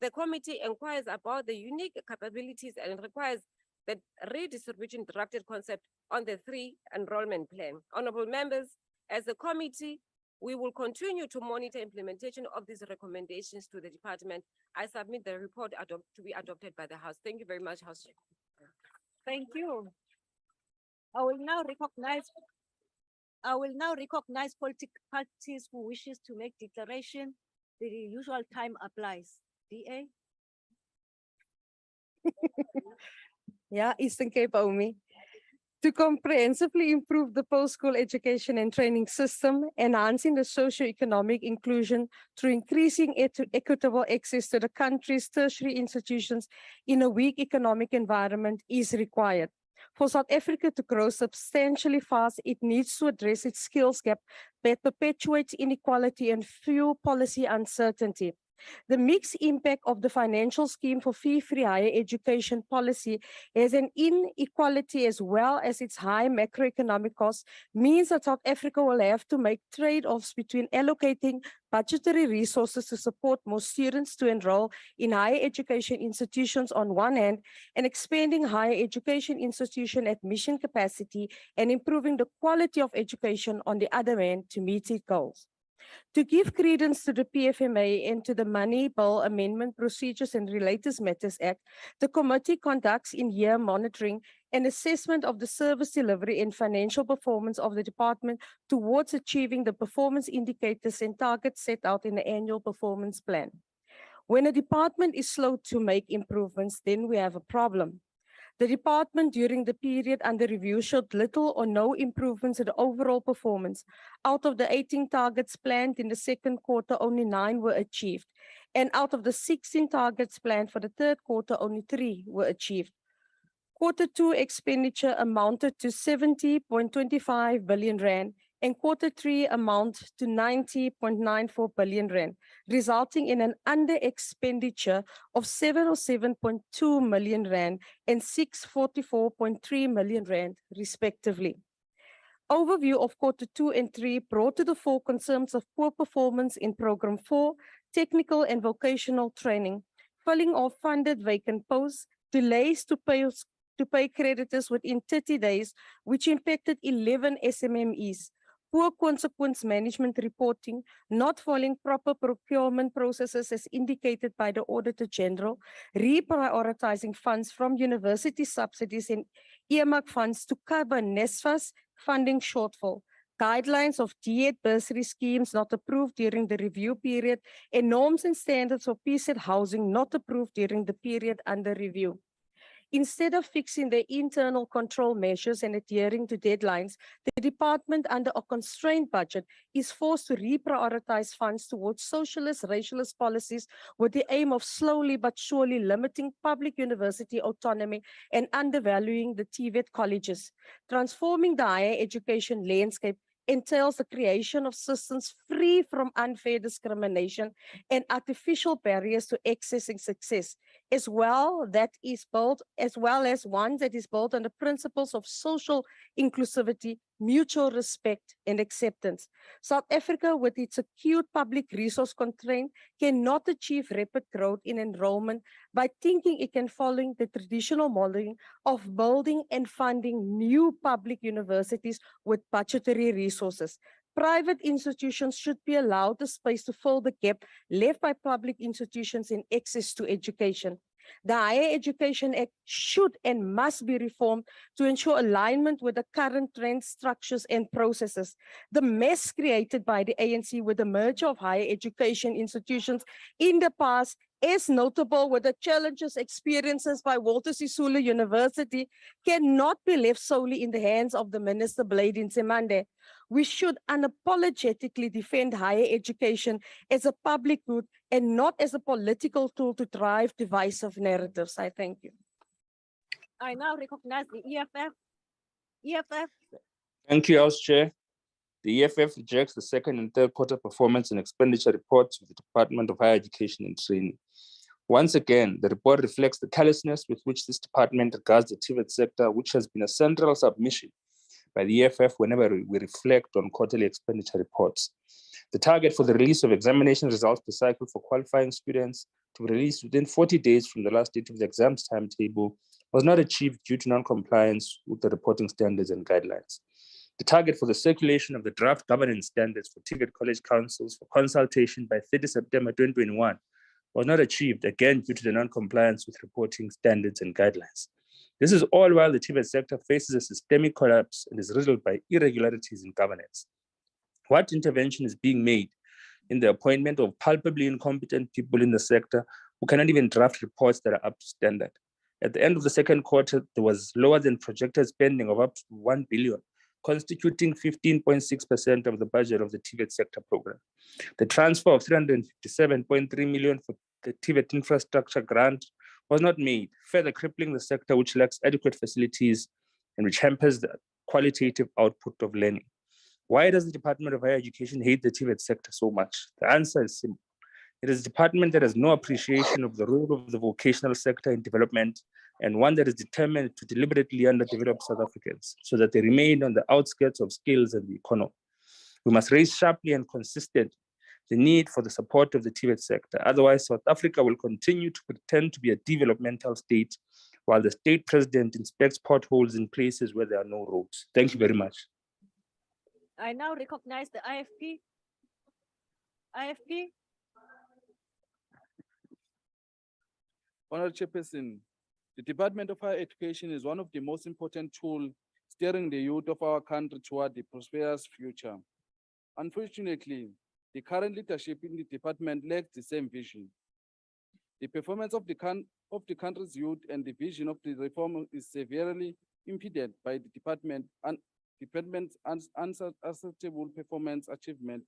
S9: The committee inquires about the unique capabilities and requires the redistribution drafted concept on the 3 enrollment plan. Honorable members, as a committee, we will continue to monitor implementation of these recommendations to the department. I submit the report to be adopted by the House. Thank you very much, House Chair.
S6: Thank you. I will now recognize political parties who wishes to make declaration. The usual time applies. DA?
S19: Yeah, Eastern Cape Omi. To comprehensively improve the post-school education and training system, enhancing the socio-economic inclusion through increasing equitable access to the country's tertiary institutions in a weak economic environment is required. For South Africa to grow substantially fast, it needs to address its skills gap that perpetuates inequality and fuel policy uncertainty. The mixed impact of the financial scheme for fee-free higher education policy as an inequality as well as its high macroeconomic costs means that South Africa will have to make trade-offs between allocating budgetary resources to support more students to enroll in higher education institutions on one hand and expanding higher education institution admission capacity and improving the quality of education on the other hand to meet its goals. To give credence to the PFMA and to the Money Bill Amendment Procedures and Related Matters Act, the committee conducts in-year monitoring and assessment of the service delivery and financial performance of the department towards achieving the performance indicators and targets set out in the annual performance plan. When a department is slow to make improvements, then we have a problem. The department during the period under review showed little or no improvements in the overall performance. Out of the 18 targets planned in the second quarter, only 9 were achieved. And out of the 16 targets planned for the third quarter, only 3 were achieved. Quarter 2 expenditure amounted to 70.25 billion rand and quarter 3 amount to 90.94 billion rand, resulting in an under expenditure of 707.2 million rand and 644.3 million rand, respectively. Overview of quarter 2 and 3 brought to the fore concerns of poor performance in program 4, technical and vocational training, filling of funded vacant posts, delays to pay creditors within 30 days, which impacted 11 SMMEs, poor consequence management reporting, not following proper procurement processes as indicated by the Auditor General, reprioritizing funds from university subsidies and earmark funds to cover NSFAS funding shortfall, guidelines of DED bursary schemes not approved during the review period, and norms and standards for PZ housing not approved during the period under review. Instead of fixing the internal control measures and adhering to deadlines, the department under a constrained budget is forced to reprioritize funds towards socialist, racialist policies with the aim of slowly but surely limiting public university autonomy and undervaluing the TVET colleges. Transforming the higher education landscape entails the creation of systems free from unfair discrimination and artificial barriers to accessing success, as well as one that is built on the principles of social inclusivity, mutual respect, and acceptance. South Africa, with its acute public resource constraint, cannot achieve rapid growth in enrollment by thinking it can follow the traditional modeling of building and funding new public universities with budgetary resources. Private institutions should be allowed the space to fill the gap left by public institutions in access to education. The Higher Education Act should and must be reformed to ensure alignment with the current trends, structures, and processes. The mess created by the ANC with the merger of higher education institutions in the past is notable with the challenges experienced by Walter Sisulu University cannot be left solely in the hands of the Minister Blade Nzimande. We should unapologetically defend higher education as a public good and not as a political tool to drive divisive narratives. I thank you.
S6: I now recognize the EFF. EFF.
S20: Thank you, House Chair. The EFF rejects the second and third quarter performance and expenditure reports of the Department of Higher Education and Training. Once again, the report reflects the callousness with which this department regards the TVET sector, which has been a central submission by the EFF whenever we reflect on quarterly expenditure reports. The target for the release of examination results per cycle for qualifying students to be released within 40 days from the last date of the exams timetable was not achieved due to non-compliance with the reporting standards and guidelines. The target for the circulation of the draft governance standards for TVET college councils for consultation by 30 September 2021 was not achieved, again due to the non-compliance with reporting standards and guidelines. This is all while the TVET sector faces a systemic collapse and is riddled by irregularities in governance. What intervention is being made in the appointment of palpably incompetent people in the sector who cannot even draft reports that are up to standard? At the end of the second quarter, there was lower than projected spending of up to 1 billion, constituting 15.6% of the budget of the TVET sector program. The transfer of 357.3 million for the TVET infrastructure grant was not made, further crippling the sector which lacks adequate facilities and which hampers the qualitative output of learning. Why does the Department of Higher Education hate the TVET sector so much? The answer is simple. It is a department that has no appreciation of the role of the vocational sector in development and one that is determined to deliberately underdevelop South Africans so that they remain on the outskirts of skills and the economy. We must raise sharply and consistently the need for the support of the TVET sector. Otherwise, South Africa will continue to pretend to be a developmental state while the state president inspects potholes in places where there are no roads. Thank you very much.
S6: I now recognize the IFP. IFP,
S21: Honorable Chairperson, the Department of Higher Education is one of the most important tools steering the youth of our country toward the prosperous future. Unfortunately, the current leadership in the department lacks the same vision. The performance of the country's youth and the vision of the reform is severely impeded by the department's unacceptable performance achievement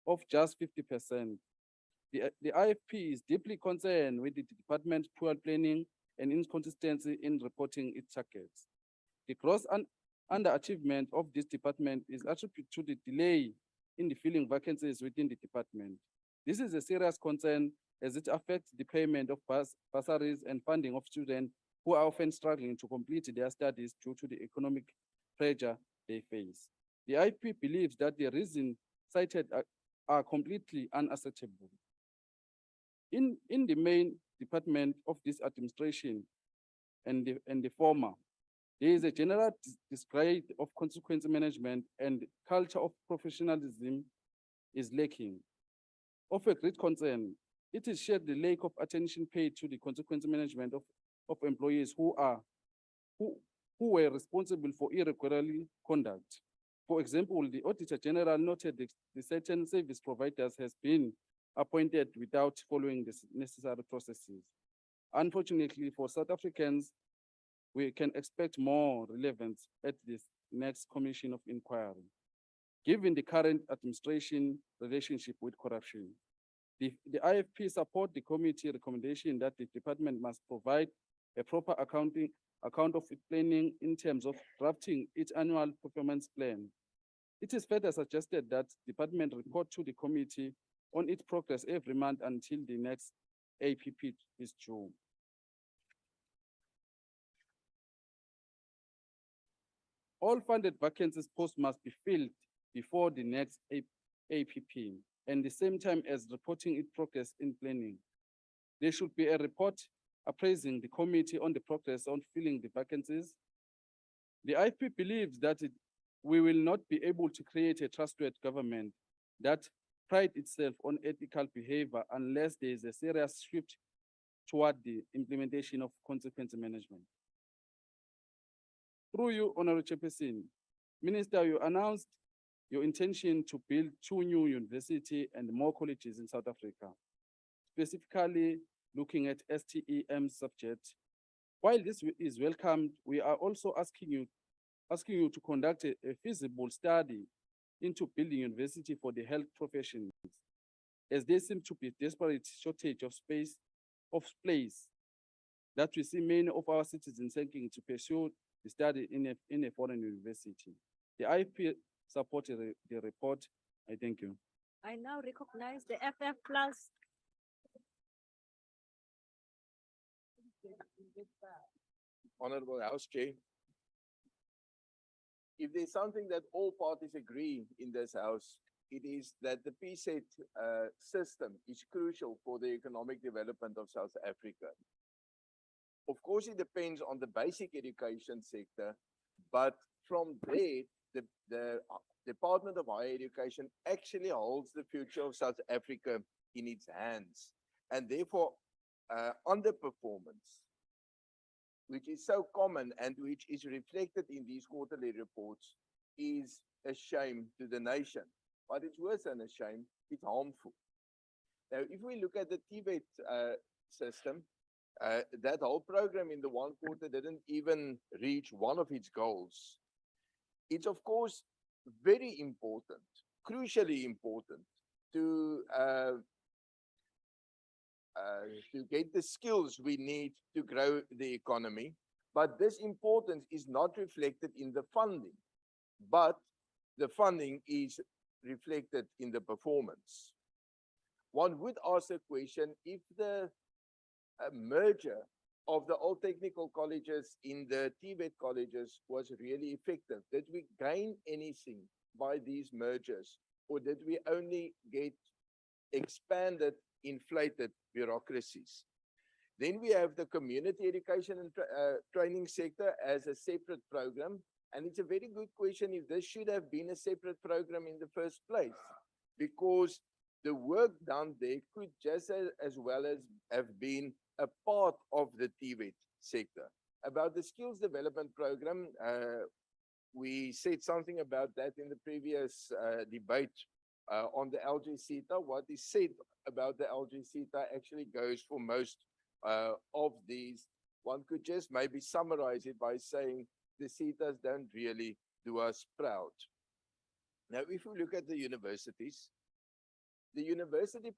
S21: of just 50%. The IFP is deeply concerned with the department's poor planning and inconsistency in reporting its targets. The gross underachievement of this department is attributed to the delay in the filling vacancies within the department. This is a serious concern as it affects the payment of bursaries and funding of students who are often struggling to complete their studies due to the economic pressure they face. The IFP believes that the reasons cited are completely unacceptable. In the main department of this administration and the former, there is a general display of consequence management, and culture of professionalism is lacking. Of a great concern, it is shared the lack of attention paid to the consequence management of employees who were responsible for irregular conduct. For example, the Auditor General noted that certain service providers has been appointed without following the necessary processes. Unfortunately, for South Africans, we can expect more relevance at this next Commission of Inquiry, given the current administration relationship with corruption. The IFP support the committee recommendation that the department must provide a proper account of its planning in terms of drafting its annual performance plan. It is further suggested that the department report to the committee on its progress every month until the next APP is due. All funded vacancies posts must be filled before the next APP, and the same time as reporting its progress in planning. There should be a report appraising the committee on the progress on filling the vacancies. The IFP believes that we will not be able to create a trustworthy government that prides itself on ethical behavior unless there is a serious shift toward the implementation of consequence management. Through you, Honorable Chairperson, Minister, you announced your intention to build 2 new universities and more colleges in South Africa, specifically looking at STEM subjects. While this is welcomed, we are also asking you to conduct a feasible study into building university for the health professions, as there seems to be a desperate shortage of place that we see many of our citizens seeking to pursue the study in a foreign university. The IFP supported the report. I thank you.
S6: I now recognize the FF Plus.
S2: Honorable House Chair, if there's something that all parties agree in this House, it is that the PSET system is crucial for the economic development of South Africa. Of course, it depends on the basic education sector, but from there, the Department of Higher Education actually holds the future of South Africa in its hands. And therefore, underperformance, which is so common and which is reflected in these quarterly reports, is a shame to the nation. But it's worse than a shame, it's harmful. Now, if we look at the TVET system, that whole program in the 1 quarter didn't even reach one of its goals. It's of course very important, crucially important to get the skills we need to grow the economy. But this importance is not reflected in the funding, but the funding is reflected in the performance. One would ask the question, if the merger of the old technical colleges in the TVET colleges was really effective, did we gain anything by these mergers, or did we only get expanded, inflated bureaucracies? Then we have the community education and training sector as a separate program. And it's a very good question if this should have been a separate program in the first place, because the work done there could just as well as have been a part of the TVET sector. About the skills development program, we said something about that in the previous debate on the LGSETA. What is said about the LGSETA actually goes for most of these. One could just maybe summarize it by saying the CETAs don't really do us proud. Now, if we look at the university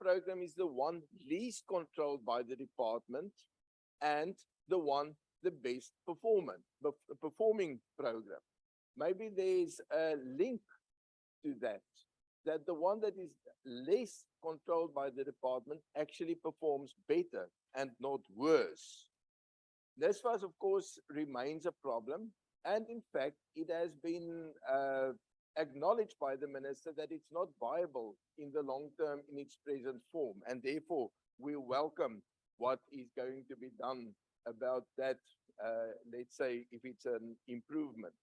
S2: program is the one least controlled by the department and the best performing program. Maybe there's a link to that the one that is less controlled by the department actually performs better and not worse. This for us, of course, remains a problem. And in fact, it has been acknowledged by the minister that it's not viable in the long term in its present form. And therefore, we welcome what is going to be done about that, let's say, if it's an improvement.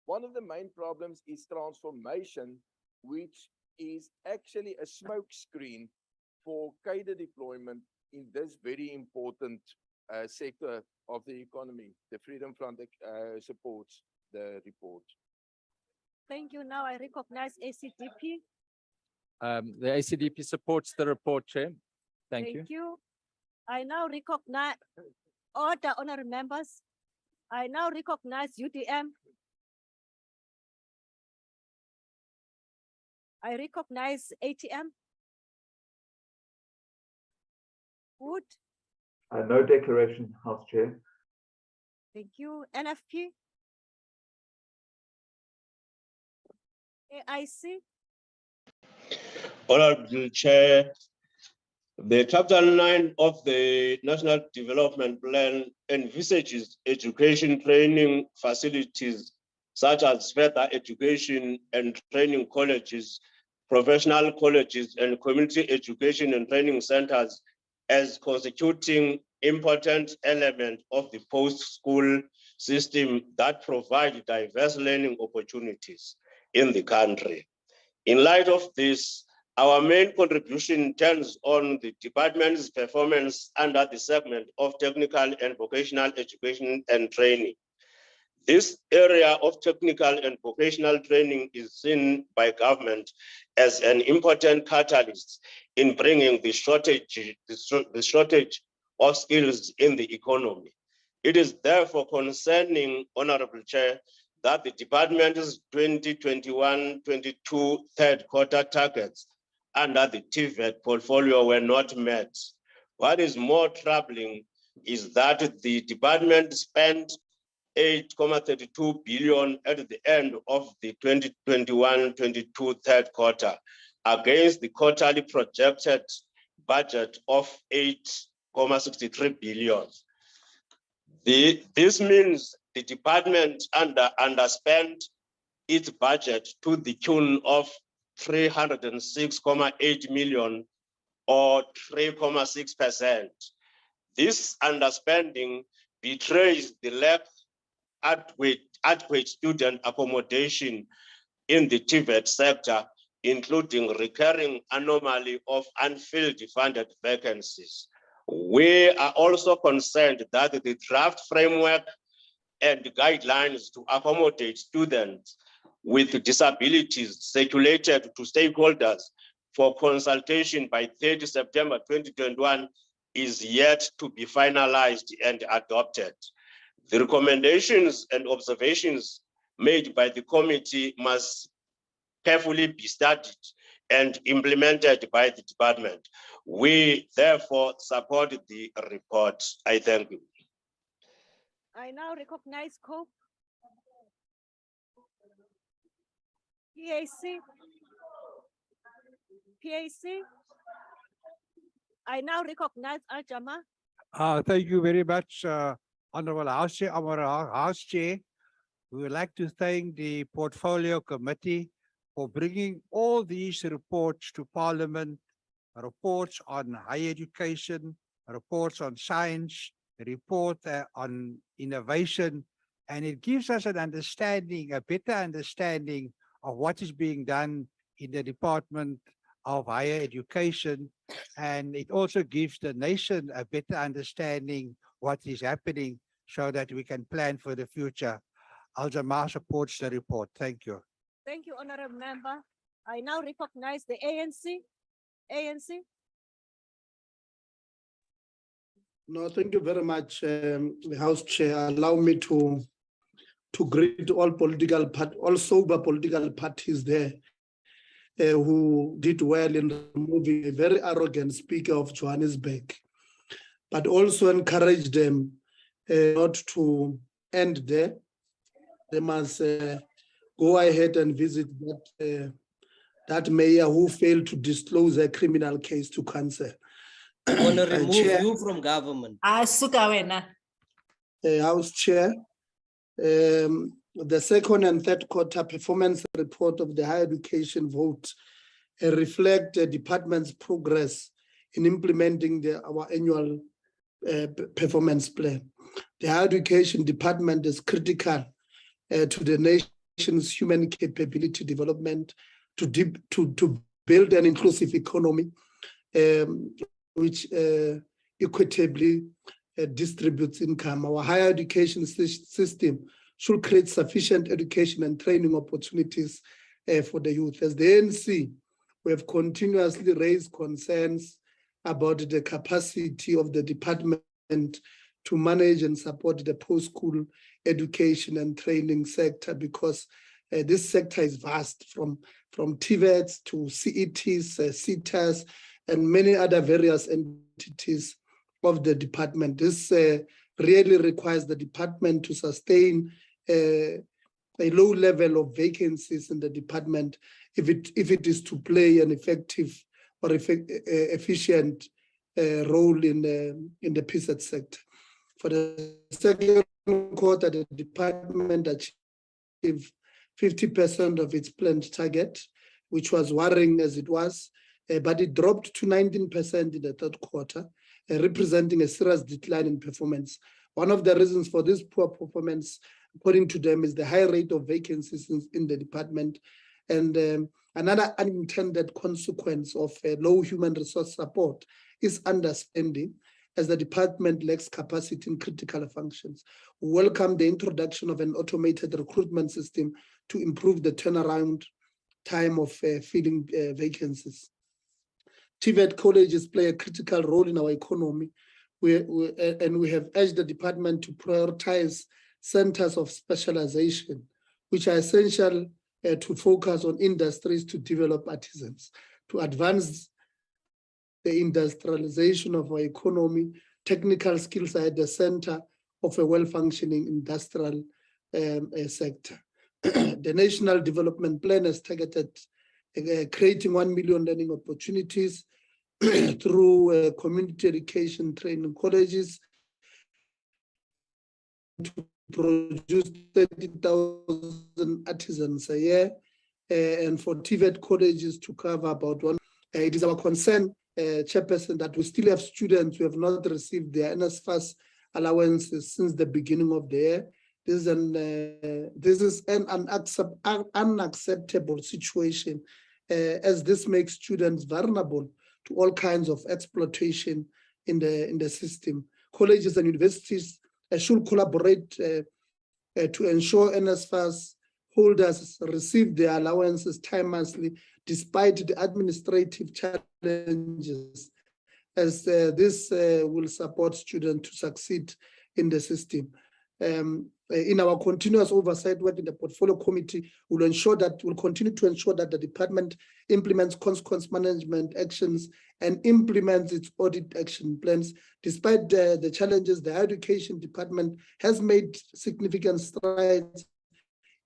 S2: One of the main problems is transformation, which is actually a smokescreen for cadre deployment in this very important sector of the economy. The Freedom Front supports the report.
S6: Thank you. Now I recognize ACDP.
S10: The ACDP supports the report, Chair. Thank you.
S6: I now recognize order, honorable members. I now recognize UDM. I recognize ATM. Wood.
S11: No declaration, House Chair.
S6: Thank you. NFP. AIC.
S12: Honorable Chair, the Chapter 9 of the National Development Plan envisages education training facilities such as further education and training colleges, professional colleges, and community education and training centers as constituting important element of the post-school system that provide diverse learning opportunities in the country. In light of this, our main contribution turns on the department's performance under the segment of technical and vocational education and training. This area of technical and vocational training is seen by government as an important catalyst in bringing the shortage of skills in the economy. It is therefore concerning, Honorable Chair, that the department's 2021-22 third quarter targets under the TVET portfolio were not met. What is more troubling is that the department spent 8.32 billion at the end of the 2021-22 third quarter against the quarterly projected budget of 8.63 billion. This means the department underspent its budget to the tune of 306.8 million or 3.6%. This underspending betrays the lack of adequate student accommodation in the TVET sector, including recurring anomaly of unfilled funded vacancies. We are also concerned that the draft framework and guidelines to accommodate students with disabilities circulated to stakeholders for consultation by 30 September 2021 is yet to be finalized and adopted. The recommendations and observations made by the committee must carefully be studied and implemented by the department. We therefore support the report. I thank you.
S6: I now recognize COPE. PAC. I now recognize Al-Jama.
S3: Thank you very much, Honorable House Chair. House Chair, we would like to thank the Portfolio Committee for bringing all these reports to Parliament, reports on higher education, reports on science, report on innovation, and it gives us an understanding, a better understanding of what is being done in the Department of higher education, and it also gives the nation a better understanding what is happening so that we can plan for the future. Al-Jamaa supports the report. Thank you.
S6: Thank you, Honorable Member. I now recognize the ANC. ANC.
S13: No, thank you very much, House Chair. Allow me to greet all all sober political parties there who did well in removing a very arrogant Speaker of Johannesburg, but also encourage them not to end there. They must go ahead and visit that mayor who failed to disclose a criminal case to council.
S15: I want to remove
S13: Chair,
S15: you from government.
S13: House Chair, the second and third quarter performance report of the higher education vote reflect the department's progress in implementing our annual performance plan. The higher education department is critical to the nation's human capability development, to build an inclusive economy which equitably distributes income. Our higher education system should create sufficient education and training opportunities for the youth. As the ANC, we have continuously raised concerns about the capacity of the department to manage and support the post-school education and training sector, because this sector is vast, from TVETs to CETs, CETAs, and many other various entities of the department. This really requires the department to sustain a low level of vacancies in the department if it is to play an effective or efficient role in the PSET sector. For the second quarter, the department achieved 50% of its planned target, which was worrying as it was, but it dropped to 19% in the third quarter, representing a serious decline in performance. One of the reasons for this poor performance, according to them, is the high rate of vacancies in the department. And another unintended consequence of low human resource support is underspending, as the department lacks capacity in critical functions. We welcome the introduction of an automated recruitment system to improve the turnaround time of filling vacancies. TVET colleges play a critical role in our economy, and we have urged the department to prioritize centers of specialization, which are essential to focus on industries to develop artisans, to advance the industrialization of our economy. Technical skills are at the center of a well-functioning industrial sector. The National Development Plan has targeted creating 1 million learning opportunities through community education training colleges to produce 30,000 artisans a year, and for TVET colleges to cover about one. It is our concern, Chairperson, that we still have students who have not received their NSFAS allowances since the beginning of the year. This is an unacceptable situation, as this makes students vulnerable to all kinds of exploitation in the system. Colleges and universities should collaborate to ensure NSFAS holders receive their allowances timelessly, despite the administrative challenges, as this will support students to succeed in the system. In our continuous oversight work in the portfolio committee, we'll continue to ensure that the department implements consequence management actions and implements its audit action plans. Despite the challenges, the education department has made significant strides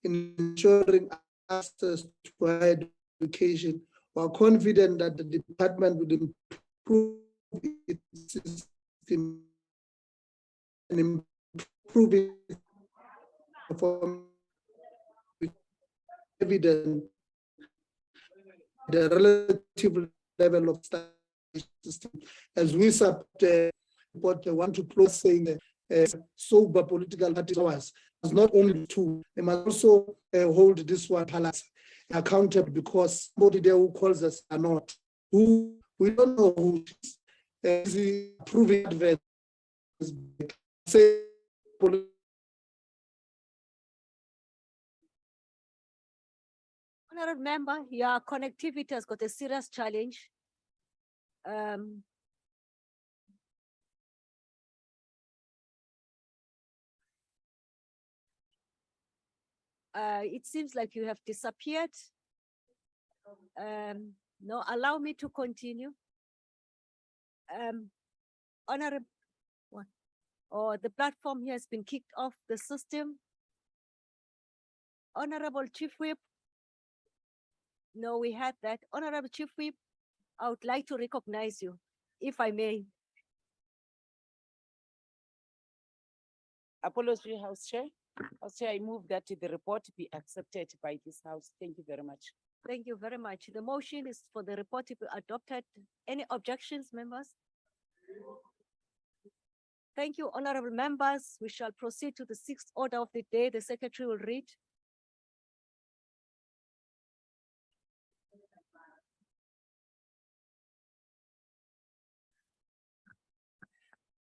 S13: in ensuring access to higher education. We are confident that the department will improve its system and improve its performance, evident the relative level of system. As we support what they want to close saying sober political parties ours, is not only two, they must also hold this one palace accountable, because somebody there who calls us are not. who we don't know who is approving adverts. Say,
S6: Honorable member, your connectivity has got a serious challenge. It seems like you have disappeared. No, allow me to continue. Honorable, what? Oh, the platform here has been kicked off the system. Honorable Chief Whip. No, we had that. Honorable Chief Whip, I would like to recognize you, if I may.
S16: Apology, House Chair. House Chair, I move that the report be accepted by this House. Thank you very much.
S6: Thank you very much. The motion is for the report to be adopted. Any objections, members? Thank you, honorable members. We shall proceed to the sixth order of the day. The secretary will read.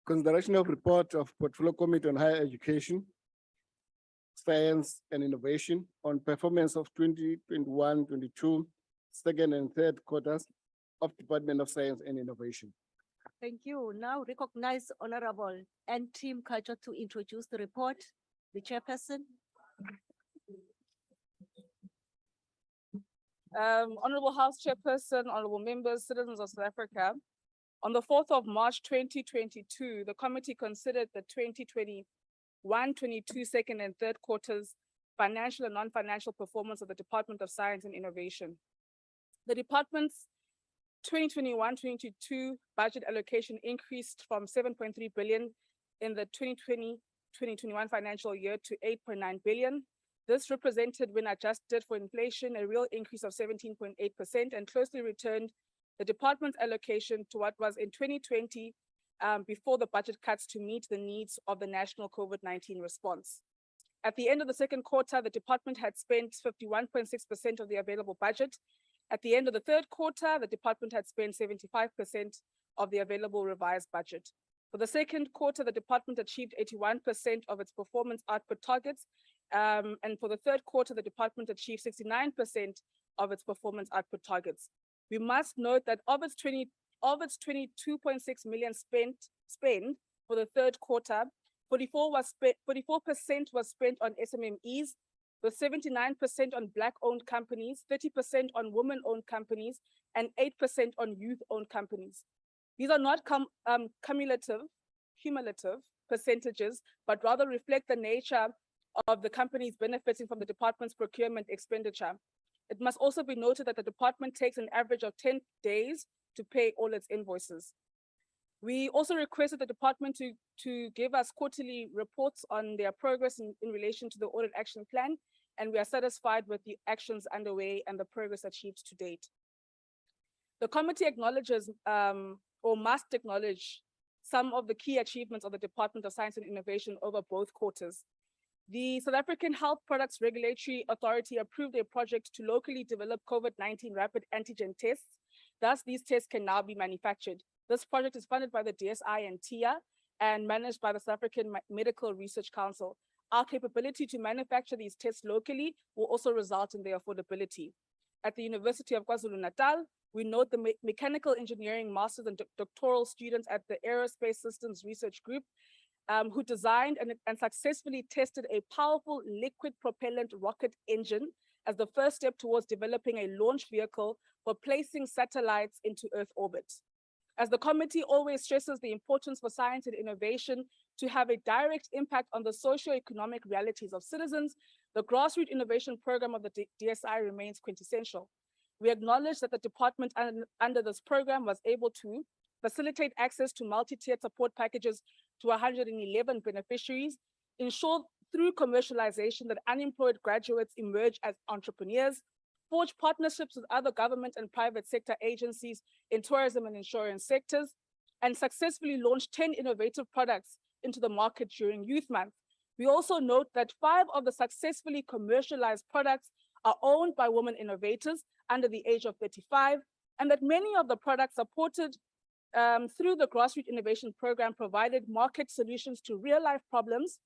S18: Consideration of report of Portfolio Committee on Higher Education, Science and Innovation on performance of 2021-22, second and third quarters of Department of Science and Innovation.
S6: Thank you. Now recognize Honorable N. Tim Kajo to introduce the report. The chairperson.
S5: Honorable House Chairperson, honorable members, citizens of South Africa. On the 4th of March 2022, the committee considered the 2021-22 second and third quarters financial and non-financial performance of the Department of Science and Innovation. The department's 2021-22 budget allocation increased from 7.3 billion in the 2020-2021 financial year to 8.9 billion. This represented, when adjusted for inflation, a real increase of 17.8% and closely returned the department's allocation to what was in 2020 before the budget cuts to meet the needs of the national COVID-19 response. At the end of the second quarter, the department had spent 51.6% of the available budget. At the end of the third quarter, the department had spent 75% of the available revised budget. For the second quarter, the department achieved 81% of its performance output targets. And for the third quarter, the department achieved 69% of its performance output targets. We must note that of its 22.6 million spent for the third quarter, 44% was spent on SMMEs, with 79% on Black-owned companies, 30% on women-owned companies, and 8% on youth-owned companies. These are not cumulative percentages, but rather reflect the nature of the companies benefiting from the department's procurement expenditure. It must also be noted that the department takes an average of 10 days to pay all its invoices. We also requested the department to give us quarterly reports on their progress in relation to the audit action plan, and we are satisfied with the actions underway and the progress achieved to date. The committee acknowledges or must acknowledge some of the key achievements of the Department of Science and Innovation over both quarters. The South African Health Products Regulatory Authority approved a project to locally develop COVID-19 rapid antigen tests. Thus, these tests can now be manufactured. This project is funded by the DSI and TIA and managed by the South African Medical Research Council. Our capability to manufacture these tests locally will also result in their affordability. At the University of KwaZulu-Natal, we note the mechanical engineering masters and doctoral students at the Aerospace Systems Research Group who designed and successfully tested a powerful liquid propellant rocket engine as the first step towards developing a launch vehicle for placing satellites into Earth orbit. As the committee always stresses the importance for science and innovation to have a direct impact on the socio-economic realities of citizens, the Grassroots Innovation Program of the DSI remains quintessential. We acknowledge that the department under this program was able to facilitate access to multi-tiered support packages to 111 beneficiaries, ensure through commercialization that unemployed graduates emerge as entrepreneurs, forge partnerships with other government and private sector agencies in tourism and insurance sectors, and successfully launched 10 innovative products into the market during Youth Month. We also note that 5 of the successfully commercialized products are owned by women innovators under the age of 35, and that many of the products supported through the Grassroots Innovation Program provided market solutions to real-life problems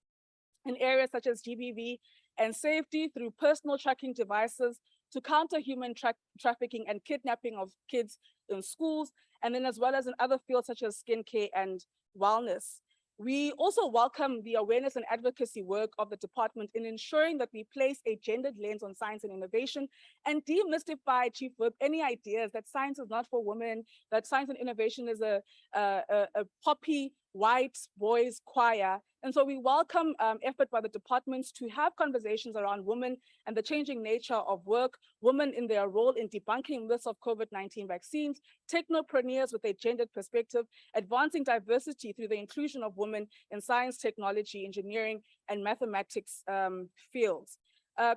S5: in areas such as GBV and safety through personal tracking devices to counter human trafficking and kidnapping of kids in schools, and then as well as in other fields such as skincare and wellness. We also welcome the awareness and advocacy work of the department in ensuring that we place a gendered lens on science and innovation and demystify, Chief Whip, any ideas that science is not for women, that science and innovation is a poppy white boys choir. And so we welcome effort by the departments to have conversations around women and the changing nature of work, women in their role in debunking myths of COVID-19 vaccines, technopreneurs with a gendered perspective, advancing diversity through the inclusion of women in science, technology, engineering, and mathematics fields.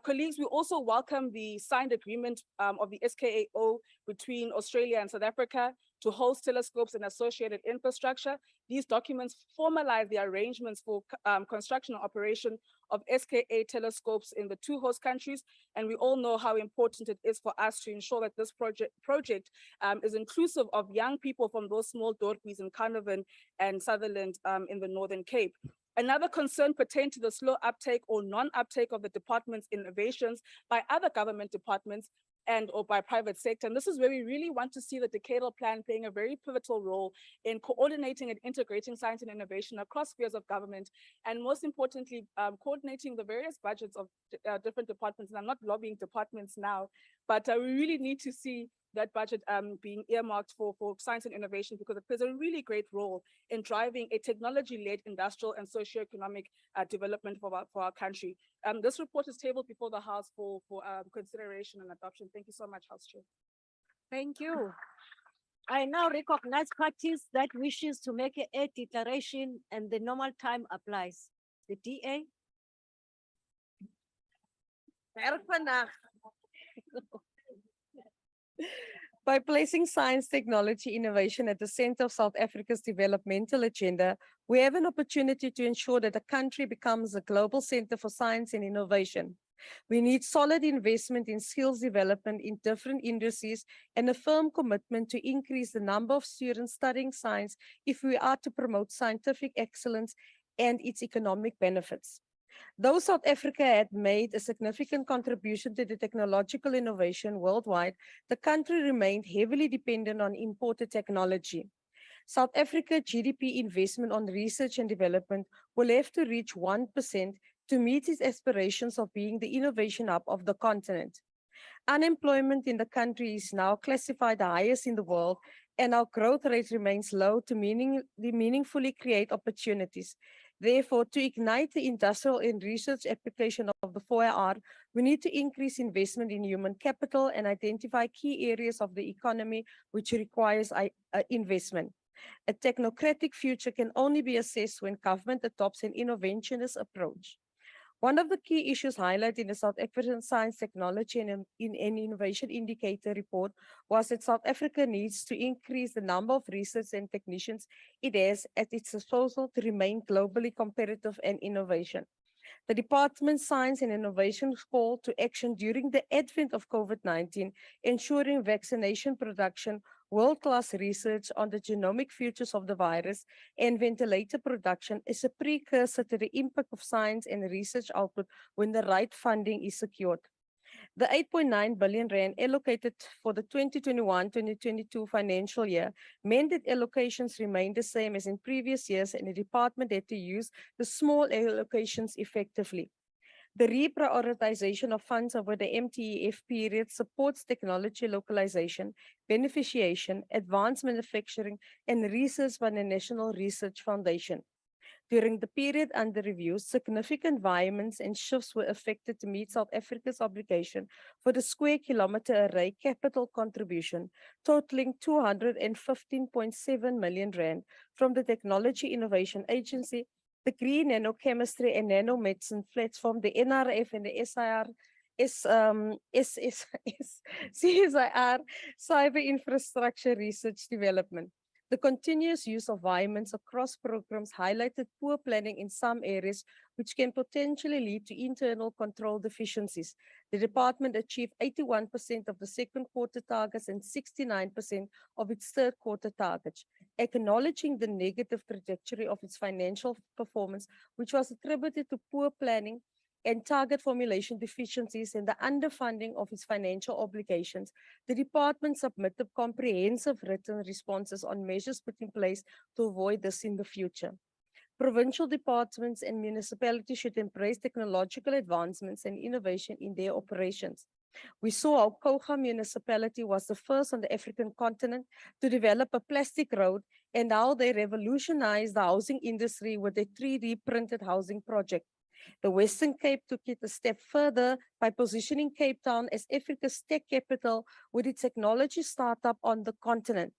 S5: Colleagues, we also welcome the signed agreement of the SKAO between Australia and South Africa to host telescopes and associated infrastructure. These documents formalize the arrangements for construction and operation of SKA telescopes in the two host countries. And we all know how important it is for us to ensure that this project is inclusive of young people from those small dorpies in Carnarvon and Sutherland in the Northern Cape. Another concern pertained to the slow uptake or non-uptake of the department's innovations by other government departments and or by private sector. And this is where we really want to see the decadal plan playing a very pivotal role in coordinating and integrating science and innovation across spheres of government, and most importantly, coordinating the various budgets of different departments. And I'm not lobbying departments now, but we really need to see that budget being earmarked for science and innovation, because it plays a really great role in driving a technology-led industrial and socioeconomic development for our country. This report is tabled before the House for consideration and adoption. Thank you so much, House Chair.
S6: Thank you. I now recognize parties that wishes to make a declaration and the normal time applies. The DA.
S19: By placing science, technology, innovation at the center of South Africa's developmental agenda, we have an opportunity to ensure that the country becomes a global center for science and innovation. We need solid investment in skills development in different industries and a firm commitment to increase the number of students studying science if we are to promote scientific excellence and its economic benefits. Though South Africa had made a significant contribution to the technological innovation worldwide, the country remained heavily dependent on imported technology. South Africa GDP investment on research and development will have to reach 1% to meet its aspirations of being the innovation hub of the continent. Unemployment in the country is now classified the highest in the world, and our growth rate remains low to meaningfully create opportunities. Therefore, to ignite the industrial and research application of the 4R, we need to increase investment in human capital and identify key areas of the economy which requires investment. A technocratic future can only be assessed when government adopts an innovationist approach. One of the key issues highlighted in the South African Science, Technology and Innovation Indicator report was that South Africa needs to increase the number of research and technicians it has at its disposal to remain globally competitive and innovation. The Department's Science and Innovation call to action during the advent of COVID-19, ensuring vaccination production, world-class research on the genomic features of the virus, and ventilator production is a precursor to the impact of science and research output when the right funding is secured. The 8.9 billion rand allocated for the 2021-2022 financial year meant that allocations remained the same as in previous years, and the department had to use the small allocations effectively. The reprioritization of funds over the MTEF period supports technology localization, beneficiation, advanced manufacturing, and research by the National Research Foundation. During the period under review, significant environments and shifts were affected to meet South Africa's obligation for the square kilometre array capital contribution, totaling 215.7 million rand from the Technology Innovation Agency, the Green Nanochemistry and Nanomedicine platform, the NRF and the CSIR Cyber Infrastructure Research Development. The continuous use of environments across programs highlighted poor planning in some areas, which can potentially lead to internal control deficiencies. The department achieved 81% of the second quarter targets and 69% of its third quarter targets, acknowledging the negative trajectory of its financial performance, which was attributed to poor planning and target formulation deficiencies and the underfunding of its financial obligations. The department submitted comprehensive written responses on measures put in place to avoid this in the future. Provincial departments and municipalities should embrace technological advancements and innovation in their operations. We saw how Koga municipality was the first on the African continent to develop a plastic road and how they revolutionized the housing industry with a 3D printed housing project. The Western Cape took it a step further by positioning Cape Town as Africa's tech capital with its technology startup on the continent.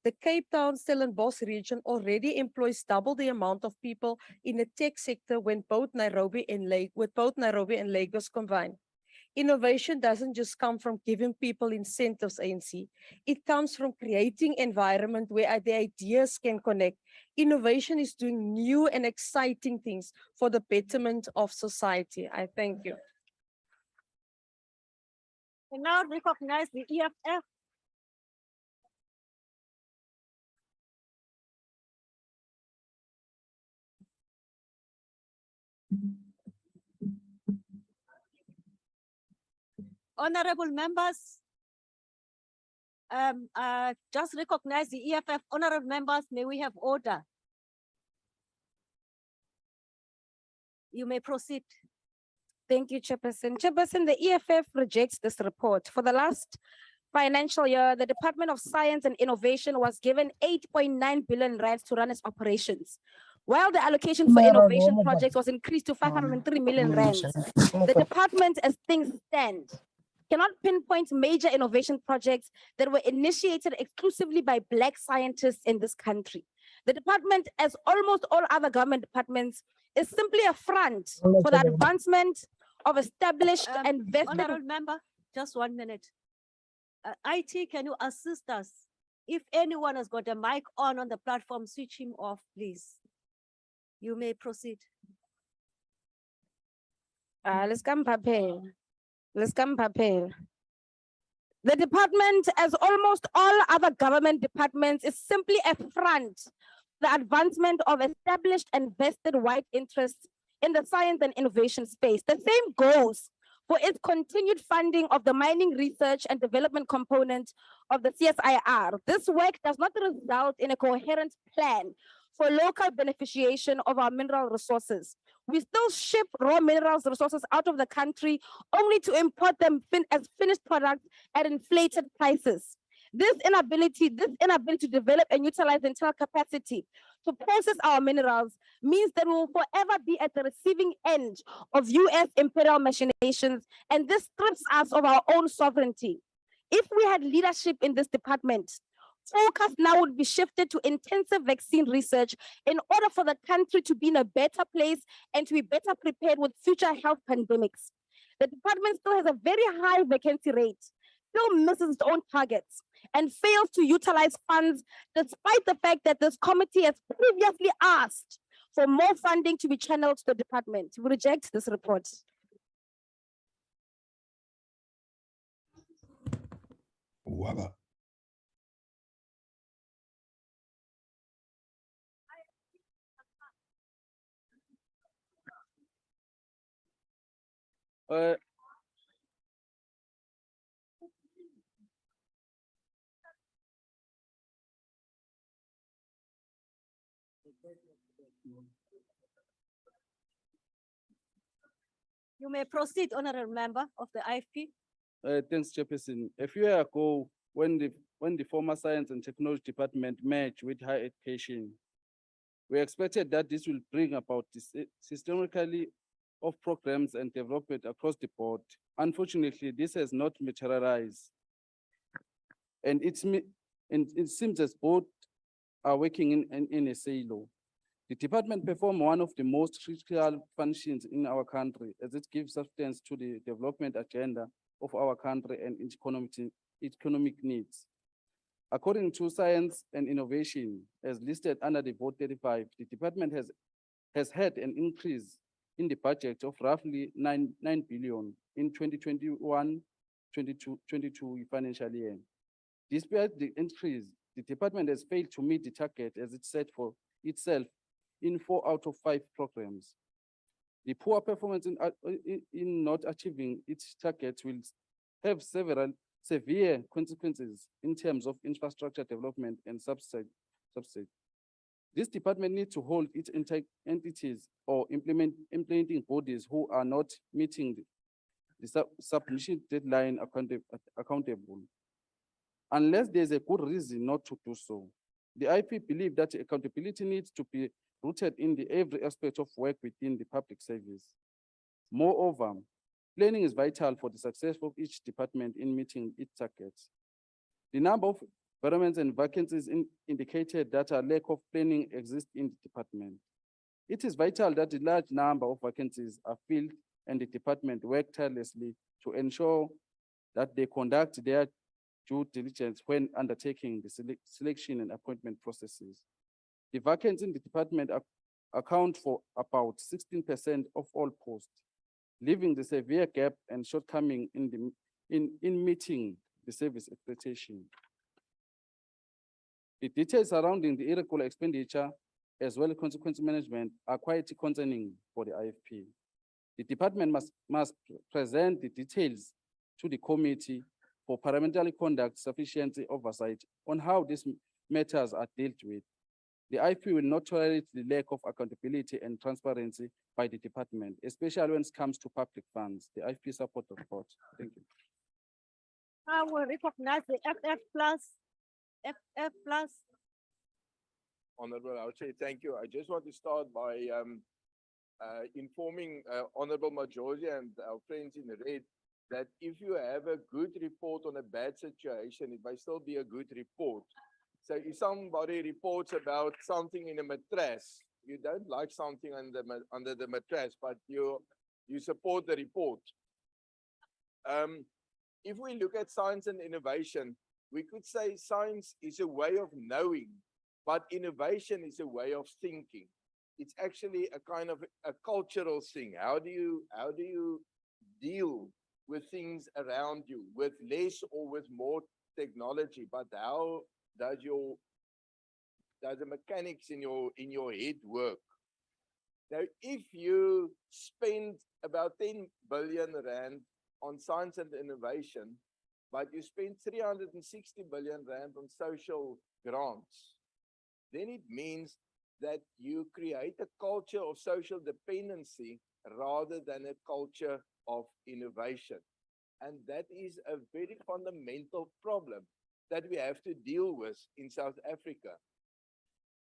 S19: The Cape Town, Stellenbosch region already employs double the amount of people in the tech sector when both Nairobi and Lagos combined. Innovation doesn't just come from giving people incentives, ANC. It comes from creating environment where the ideas can connect. Innovation is doing new and exciting things for the betterment of society. I thank you.
S6: I now recognize the EFF. Honorable members, just recognize the EFF. Honorable members, may we have order? You may proceed.
S14: Thank you, Chairperson. Chairperson, the EFF rejects this report. For the last financial year, the Department of Science and Innovation was given 8.9 billion rands to run its operations, while the allocation for innovation projects was increased to 503 million rands. The department, as things stand, cannot pinpoint major innovation projects that were initiated exclusively by Black scientists in this country. The department, as almost all other government departments, is simply a front for the advancement of established and vested.
S6: Honorable member, just 1 minute. IT, can you assist us? If anyone has got a mic on the platform, switch him off, please. You may proceed.
S14: Let's come prepare. Let's come prepare. The department, as almost all other government departments, is simply a front for the advancement of established and vested white interests in the science and innovation space. The same goes for its continued funding of the mining research and development component of the CSIR. This work does not result in a coherent plan for local beneficiation of our mineral resources. We still ship raw minerals resources out of the country only to import them as finished products at inflated prices. This inability to develop and utilize the internal capacity to process our minerals means that we will forever be at the receiving end of US imperial machinations, and this strips us of our own sovereignty. If we had leadership in this department, focus now would be shifted to intensive vaccine research in order for the country to be in a better place and to be better prepared with future health pandemics. The department still has a very high vacancy rate, still misses its own targets, and fails to utilize funds despite the fact that this committee has previously asked for more funding to be channeled to the department. We reject this report.
S17: Wow.
S6: You may proceed, honorable member of the IFP.
S21: Thanks, Chairperson. A few years ago, when the former Science and Technology Department merged with Higher Education, we expected that this will bring about systemically of programs and development across the board. Unfortunately, this has not materialized. And it seems as both are working in a silo. The department performs one of the most critical functions in our country, as it gives substance to the development agenda of our country and its economic needs. According to Science and Innovation, as listed under the Vote 35, the department has had an increase in the budget of roughly 9 billion in 2021-22 financial year. Despite the increase, the department has failed to meet the target as it set for itself in 4 out of 5 programs. The poor performance in not achieving its target will have several severe consequences in terms of infrastructure development and subsidy. This department needs to hold its entities or implementing bodies who are not meeting the submission deadline accountable, unless there's a good reason not to do so. The IP believe that accountability needs to be rooted in every aspect of work within the public service. Moreover, planning is vital for the success of each department in meeting its targets. The number of environments and vacancies indicated that a lack of planning exists in the department. It is vital that a large number of vacancies are filled and the department work tirelessly to ensure that they conduct their due diligence when undertaking the selection and appointment processes. The vacancies in the department account for about 16% of all posts, leaving the severe gap and shortcoming in meeting the service expectation. The details surrounding the irregular expenditure as well as consequence management are quite concerning for the IFP. The department must present the details to the committee for parliamentary conduct sufficiency oversight on how these matters are dealt with. The IFP will not tolerate the lack of accountability and transparency by the department, especially when it comes to public funds. The IFP support the report. Thank you.
S6: I will recognize the FF plus.
S2: Honorable Auche, thank you. I just want to start by informing Honorable Majority and our friends in the red that if you have a good report on a bad situation, it might still be a good report. So if somebody reports about something in a mattress, you don't like something under the mattress, but you support the report. If we look at science and innovation, we could say science is a way of knowing, but innovation is a way of thinking. It's actually a kind of a cultural thing. How do you deal with things around you, with less or with more technology? But how does the mechanics in your head work? Now, if you spend about 10 billion rand on science and innovation, but you spend 360 billion rand on social grants, then it means that you create a culture of social dependency rather than a culture of innovation. And that is a very fundamental problem that we have to deal with in South Africa.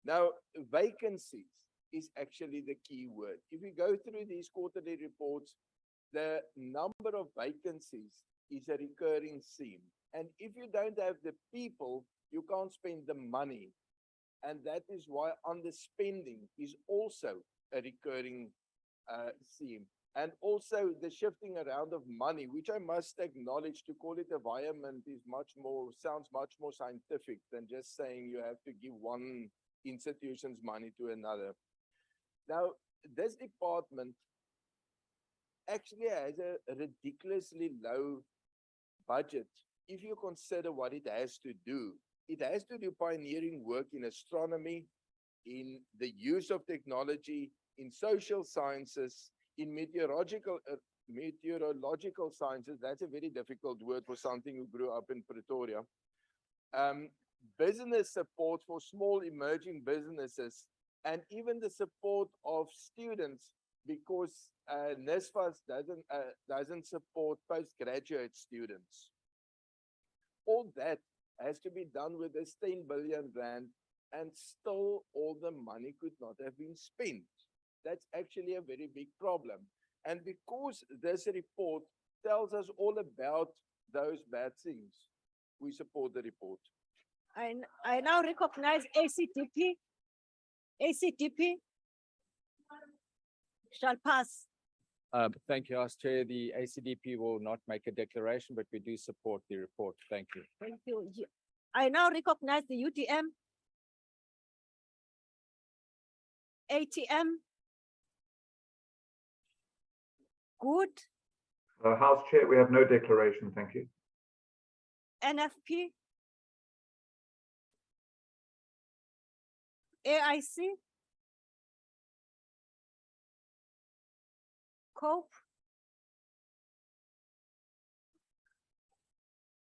S2: Now, vacancies is actually the key word. If we go through these quarterly reports, the number of vacancies is a recurring theme. And if you don't have the people, you can't spend the money. And that is why underspending is also a recurring theme. And also the shifting around of money, which I must acknowledge, to call it environment is sounds much more scientific than just saying you have to give one institution's money to another. Now, this department actually has a ridiculously low budget if you consider what it has to do. It has to do pioneering work in astronomy, in the use of technology, in social sciences, in meteorological sciences. That's a very difficult word for something who grew up in Pretoria. Business support for small emerging businesses, and even the support of students, because NSFAS doesn't support postgraduate students. All that has to be done with this 10 billion rand, and still all the money could not have been spent. That's actually a very big problem. And because this report tells us all about those bad things, we support the report.
S6: I now recognize ACDP. ACDP shall pass.
S10: Thank you, House Chair. The ACDP will not make a declaration, but we do support the report. Thank you.
S6: Thank you. I now recognize the UTM, ATM, Good.
S11: House Chair, we have no declaration. Thank you.
S6: NFP. AIC. COPE.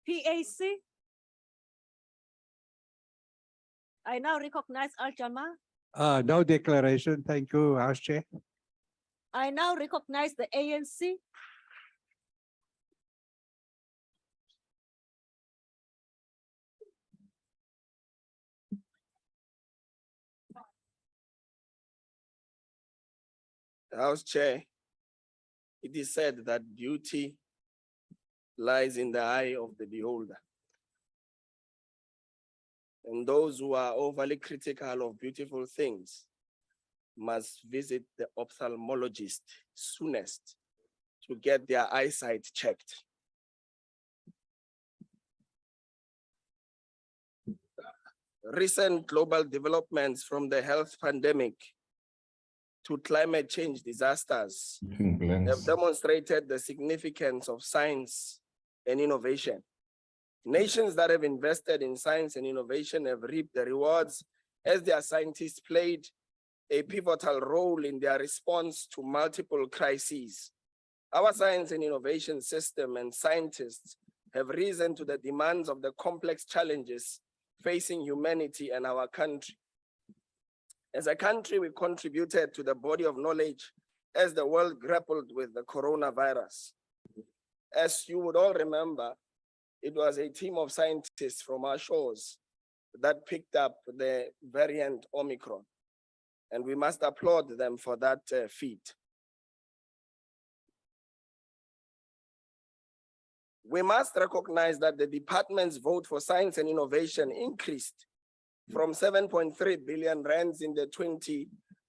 S6: PAC. I now recognize Al-Jama.
S3: No declaration. Thank you, House Chair.
S6: I now recognize the ANC.
S18: House Chair, it is said that beauty lies in the eye of the beholder. And those who are overly critical of beautiful things must visit the ophthalmologist soonest to get their eyesight checked. Recent global developments, from the health pandemic to climate change disasters, have demonstrated the significance of science and innovation. Nations that have invested in science and innovation have reaped the rewards, as their scientists played a pivotal role in their response to multiple crises. Our science and innovation system and scientists have risen to the demands of the complex challenges facing humanity and our country. As a country, we contributed to the body of knowledge as the world grappled with the coronavirus. As you would all remember, it was a team of scientists from our shores that picked up the variant Omicron, and we must applaud them for that feat. We must recognize that the department's vote for science and innovation increased from 7.3 billion rands in the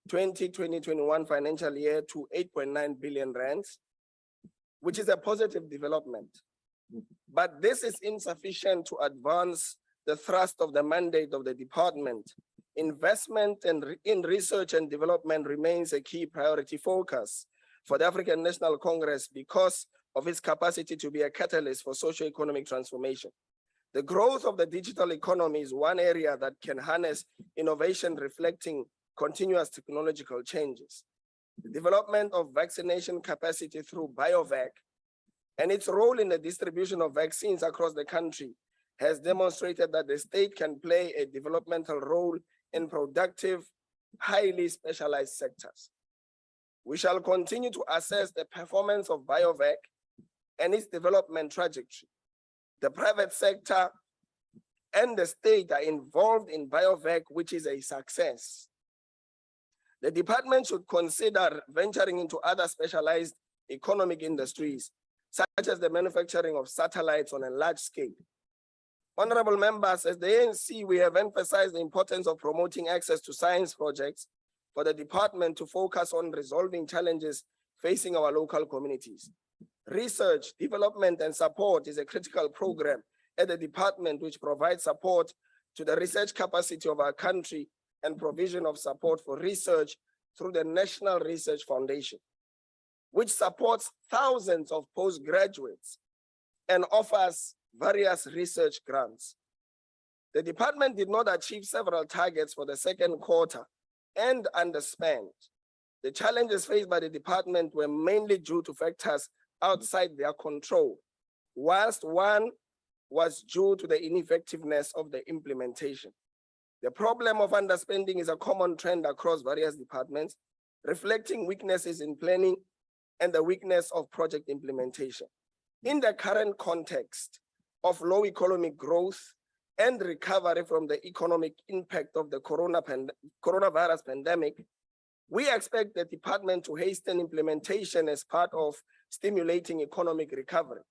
S18: 2020-2021 financial year to 8.9 billion rands, which is a positive development. But this is insufficient to advance the thrust of the mandate of the department. Investment in research and development remains a key priority focus for the African National Congress because of its capacity to be a catalyst for socio-economic transformation. The growth of the digital economy is one area that can harness innovation reflecting continuous technological changes. The development of vaccination capacity through BioVac and its role in the distribution of vaccines across the country has demonstrated that the state can play a developmental role in productive, highly specialized sectors. We shall continue to assess the performance of BioVac and its development trajectory. The private sector and the state are involved in BioVac, which is a success. The department should consider venturing into other specialized economic industries, such as the manufacturing of satellites on a large scale. Honorable members, as the ANC, we have emphasized the importance of promoting access to science projects for the department to focus on resolving challenges facing our local communities. Research, development, and support is a critical program at the department which provides support to the research capacity of our country and provision of support for research through the National Research Foundation, which supports thousands of postgraduates and offers various research grants. The department did not achieve several targets for the second quarter and underspent. The challenges faced by the department were mainly due to factors outside their control, whilst one was due to the ineffectiveness of the implementation. The problem of underspending is a common trend across various departments, reflecting weaknesses in planning and the weakness of project implementation. In the current context of low economic growth and recovery from the economic impact of the coronavirus pandemic, we expect the department to hasten implementation as part of stimulating economic recovery.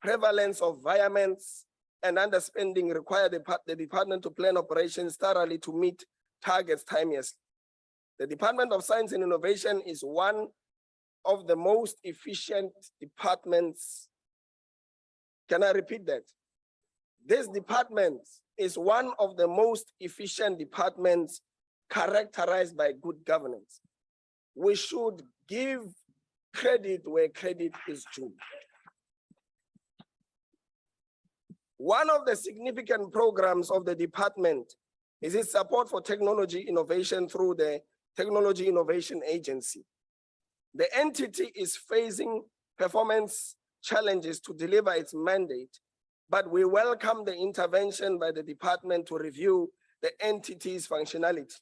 S18: Prevalence of violence and underspending require the department to plan operations thoroughly to meet targets timeously. The Department of Science and Innovation is one of the most efficient departments. Can I repeat that? This department is one of the most efficient departments characterized by good governance. We should give credit where credit is due. One of the significant programs of the department is its support for technology innovation through the Technology Innovation Agency. The entity is facing performance challenges to deliver its mandate, but we welcome the intervention by the department to review the entity's functionality.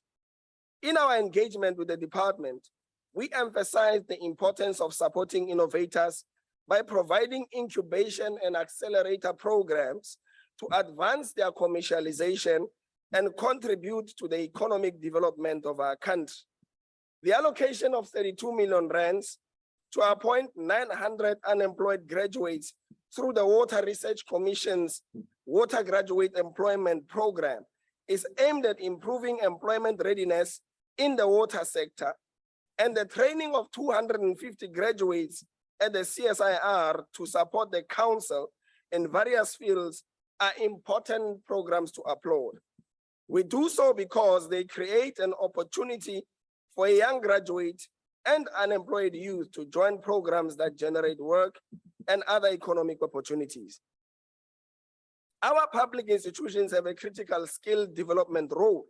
S18: In our engagement with the department, we emphasize the importance of supporting innovators by providing incubation and accelerator programs to advance their commercialization and contribute to the economic development of our country. The allocation of 32 million rands to appoint 900 unemployed graduates through the Water Research Commission's Water Graduate Employment Program is aimed at improving employment readiness in the water sector, and the training of 250 graduates at the CSIR to support the council in various fields are important programs to applaud. We do so because they create an opportunity for a young graduate and unemployed youth to join programs that generate work and other economic opportunities. Our public institutions have a critical skill development role,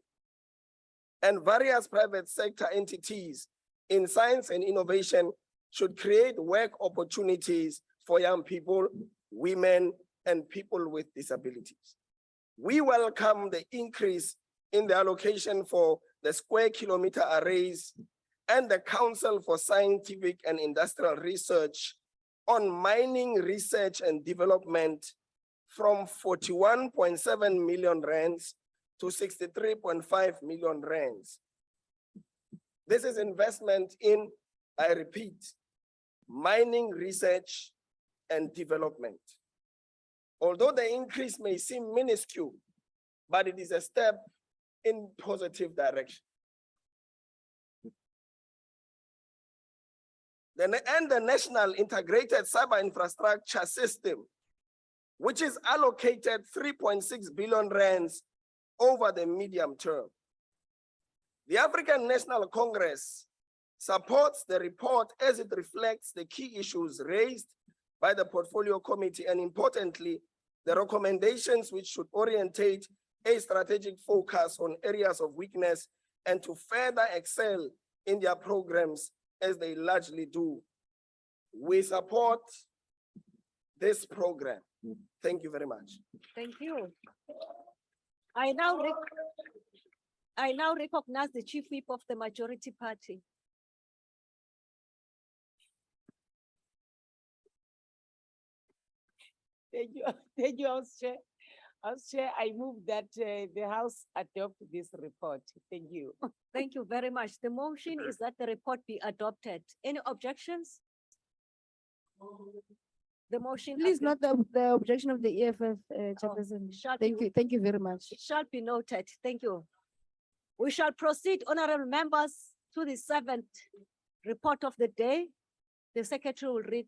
S18: and various private sector entities in science and innovation should create work opportunities for young people, women, and people with disabilities. We welcome the increase in the allocation for the square kilometer arrays and the Council for Scientific and Industrial Research on mining research and development from 41.7 million rands to 63.5 million rands. This is investment in, I repeat, mining research and development. Although the increase may seem minuscule, but it is a step in positive direction. The National Integrated Cyber Infrastructure System, which is allocated 3.6 billion rands over the medium term. The African National Congress supports the report as it reflects the key issues raised by the Portfolio Committee, and importantly, the recommendations which should orientate a strategic focus on areas of weakness and to further excel in their programs as they largely do. We support this program. Thank you very much.
S6: Thank you. I now recognize the Chief Whip of the Majority Party.
S16: Thank you, House Chair. House Chair, I move that the House adopt this report. Thank you.
S6: Thank you very much. The motion is that the report be adopted. Any objections? The motion.
S14: Please note the objection of the EFF, Chairperson. Thank you very much.
S6: It shall be noted. Thank you. We shall proceed, honorable members, to the seventh report of the day. The secretary will read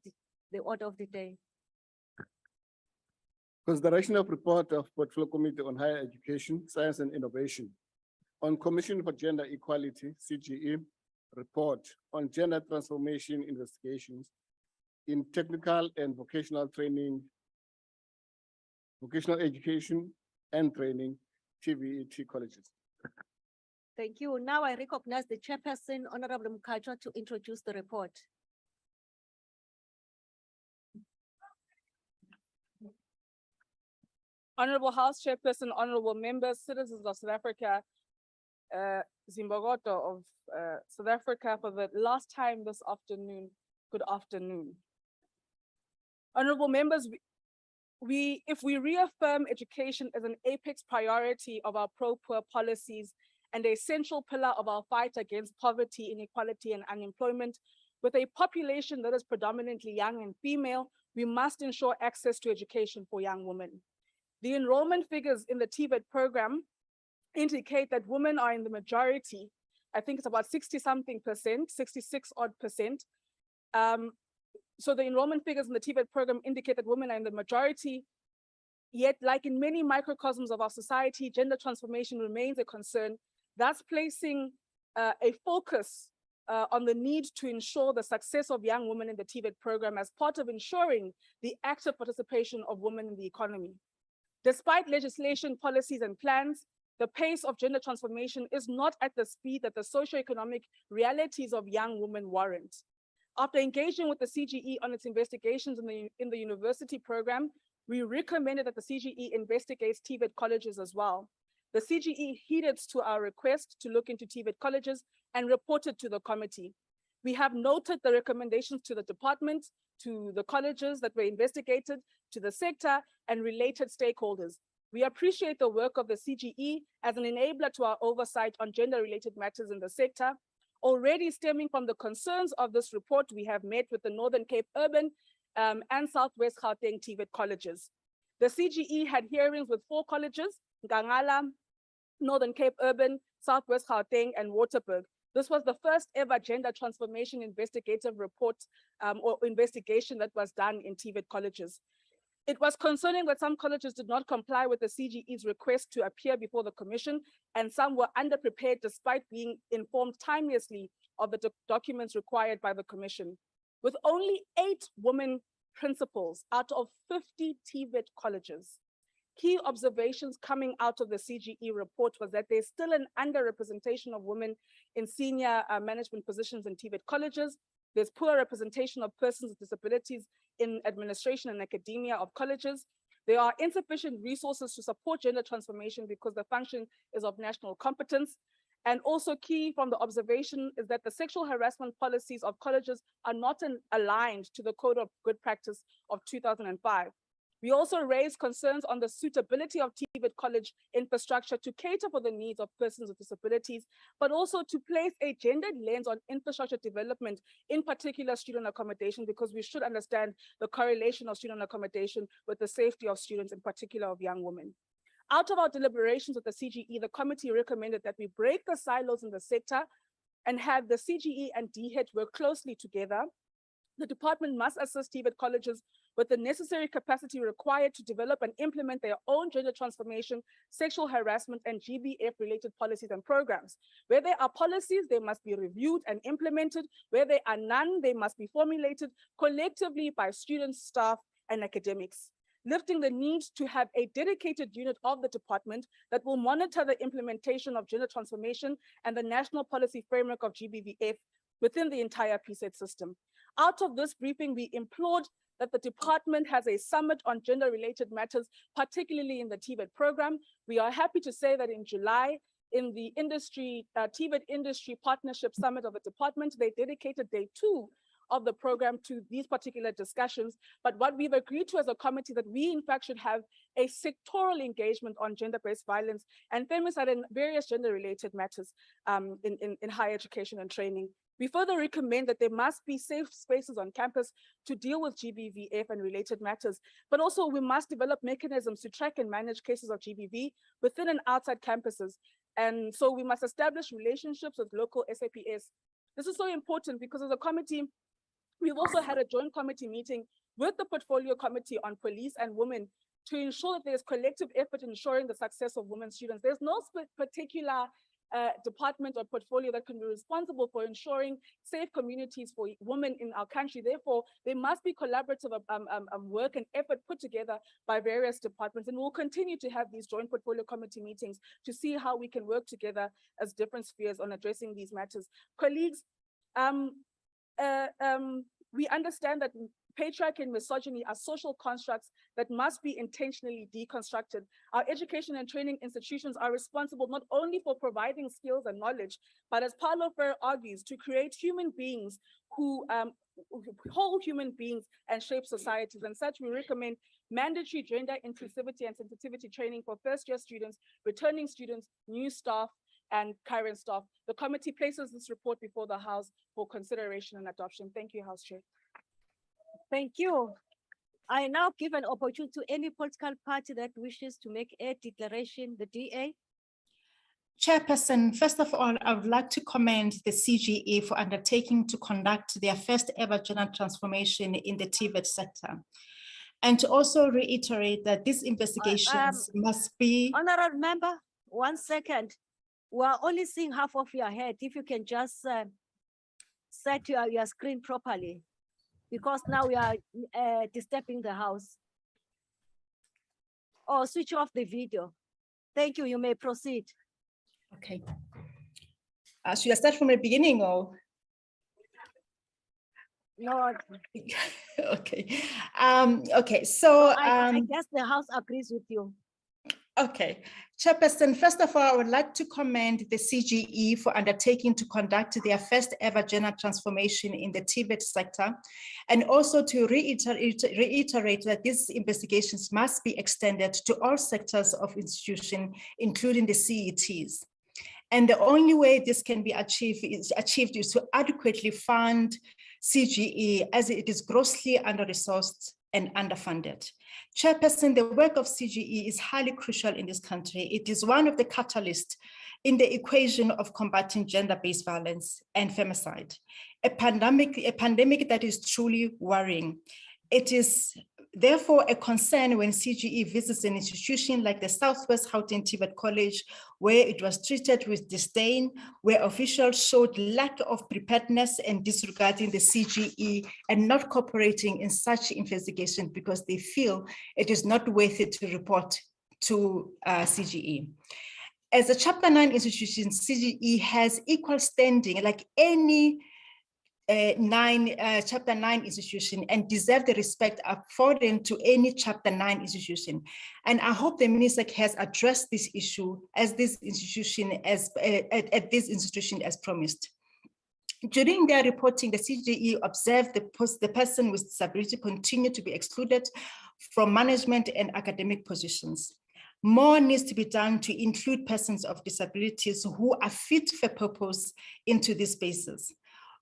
S6: the order of the day.
S4: Consideration of report of Portfolio Committee on Higher Education, Science and Innovation on Commission for Gender Equality, CGE, report on gender transformation investigations in technical and vocational training, vocational education and training, TVET colleges.
S6: Thank you. Now I recognize the chairperson, Honorable Mkhatshwa, to introduce the report.
S5: Honorable House Chairperson, honorable members, citizens of South Africa, Zimbogoto of South Africa, for the last time this afternoon, good afternoon. Honorable members, if we reaffirm education as an apex priority of our pro-poor policies and a central pillar of our fight against poverty, inequality, and unemployment, with a population that is predominantly young and female, we must ensure access to education for young women. The enrollment figures in the TVET program indicate that women are in the majority. I think it's about 60-something%, 66 odd percent. So the enrollment figures in the TVET program indicate that women are in the majority, yet like in many microcosms of our society, gender transformation remains a concern, thus placing a focus on the need to ensure the success of young women in the TVET program as part of ensuring the active participation of women in the economy. Despite legislation, policies, and plans, the pace of gender transformation is not at the speed that the socioeconomic realities of young women warrant. After engaging with the CGE on its investigations in the university program, we recommended that the CGE investigates TVET colleges as well. The CGE heeded to our request to look into TVET colleges and reported to the committee. We have noted the recommendations to the department, to the colleges that were investigated, to the sector and related stakeholders. We appreciate the work of the CGE as an enabler to our oversight on gender-related matters in the sector. Already stemming from the concerns of this report, we have met with the Northern Cape Urban and Southwest Gauteng TVET colleges. The CGE had hearings with 4 colleges, Ngangala, Northern Cape Urban, Southwest Gauteng, and Waterberg. This was the first ever gender transformation investigative report or investigation that was done in TVET colleges. It was concerning that some colleges did not comply with the CGE's request to appear before the commission, and some were underprepared despite being informed timelessly of the documents required by the commission. With only 8 women principals out of 50 TVET colleges, key observations coming out of the CGE report was that there's still an underrepresentation of women in senior management positions in TVET colleges. There's poor representation of persons with disabilities in administration and academia of colleges. There are insufficient resources to support gender transformation because the function is of national competence. And also key from the observation is that the sexual harassment policies of colleges are not aligned to the Code of Good Practice of 2005. We also raised concerns on the suitability of TVET college infrastructure to cater for the needs of persons with disabilities, but also to place a gendered lens on infrastructure development, in particular student accommodation, because we should understand the correlation of student accommodation with the safety of students, in particular of young women. Out of our deliberations with the CGE, the committee recommended that we break the silos in the sector and have the CGE and DHET work closely together. The department must assist TVET colleges with the necessary capacity required to develop and implement their own gender transformation, sexual harassment, and GBF-related policies and programs. Where there are policies, they must be reviewed and implemented. Where there are none, they must be formulated collectively by students, staff, and academics, lifting the need to have a dedicated unit of the department that will monitor the implementation of gender transformation and the national policy framework of GBVF within the entire PSET system. Out of this briefing, we implored that the department has a summit on gender-related matters, particularly in the TVET program. We are happy to say that in July, in the industry, TVET Industry Partnership Summit of the department, they dedicated day 2 of the program to these particular discussions. But what we've agreed to as a committee that we in fact should have a sectoral engagement on gender-based violence and femicide and various gender-related matters in higher education and training. We further recommend that there must be safe spaces on campus to deal with GBVF and related matters, but also we must develop mechanisms to track and manage cases of GBV within and outside campuses. And so we must establish relationships with local SAPS. This is so important because as a committee, we've also had a joint committee meeting with the Portfolio Committee on Police and Women to ensure that there's collective effort in ensuring the success of women students. There's no particular department or portfolio that can be responsible for ensuring safe communities for women in our country. Therefore, there must be collaborative work and effort put together by various departments. And we'll continue to have these joint portfolio committee meetings to see how we can work together as different spheres on addressing these matters. Colleagues, we understand that patriarchy and misogyny are social constructs that must be intentionally deconstructed. Our education and training institutions are responsible not only for providing skills and knowledge, but as Paulo Freire argues, to create human beings who whole human beings and shape societies. And such, we recommend mandatory gender inclusivity and sensitivity training for first-year students, returning students, new staff, and current staff. The committee places this report before the House for consideration and adoption. Thank you, House Chair.
S6: Thank you. I now give an opportunity to any political party that wishes to make a declaration, the DA.
S7: Chairperson, first of all, I would like to commend the CGE for undertaking to conduct their first ever gender transformation in the TVET sector. And to also reiterate that these investigations must be—
S6: Honorable member, 1 second. We're only seeing half of your head. If you can just set your screen properly, because now we are disturbing the house. Or switch off the video. Thank you, you may proceed.
S7: Okay. Should I start from the beginning or?
S6: No.
S7: Okay. Okay, so.
S6: I guess the house agrees with you.
S7: Okay, Chairperson, first of all, I would like to commend the CGE for undertaking to conduct their first ever gender transformation in the TVET sector, and also to reiterate that these investigations must be extended to all sectors of institution, including the CETs. And the only way this can be achieved is to adequately fund CGE, as it is grossly under-resourced and underfunded. Chairperson, the work of CGE is highly crucial in this country. It is one of the catalysts in the equation of combating gender-based violence and femicide, a pandemic that is truly worrying. It is therefore a concern when CGE visits an institution like the Southwest Gauteng TVET College, where it was treated with disdain, where officials showed lack of preparedness and disregarding the CGE and not cooperating in such investigation because they feel it is not worth it to report to CGE. As a Chapter 9 institution, CGE has equal standing like any Chapter 9 institution and deserve the respect afforded to any Chapter 9 institution. And I hope the minister has addressed this issue at this institution as promised. During their reporting, the CGE observed the person with disability continue to be excluded from management and academic positions. More needs to be done to include persons of disabilities who are fit for purpose into these spaces.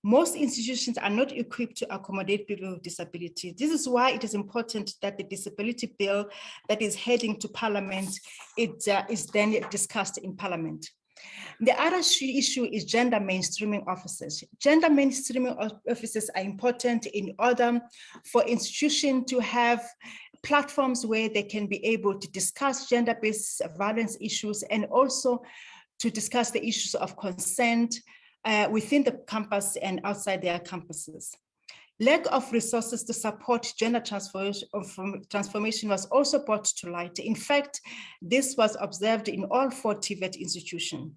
S7: Most institutions are not equipped to accommodate people with disability. This is why it is important that the disability bill that is heading to Parliament is then discussed in Parliament. The other issue is gender mainstreaming offices. Gender mainstreaming offices are important in order for institutions to have platforms where they can be able to discuss gender-based violence issues and also to discuss the issues of consent within the campus and outside their campuses. Lack of resources to support gender transformation was also brought to light. In fact, this was observed in all 4 TVET institutions.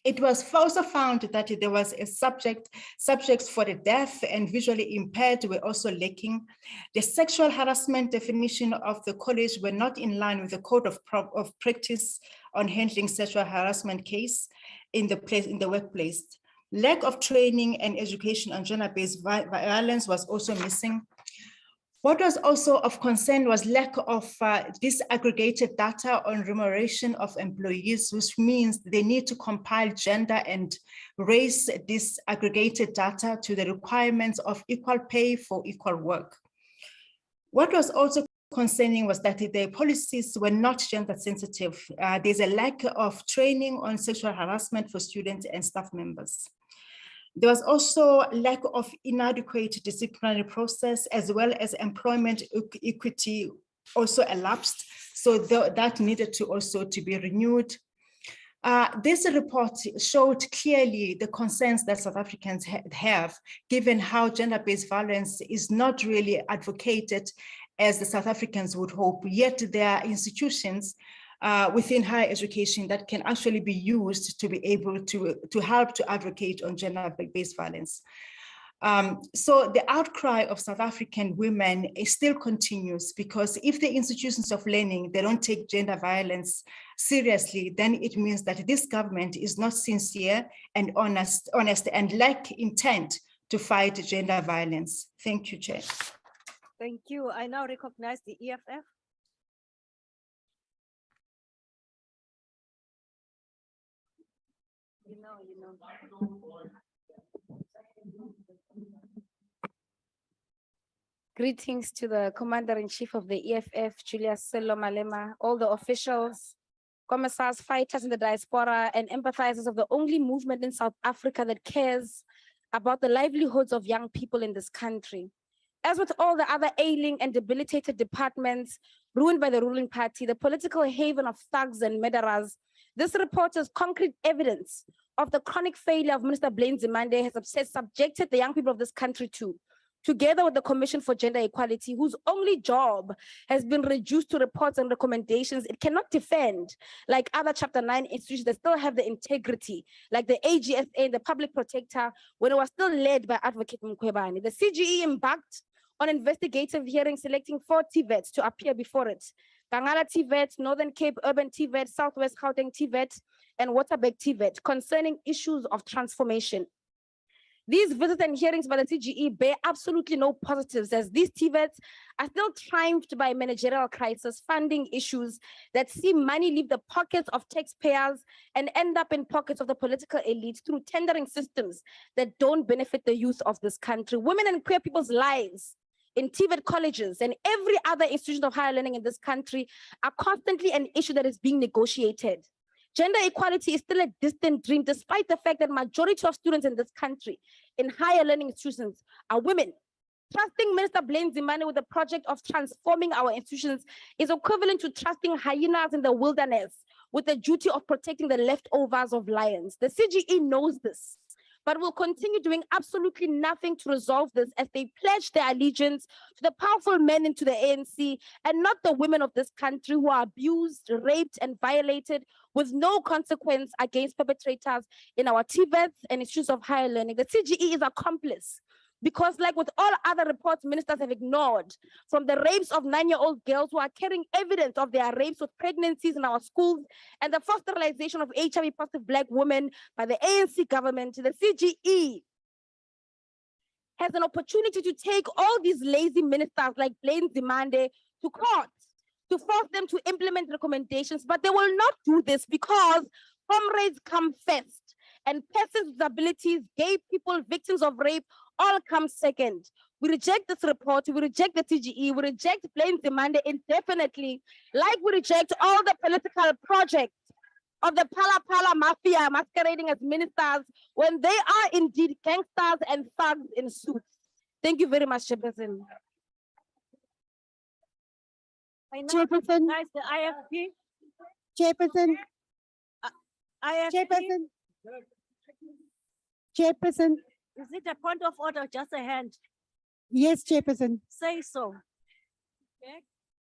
S7: It was also found that there was a subjects for the deaf and visually impaired were also lacking. The sexual harassment definition of the college were not in line with the code of practice on handling sexual harassment case in the workplace. Lack of training and education on gender-based violence was also missing. What was also of concern was lack of disaggregated data on remuneration of employees, which means they need to compile gender and race disaggregated data to the requirements of equal pay for equal work. What was also concerning was that the policies were not gender sensitive. There's a lack of training on sexual harassment for students and staff members. There was also lack of inadequate disciplinary process, as well as employment equity also elapsed. So that needed to also to be renewed. This report showed clearly the concerns that South Africans have, given how gender-based violence is not really advocated as the South Africans would hope, yet there are institutions within higher education that can actually be used to be able to help to advocate on gender-based violence. So the outcry of South African women still continues, because if the institutions of learning, they don't take gender violence seriously, then it means that this government is not sincere and honest and lack intent to fight gender violence. Thank you, Chair.
S6: Thank you. I now recognize the EFF.
S14: Greetings to the Commander-in-Chief of the EFF, Julius Sello Malema, all the officials, commissars, fighters in the diaspora, and empathizers of the only movement in South Africa that cares about the livelihoods of young people in this country. As with all the other ailing and debilitated departments ruined by the ruling party, the political haven of thugs and murderers, this report is concrete evidence of the chronic failure of Minister Blaine Zimande has subjected the young people of this country to, together with the Commission for Gender Equality, whose only job has been reduced to reports and recommendations it cannot defend, like other Chapter 9 institutions that still have the integrity, like the AGSA and the Public Protector, when it was still led by Advocate Mkhwebane. The CGE embarked on investigative hearings, selecting 4 TVETs to appear before it. Kangala TVET, Northern Cape Urban TVET, Southwest Gauteng TVET, and Waterberg TVET concerning issues of transformation. These visits and hearings by the CGE bear absolutely no positives, as these TVETs are still triumphed by managerial crisis, funding issues that see money leave the pockets of taxpayers and end up in pockets of the political elite through tendering systems that don't benefit the youth of this country. Women and queer people's lives in TVET colleges and every other institution of higher learning in this country are constantly an issue that is being negotiated. Gender equality is still a distant dream, despite the fact that majority of students in this country in higher learning institutions are women. Trusting Minister Blaine Zimande with the project of transforming our institutions is equivalent to trusting hyenas in the wilderness with the duty of protecting the leftovers of lions. The CGE knows this, but will continue doing absolutely nothing to resolve this, as they pledge their allegiance to the powerful men into the ANC and not the women of this country who are abused, raped, and violated with no consequence against perpetrators in our TVETs and institutions of higher learning. The CGE is accomplice, because like with all other reports ministers have ignored, from the rapes of 9-year-old girls who are carrying evidence of their rapes with pregnancies in our schools and the sterilization of HIV positive Black women by the ANC government, the CGE has an opportunity to take all these lazy ministers like Blaine Zimande to court, to force them to implement recommendations, but they will not do this because comrades come first, and persons with disabilities, gay people, victims of rape, all come second. We reject this report, we reject the CGE, we reject Blaine Zimande indefinitely, like we reject all the political projects of the Pala Mafia masquerading as ministers when they are indeed gangsters and thugs in suits. Thank you very much, Chairperson.
S6: Chairperson. The IFP.
S8: Chairperson.
S6: IFP.
S8: Chairperson.
S6: Is it a point of order or just a hand?
S8: Yes, Chairperson.
S6: Say so.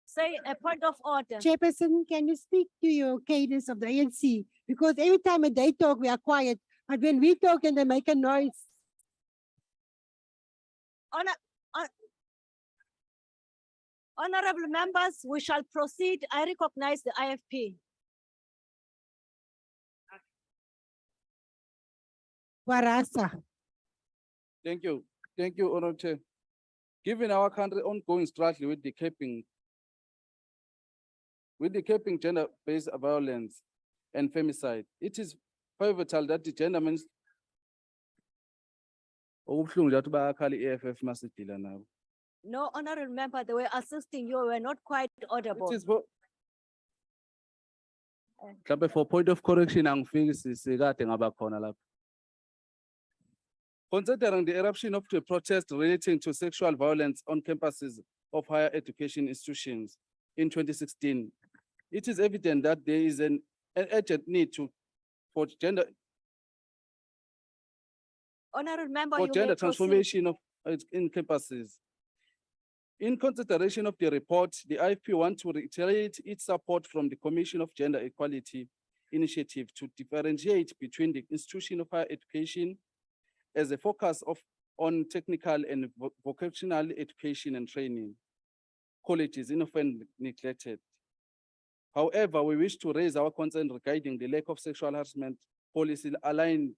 S6: Say a point of order.
S8: Chairperson, can you speak to your cadence of the ANC? Because every time they talk, we are quiet. But when we talk and they make a noise.
S6: Honorable members, we shall proceed. I recognize the IFP.
S8: Warasa.
S21: Thank you. Thank you, Honorable Chair. Given our country's ongoing struggle with the capping gender-based violence and femicide, it is pivotal that the gender mainstream
S6: No, honorable member, they were assisting you, were not quite audible.
S21: It is for point of correction, considering the eruption of the protest relating to sexual violence on campuses of higher education institutions in 2016, it is evident that there is an urgent need for gender
S6: Honorable member,
S21: for
S6: you
S21: gender
S6: may proceed.
S21: transformation of in campuses. In consideration of the report, the IFP wants to reiterate its support from the Commission of Gender Equality Initiative to differentiate between the institution of higher education as a focus on technical and vocational education and training. Colleges is often neglected. However, we wish to raise our concern regarding the lack of sexual harassment policy aligned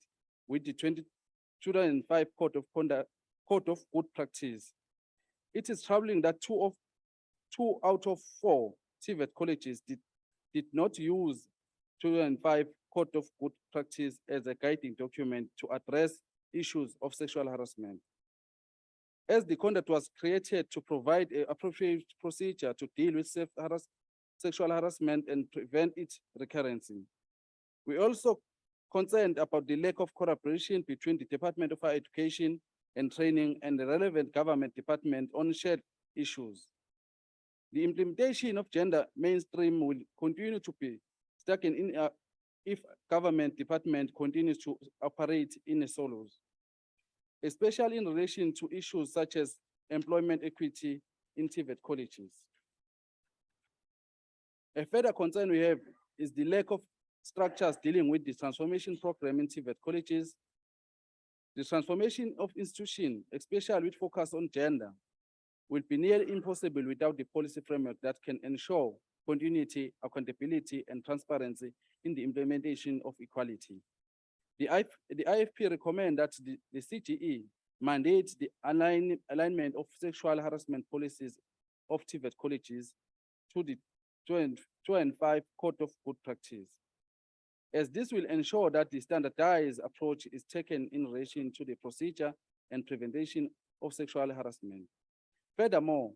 S21: with the 2005 Code of Good Practice. It is troubling that two out of 4 TVET colleges did not use 2005 Code of Good Practice as a guiding document to address issues of sexual harassment. As the conduct was created to provide an appropriate procedure to deal with sexual harassment and prevent its recurrence. We also concerned about the lack of collaboration between the Department of Higher Education and Training and the relevant government department on shared issues. The implementation of gender mainstream will continue to be stuck in if government department continues to operate in a solos, especially in relation to issues such as employment equity in TVET colleges. A further concern we have is the lack of structures dealing with the transformation program in TVET colleges. The transformation of institution, especially with focus on gender, will be nearly impossible without the policy framework that can ensure continuity, accountability, and transparency in the implementation of equality. The IFP recommend that the CGE mandates the alignment of sexual harassment policies of TVET colleges to the 2 and 5 Code of Good Practice, as this will ensure that the standardized approach is taken in relation to the procedure and prevention of sexual harassment. Furthermore,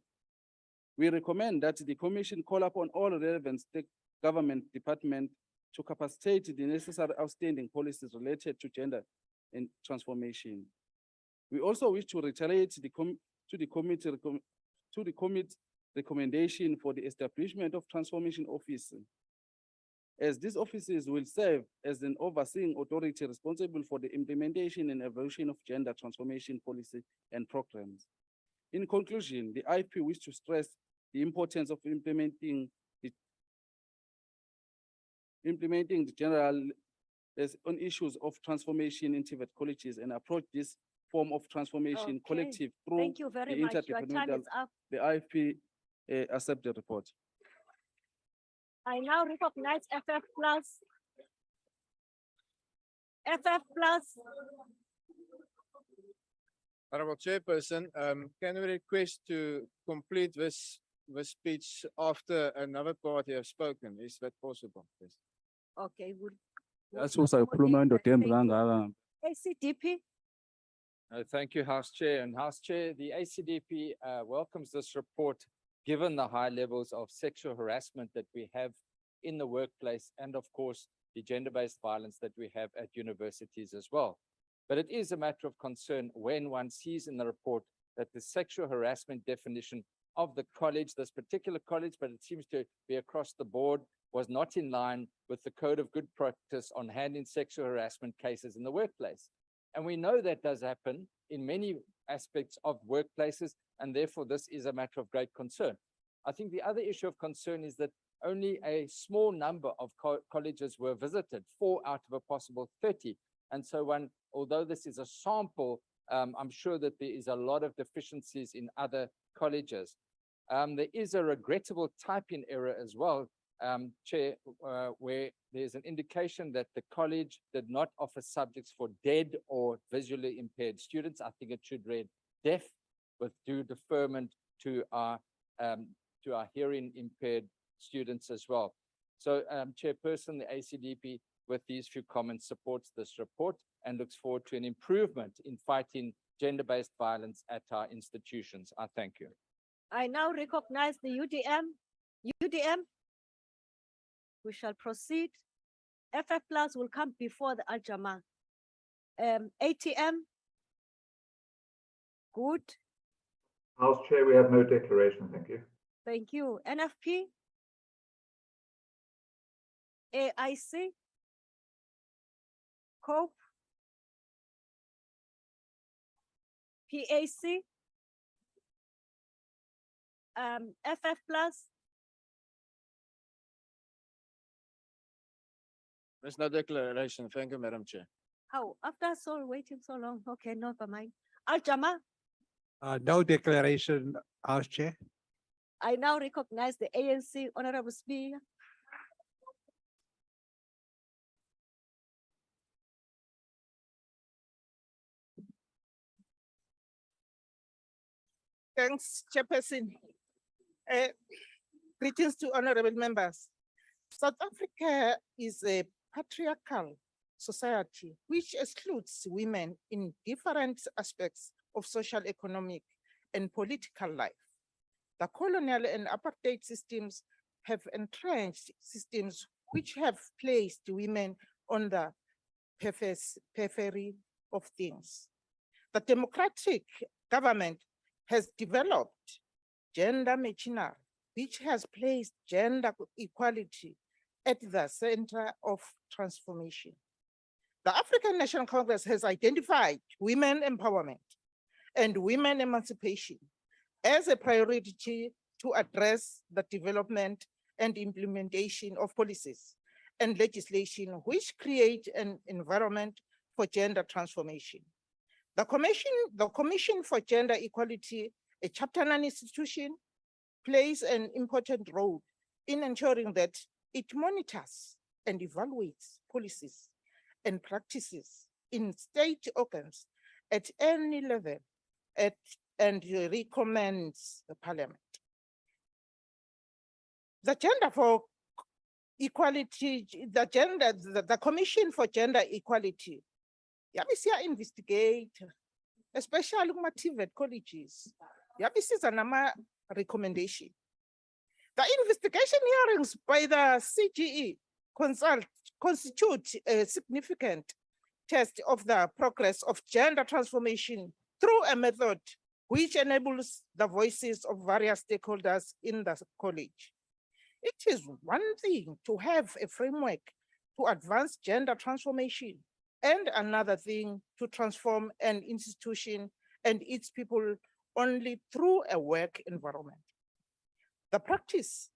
S21: we recommend that the Commission call upon all relevant state government departments to capacitate the necessary outstanding policies related to gender and transformation. We also wish to reiterate the committee recommendation for the establishment of transformation offices, as these offices will serve as an overseeing authority responsible for the implementation and evaluation of gender transformation policy and programs. In conclusion, the IP wishes to stress the importance of implementing the general on issues of transformation in TVET colleges and approach this form of transformation
S6: Okay.
S21: collective through
S6: Thank you very
S21: the
S6: much. Your time
S21: interdepartmental,
S6: is up.
S21: the IFP accept the report.
S6: I now recognize FF Plus. FF Plus.
S1: Honorable Chairperson, can we request to complete this speech after another party has spoken? Is that possible, please?
S6: Okay, good. ACDP.
S10: Thank you, House Chair. And House Chair, the ACDP welcomes this report, given the high levels of sexual harassment that we have in the workplace and, of course, the gender-based violence that we have at universities as well. But it is a matter of concern when one sees in the report that the sexual harassment definition of the college, this particular college, but it seems to be across the board, was not in line with the Code of Good Practice on handling sexual harassment cases in the workplace. And we know that does happen in many aspects of workplaces, and therefore this is a matter of great concern. I think the other issue of concern is that only a small number of colleges were visited, 4 out of a possible 30. And so although this is a sample, I'm sure that there is a lot of deficiencies in other colleges. There is a regrettable typing error as well, Chair, where there's an indication that the college did not offer subjects for deaf or visually impaired students. I think it should read deaf with due deferment to our hearing impaired students as well. So, Chairperson, the ACDP, with these few comments, supports this report and looks forward to an improvement in fighting gender-based violence at our institutions. I thank you.
S6: I now recognize the UDM. UDM. We shall proceed. FF Plus will come before the Al-Jama. ATM. Good.
S11: House Chair, we have no declaration. Thank you.
S6: Thank you. NFP. AIC. COPE. PAC. FF Plus.
S1: There's no declaration. Thank you, Madam Chair.
S6: How? After waiting so long. Okay, never mind. Al-Jama.
S3: No declaration, House Chair.
S6: I now recognize the ANC, Honorable Speaker.
S22: Thanks, Chairperson. Greetings to honorable members. South Africa is a patriarchal society which excludes women in different aspects of social, economic, and political life. The colonial and apartheid systems have entrenched systems which have placed women on the periphery of things. The democratic government has developed gender machinery, which has placed gender equality at the center of transformation. The African National Congress has identified women empowerment and women emancipation as a priority to address the development and implementation of policies and legislation which create an environment for gender transformation. The Commission for Gender Equality, a Chapter 9 institution, plays an important role in ensuring that it monitors and evaluates policies and practices in state organs at any level and recommends the Parliament. The Gender for Equality, the Commission for Gender Equality, yabisiya investigate, especially kuma-TVET colleges, yabisiza nama recommendation. The investigation hearings by the CGE constitute a significant test of the progress of gender transformation through a method which enables the voices of various stakeholders in the college. It is one thing to have a framework to advance gender transformation, and another thing to transform an institution and its people only through a work environment. The practice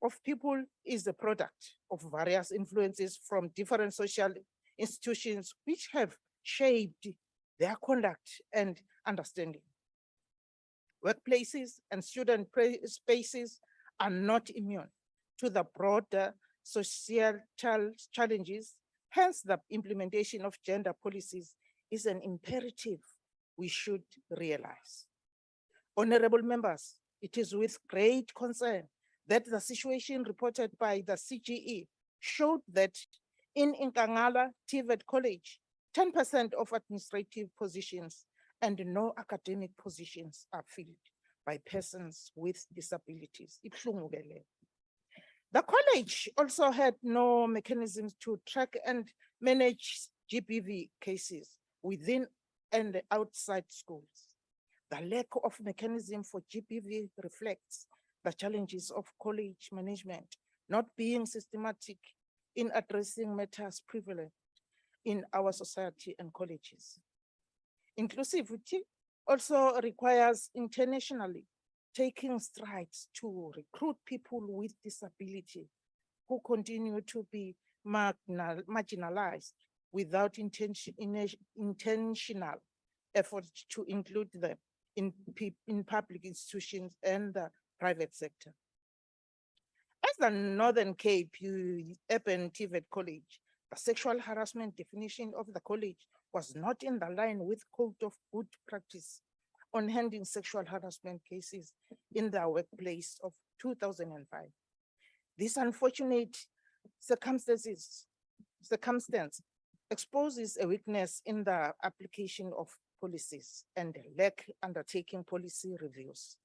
S22: of people is the product of various influences from different social institutions which have shaped their conduct and understanding. Workplaces and student spaces are not immune to the broader societal challenges. Hence, the implementation of gender policies is an imperative we should realize. Honorable members, it is with great concern that the situation reported by the CGE showed that in Nkangala TVET College, 10% of administrative positions and no academic positions are filled by persons with disabilities. The college also had no mechanisms to track and manage GBV cases within and outside schools. The lack of mechanism for GBV reflects the challenges of college management not being systematic in addressing matters prevalent in our society and colleges. Inclusivity also requires internationally taking strides to recruit people with disability who continue to be marginalized without intentional efforts to include them in public institutions and the private sector. As the Northern Cape Urban TVET College, the sexual harassment definition of the college was not in the line with Code of Good Practice on handling sexual harassment cases in the workplace of 2005. This unfortunate circumstance exposes a weakness in the application of policies and lack undertaking policy reviews.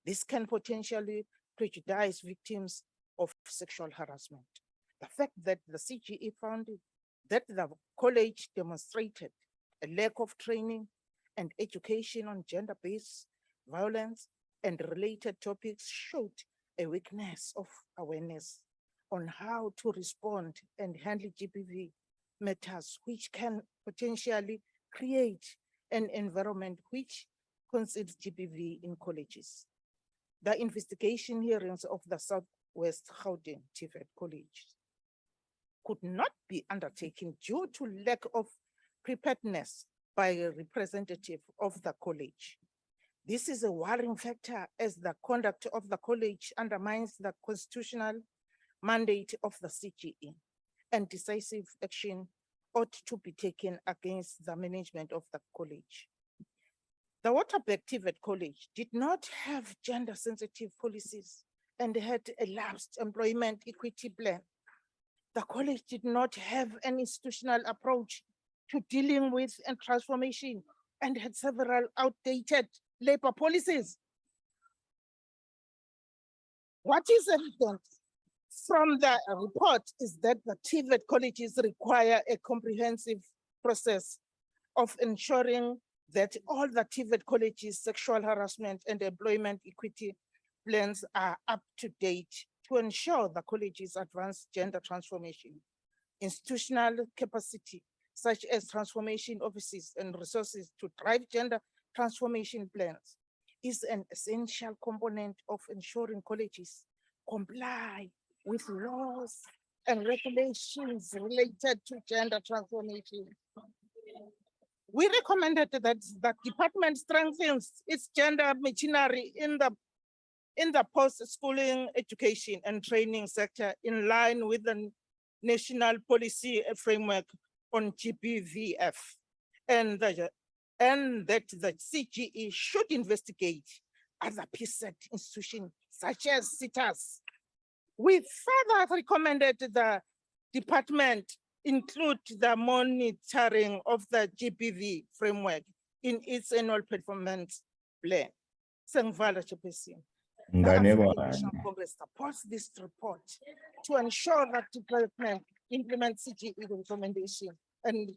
S22: This can potentially prejudice victims of sexual harassment. The fact that the CGE found that the college demonstrated a lack of training and education on gender-based violence and related topics showed a weakness of awareness on how to respond and handle GBV matters, which can potentially create an environment which conceals GBV in colleges. The investigation hearings of the Southwest Gauteng TVET College could not be undertaken due to lack of preparedness by a representative of the college. This is a worrying factor as the conduct of the college undermines the constitutional mandate of the CGE, and decisive action ought to be taken against the management of the college. The Waterberg TVET College did not have gender-sensitive policies and had a lapsed employment equity plan. The college did not have an institutional approach to dealing with and transformation and had several outdated labor policies. What is evident from the report is that the TVET colleges require a comprehensive process of ensuring that all the TVET colleges' sexual harassment and employment equity plans are up to date to ensure the college's advanced gender transformation, institutional capacity, such as transformation offices and resources to drive gender transformation plans, is an essential component of ensuring colleges comply with laws and regulations related to gender transformation. We recommended that the department strengthens its gender machinery in the post-schooling education and training sector in line with the national policy framework on GBVF, and that the CGE should investigate other PSET institutions such as CETAs. We further recommended the department include the monitoring of the GBV framework in its annual performance plan. Sengvala Chairperson. The African National Congress supports this report to ensure that the department implements CGE recommendation and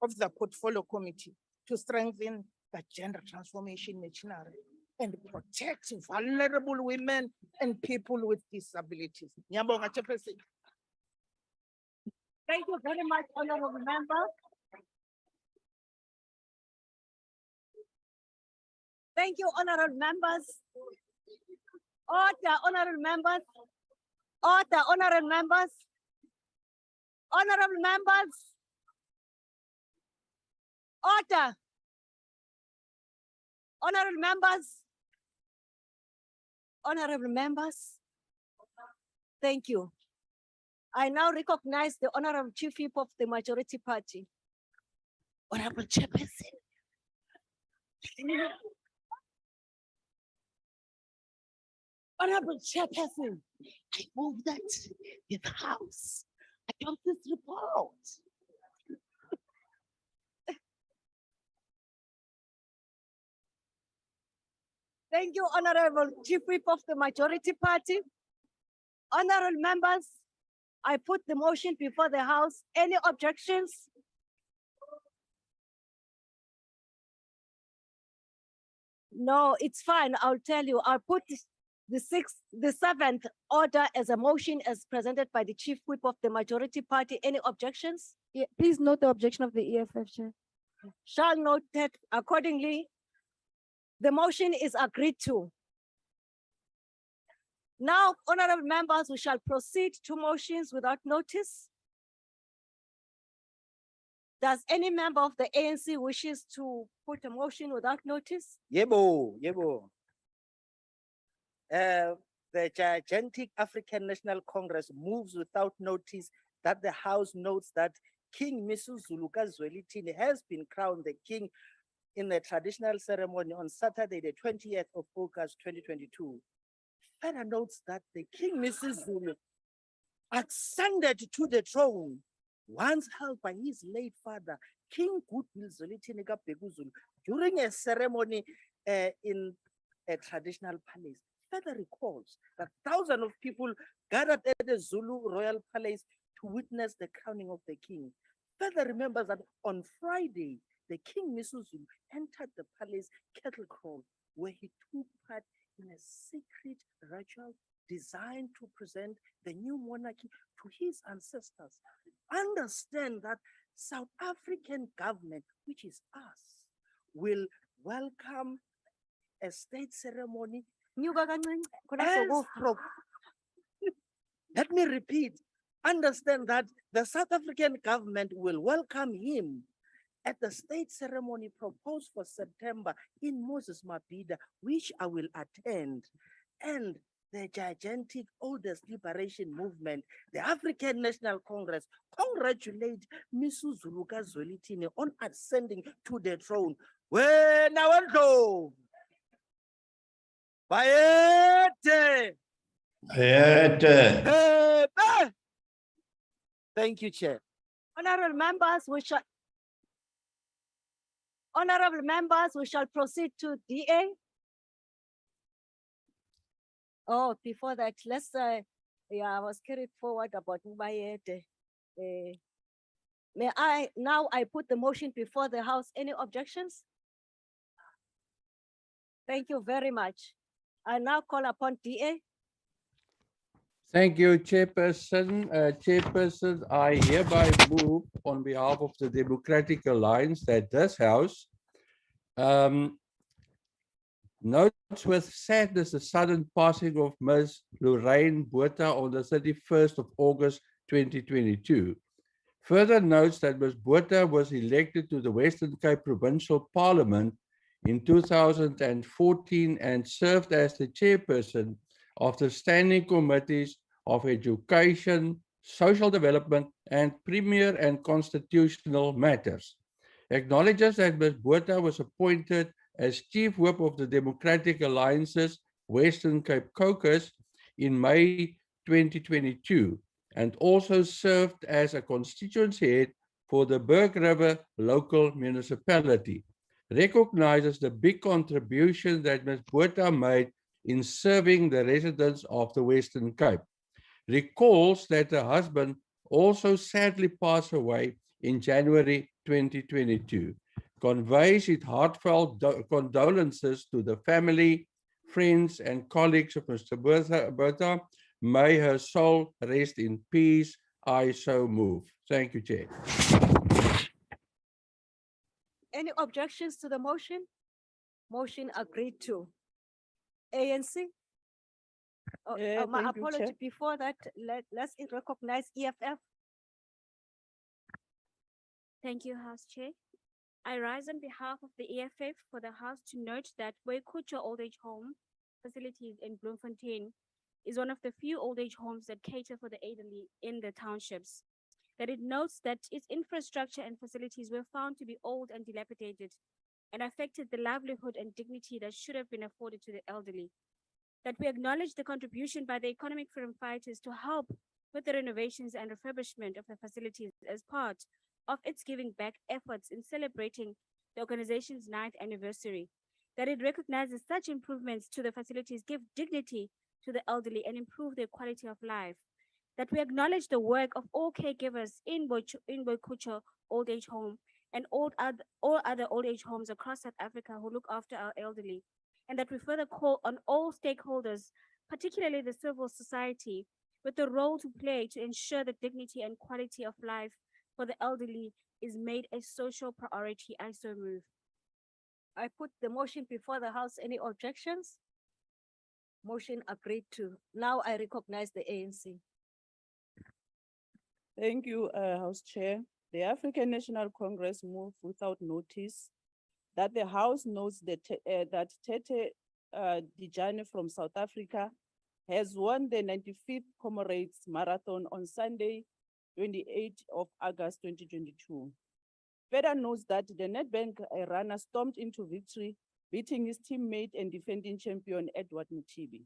S22: of the portfolio committee to strengthen the gender transformation machinery and protect vulnerable women and people with disabilities. Ngiyabonga, Chairperson.
S6: Thank you very much, honorable member. Thank you, honorable members. Order, honorable members. Order, honorable members. Honorable members. Order. Honorable members. Honorable members. Thank you. I now recognize the Honorable Chief Whip of the Majority Party.
S9: Honorable Chairperson. Honorable Chairperson, I move that the House adopt this report.
S6: Thank you, Honorable Chief Whip of the Majority Party. Honorable members, I put the motion before the House. Any objections? No, it's fine. I'll tell you. I'll put the seventh order as a motion as presented by the Chief Whip of the Majority Party. Any objections?
S14: Yeah, please note the objection of the EFF, Chair.
S6: Shall note that accordingly, the motion is agreed to. Now, honorable members, we shall proceed to motions without notice. Does any member of the ANC wishes to put a motion without notice?
S20: Yebo, yebo. The gigantic African National Congress moves without notice that the House notes that King Misuzulu Zwelithini has been crowned the king in the traditional ceremony on Saturday, the 20th of August, 2022. Further notes that the King Misuzulu ascended to the throne once held by his late father, King Goodwill Zwelithini Kabhekuzulu, during a ceremony in a traditional palace. Further recalls that thousands of people gathered at the Zulu Royal Palace to witness the crowning of the king. Further remembers that on Friday, the King Misuzulu entered the palace cattle crawl, where he took part in a secret ritual designed to present the new monarchy to his ancestors. Understand that South African government, which is us, will welcome a state ceremony. Let me repeat. Understand that the South African government will welcome him at the state ceremony proposed for September in Moses Mabhida, which I will attend, and the gigantic oldest liberation movement, the African National Congress, congratulate Misuzulu Zwelithini on ascending to the throne. When I want to. Bayete.
S17: Bayete.
S20: Thank you, Chair.
S6: Honorable members, we shall proceed to DA. Oh, before that, let's yeah, I was carried forward about Mbayete. I put the motion before the House. Any objections? Thank you very much. I now call upon DA.
S12: Thank you, Chairperson. Chairperson, I hereby move on behalf of the Democratic Alliance that this House notes with sadness the sudden passing of Ms. Lorraine Botha on the 31st of August 2022. Further notes that Ms. Botha was elected to the Western Cape Provincial Parliament in 2014 and served as the chairperson of the standing committees of Education, Social Development, and Premier and Constitutional Matters. Acknowledges that Ms. Botha was appointed as Chief Whip of the Democratic Alliance's Western Cape Caucus in May 2022, and also served as a constituency head for the Berg River local municipality. Recognizes the big contribution that Ms. Botha made in serving the residents of the Western Cape. Recalls that her husband also sadly passed away in January 2022. Conveys its heartfelt condolences to the family, friends, and colleagues of Mr. Botha. May her soul rest in peace. I so move. Thank you, Chair.
S6: Any objections to the motion? Motion agreed to. ANC? Oh, my
S16: thank you,
S6: apology.
S16: Chair.
S6: Before that, let's recognize EFF.
S15: Thank you, House Chair. I rise on behalf of the EFF for the House to note that Boykucha Old Age Home facilities in Bloemfontein is one of the few old age homes that cater for the elderly in the townships. That it notes that its infrastructure and facilities were found to be old and dilapidated and affected the livelihood and dignity that should have been afforded to the elderly. That we acknowledge the contribution by the economic freedom fighters to help with the renovations and refurbishment of the facilities as part of its giving back efforts in celebrating the organization's 9th anniversary. That it recognizes such improvements to the facilities give dignity to the elderly and improve their quality of life. That we acknowledge the work of all caregivers in Boykucha Old Age Home and all other old age homes across South Africa who look after our elderly. And that we further call on all stakeholders, particularly the civil society, with the role to play to ensure the dignity and quality of life for the elderly is made a social priority. I so move.
S6: I put the motion before the House. Any objections? Motion agreed to. Now I recognize the ANC.
S16: Thank you, House Chair. The African National Congress moved without notice that the House notes that Tete Dijane from South Africa has won the 95th Comrades Marathon on Sunday, 28th of August 2022. Further notes that the Nedbank runner stormed into victory, beating his teammate and defending champion Edward Mutibi.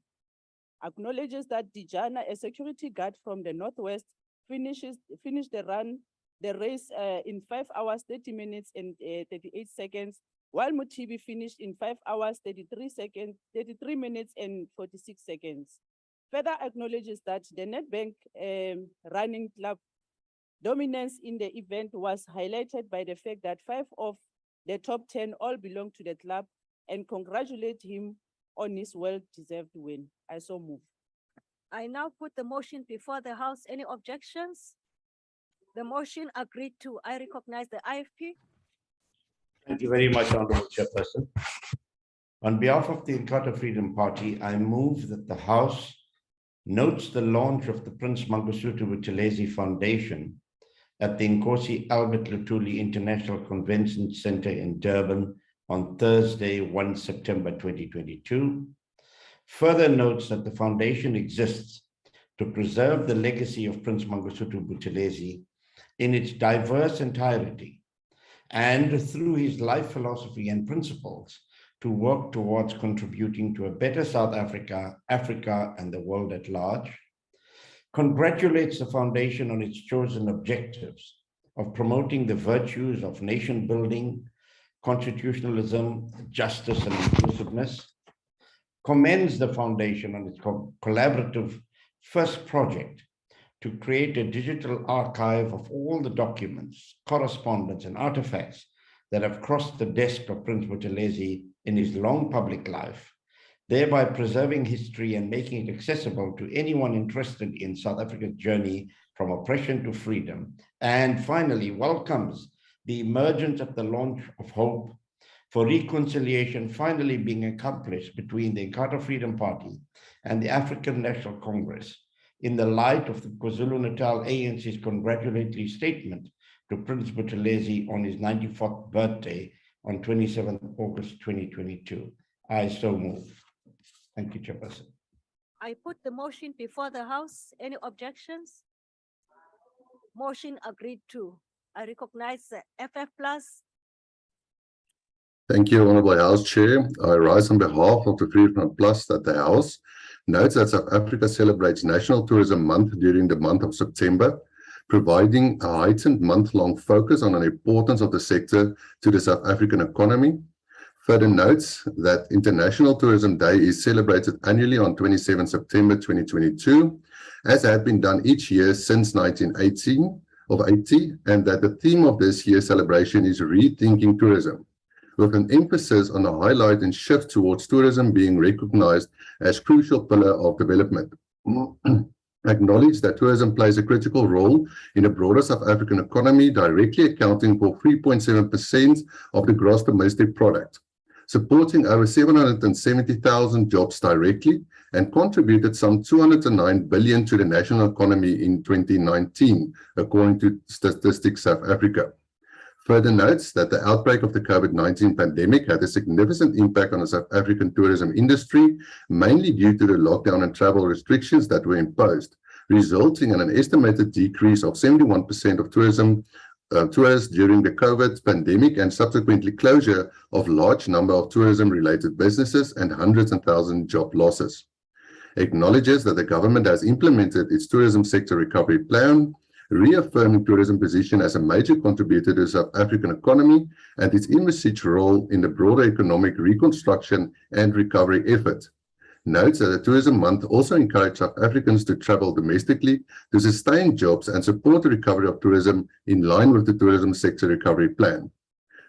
S16: Acknowledges that Dijana, a security guard from the Northwest, finished the race in 5 hours, 30 minutes and 38 seconds, while Mutibi finished in 5 hours, 33 minutes and 46 seconds. Further acknowledges that the Nedbank running club dominance in the event was highlighted by the fact that 5 of the top 10 all belong to the club, and congratulate him on his well-deserved win. I so move.
S6: I now put the motion before the House. Any objections? The motion agreed to. I recognize the IFP.
S23: Thank you very much, Honorable Chairperson. On behalf of the Inkatha Freedom Party, I move that the House notes the launch of the Prince Mangosuthu Buthelezi Foundation at the Nkosi Albert Luthuli International Convention Center in Durban on Thursday, 1 September 2022. Further notes that the foundation exists to preserve the legacy of Prince Mangosuthu Buthelezi in its diverse entirety, and through his life philosophy and principles to work towards contributing to a better South Africa, Africa, and the world at large. Congratulates the foundation on its chosen objectives of promoting the virtues of nation building, constitutionalism, justice, and inclusiveness. Commends the foundation on its collaborative first project to create a digital archive of all the documents, correspondence, and artifacts that have crossed the desk of Prince Buthelezi in his long public life, thereby preserving history and making it accessible to anyone interested in South Africa's journey from oppression to freedom. And finally, welcomes the emergence of the launch of hope for reconciliation finally being accomplished between the Inkatha Freedom Party and the African National Congress in the light of the KwaZulu-Natal ANC's congratulatory statement to Prince Buthelezi on his 94th birthday on 27th August 2022. I so move. Thank you, Chairperson.
S6: I put the motion before the House. Any objections? Motion agreed to. I recognize the FF Plus.
S17: Thank you, Honorable House Chair. I rise on behalf of the Freedom Plus that the House notes that South Africa celebrates National Tourism Month during the month of September, providing a heightened month-long focus on the importance of the sector to the South African economy. Further notes that International Tourism Day is celebrated annually on 27 September 2022, as had been done each year since 1980, and that the theme of this year's celebration is Rethinking Tourism, with an emphasis on a highlight and shift towards tourism being recognized as a crucial pillar of development. Acknowledge that tourism plays a critical role in the broader South African economy, directly accounting for 3.7% of the gross domestic product, supporting over 770,000 jobs directly, and contributed some 209 billion to the national economy in 2019, according to Statistics South Africa. Further notes that the outbreak of the COVID-19 pandemic had a significant impact on the South African tourism industry, mainly due to the lockdown and travel restrictions that were imposed, resulting in an estimated decrease of 71% of tourists during the COVID pandemic, and subsequently closure of large number of tourism-related businesses and hundreds and thousands job losses. Acknowledges that the government has implemented its tourism sector recovery plan, reaffirming tourism position as a major contributor to the South African economy and its envisaged role in the broader economic reconstruction and recovery effort. Notes that the Tourism Month also encouraged South Africans to travel domestically to sustain jobs and support the recovery of tourism in line with the tourism sector recovery plan.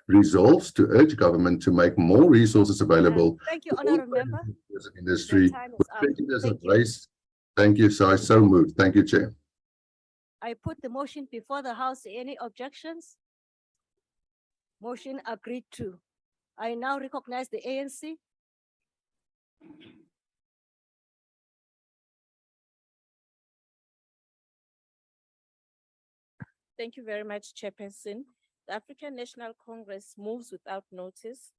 S17: Resolves to urge government to make more resources available
S6: Thank you, Honourable Member.
S17: to the tourism industry.
S6: time is
S17: With
S6: up.
S17: 20 years of
S6: Thank you.
S17: grace. Thank you, so I so moved. Thank you, Chair.
S6: I put the motion before the House. Any objections? Motion agreed to. I now recognize the ANC.
S16: Thank you very much, Chairperson. The African National Congress moves without notice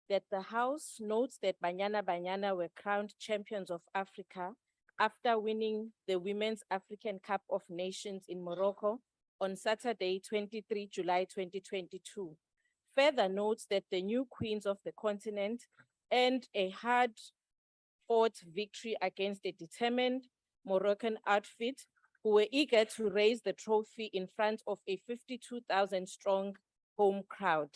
S16: that the House notes that Banyana Banyana were crowned champions of Africa after winning the Women's African Cup of Nations in Morocco on Saturday, 23 July 2022. Further notes that the new queens of the continent earned a hard-fought victory against a determined Moroccan outfit who were eager to raise the trophy in front of a 52,000-strong home crowd.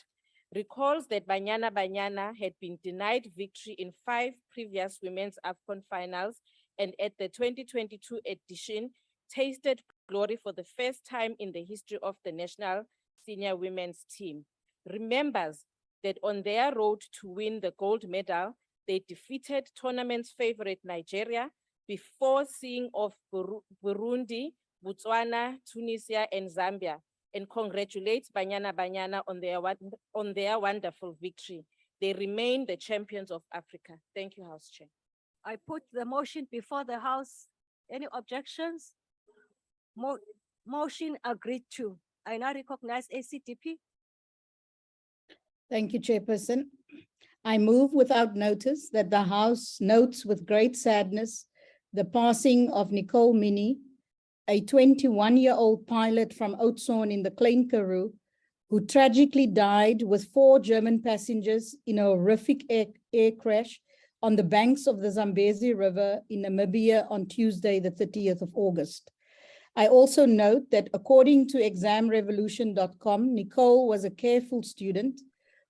S16: Recalls that Banyana Banyana had been denied victory in 5 previous Women's AFCON finals, and at the 2022 edition, tasted glory for the first time in the history of the national senior women's team. Remembers that on their road to win the gold medal, they defeated tournament's favorite Nigeria before seeing off Burundi, Botswana, Tunisia, and Zambia, and congratulates Banyana Banyana on their wonderful victory. They remain the champions of Africa. Thank you, House Chair.
S6: I put the motion before the House. Any objections? Motion agreed to. I now recognize ACDP.
S2: Thank you, Chairperson. I move without notice that the House notes with great sadness the passing of Nicole Mini, a 21-year-old pilot from Oudtshoorn in the Klein Karoo, who tragically died with 4 German passengers in a horrific air crash on the banks of the Zambezi River in Namibia on Tuesday, the 30th of August. I also note that according to examrevolution.com, Nicole was a careful student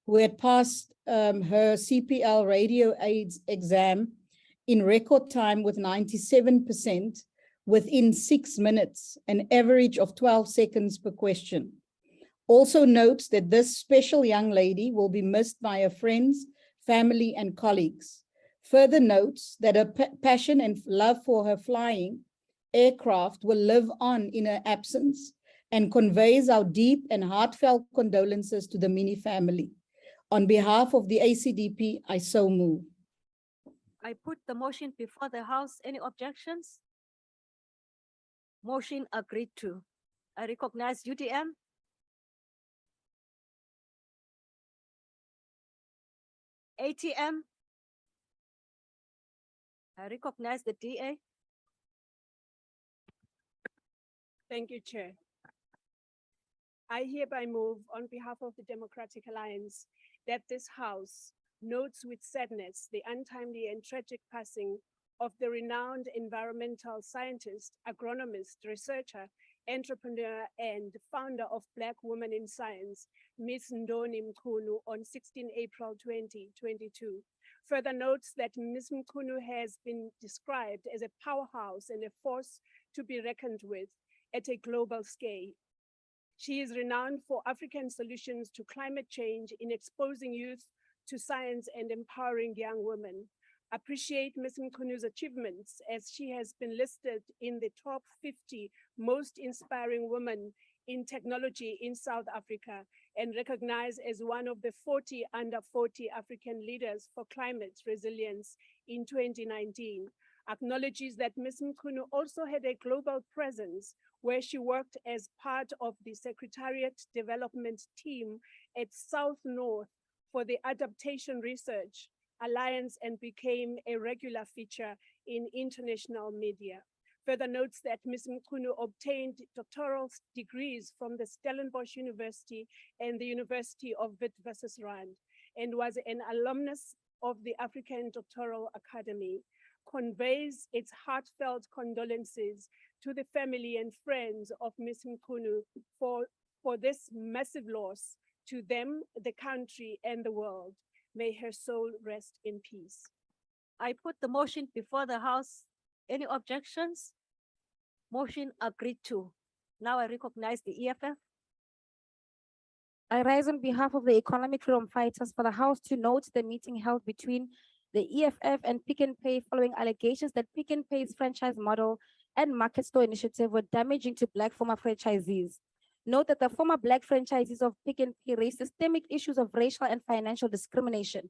S2: who had passed her CPL radio aids exam in record time with 97% within 6 minutes, an average of 12 seconds per question. Also notes that this special young lady will be missed by her friends, family, and colleagues. Further notes that her passion and love for her flying aircraft will live on in her absence, and conveys our deep and heartfelt condolences to the Mini family. On behalf of the ACDP, I so move.
S6: I put the motion before the House. Any objections? Motion agreed to. I recognize UDM. ATM. I recognize the DA.
S13: Thank you, Chair. I hereby move on behalf of the Democratic Alliance that this House notes with sadness the untimely and tragic passing of the renowned environmental scientist, agronomist, researcher, entrepreneur, and founder of Black Women in Science, Ms. Ndoni Mkhunu, on 16 April 2022. Further notes that Ms. Mkhunu has been described as a powerhouse and a force to be reckoned with at a global scale. She is renowned for African solutions to climate change in exposing youth to science and empowering young women. Appreciate Ms. Mkhunu's achievements, as she has been listed in the top 50 most inspiring women in technology in South Africa, and recognized as one of the 40 under 40 African leaders for climate resilience in 2019. Acknowledges that Ms. Mkhunu also had a global presence, where she worked as part of the Secretariat Development Team at South North for the Adaptation Research Alliance, and became a regular feature in international media. Further notes that Ms. Mkhunu obtained doctoral degrees from the Stellenbosch University and the University of Witwatersrand, and was an alumnus of the African Doctoral Academy. Conveys its heartfelt condolences to the family and friends of Ms. Mkhunu for this massive loss to them, the country, and the world. May her soul rest in peace.
S6: I put the motion before the House. Any objections? Motion agreed to. Now I recognize the EFF.
S14: I rise on behalf of the economic freedom fighters for the House to note the meeting held between the EFF and Pick n Pay following allegations that Pick n Pay's franchise model and market store initiative were damaging to Black former franchisees. Note that the former Black franchisees of Pick n Pay raised systemic issues of racial and financial discrimination.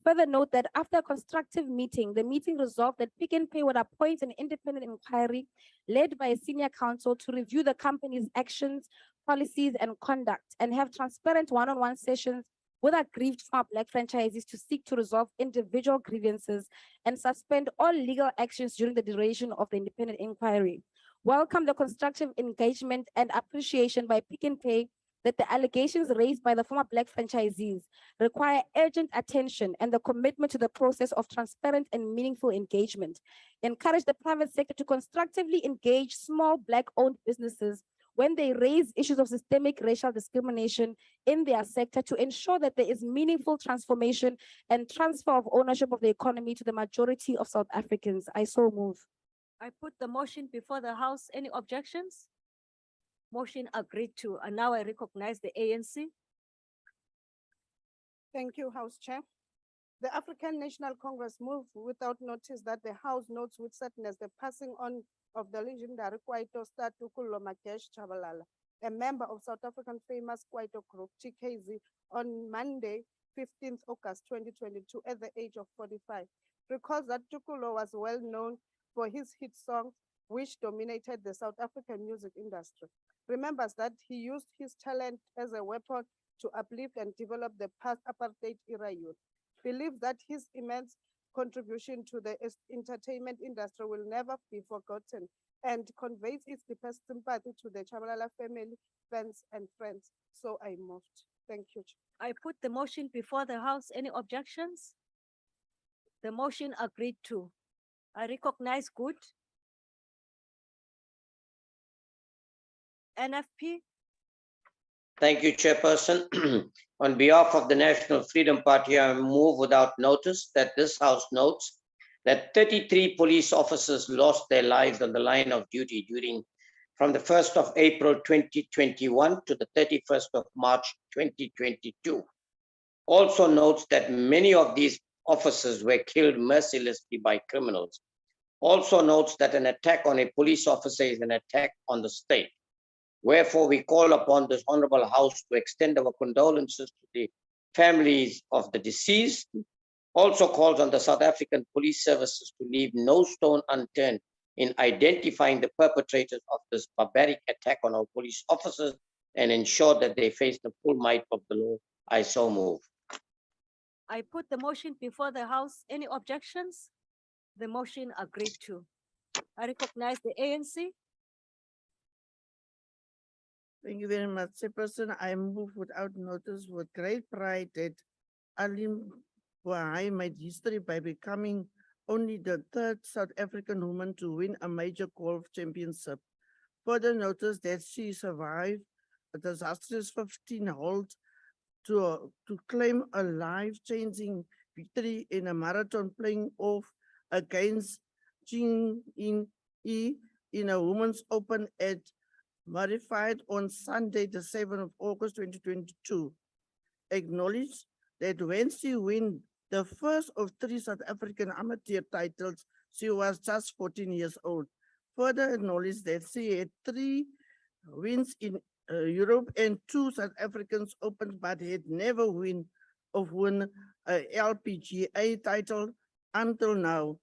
S14: Further note that after a constructive meeting, the meeting resolved that Pick n Pay would appoint an independent inquiry led by a senior counsel to review the company's actions, policies, and conduct, and have transparent one-on-one sessions with aggrieved former Black franchisees to seek to resolve individual grievances and suspend all legal actions during the duration of the independent inquiry. Welcome the constructive engagement and appreciation by Pick n Pay that the allegations raised by the former Black franchisees require urgent attention and the commitment to the process of transparent and meaningful engagement. Encourage the private sector to constructively engage small Black-owned businesses when they raise issues of systemic racial discrimination in their sector, to ensure that there is meaningful transformation and transfer of ownership of the economy to the majority of South Africans. I so move.
S6: I put the motion before the House. Any objections? Motion agreed to. And now I recognize the ANC.
S22: Thank you, House Chair. The African National Congress moved without notice that the House notes with sadness the passing on of the legendary Kwaito star Tukulo Makesh Chabalala, a member of South African famous Kwaito group TKZ, on Monday, 15th August 2022 at the age of 45. Recalls that Tukulo was well known for his hit songs, which dominated the South African music industry. Remembers that he used his talent as a weapon to uplift and develop the past apartheid era youth. Believes that his immense contribution to the entertainment industry will never be forgotten, and conveys its deepest sympathy to the Chabalala family, fans, and friends. So I moved. Thank you.
S6: I put the motion before the House. Any objections? The motion agreed to. I recognize Good. NFP.
S18: Thank you, Chairperson. On behalf of the National Freedom Party, I move without notice that this House notes that 33 police officers lost their lives on the line of duty from the 1st of April 2021 to the 31st of March 2022. Also notes that many of these officers were killed mercilessly by criminals. Also notes that an attack on a police officer is an attack on the state. Wherefore, we call upon this Honorable House to extend our condolences to the families of the deceased. Also calls on the South African Police Services to leave no stone unturned in identifying the perpetrators of this barbaric attack on our police officers and ensure that they face the full might of the law. I so move.
S6: I put the motion before the House. Any objections? The motion agreed to. I recognize the ANC.
S4: Thank you very much, Chairperson. I move without notice with great pride that Alim Buhai made history by becoming only the third South African woman to win a major golf championship. Further notice that she survived a disastrous 15-hole to claim a life-changing victory in a marathon playing off against Jing In Yi in a women's open at Modified on Sunday, the 7th of August, 2022. Acknowledge that when she won the first of 3 South African amateur titles, she was just 14 years old. Further acknowledge that she had 3 wins in Europe and 2 South Africans Opens, but had never won a LPGA title until now.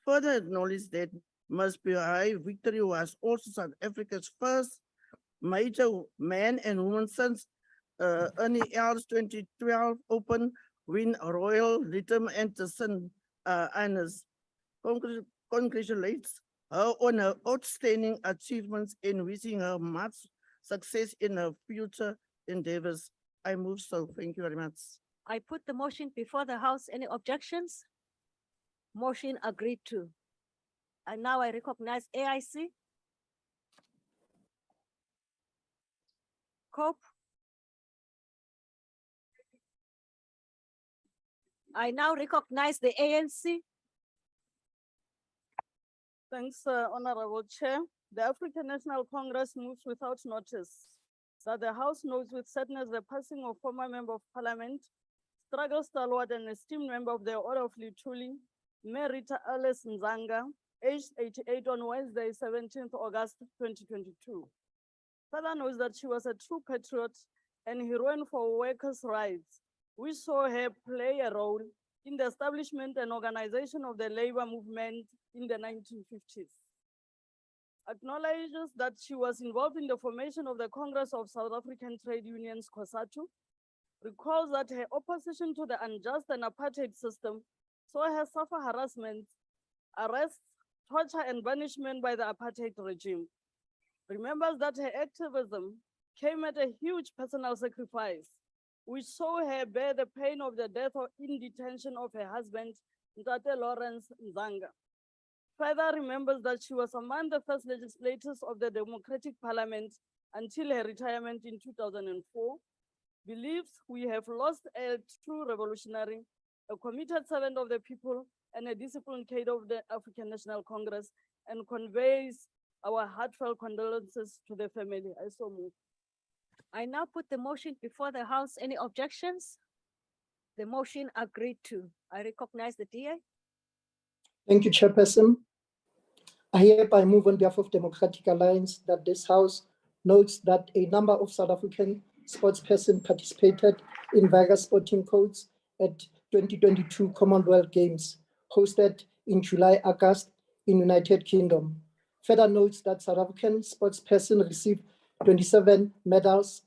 S4: Further acknowledge that Ms. Buhai victory was also South Africa's first major man and woman since Ernie Els 2012 Open win Royal Rhythm Anderson Annas. Congratulates her on her outstanding achievements in wishing her much success in her future endeavors. I move so. Thank you very much.
S6: I put the motion before the House. Any objections? Motion agreed to. And now I recognize AIC. Cope. I now recognize the ANC.
S16: Thanks, Honorable Chair. The African National Congress moves without notice that the House notes with sadness the passing of former Member of Parliament, struggle stalwart and esteemed member of the Order of Lituli, Merita Alice Nzanga, aged 88 on Wednesday, 17th August 2022. Further notes that she was a true patriot and heroine for workers' rights. We saw her play a role in the establishment and organization of the labor movement in the 1950s. Acknowledges that she was involved in the formation of the Congress of South African Trade Unions, COSATU, recalls that her opposition to the unjust and apartheid system saw her suffer harassment, arrests, torture, and banishment by the apartheid regime. Remembers that her activism came at a huge personal sacrifice, which saw her bear the pain of the death in detention of her husband, Ntate Lawrence Nzanga. Further remembers that she was among the first legislators of the Democratic Parliament until her retirement in 2004, believes we have lost a true revolutionary, a committed servant of the people, and a disciplined cadre of the African National Congress, and conveys our heartfelt condolences to the family. I so move.
S6: I now put the motion before the House. Any objections? The motion agreed to. I recognize the DA.
S5: Thank you, Chairperson. I hereby move on behalf of Democratic Alliance that this House notes that a number of South African sportspersons participated in various sporting codes at 2022 Commonwealth Games, hosted in July-August in United Kingdom. Further notes that South African sportspersons received 27 medals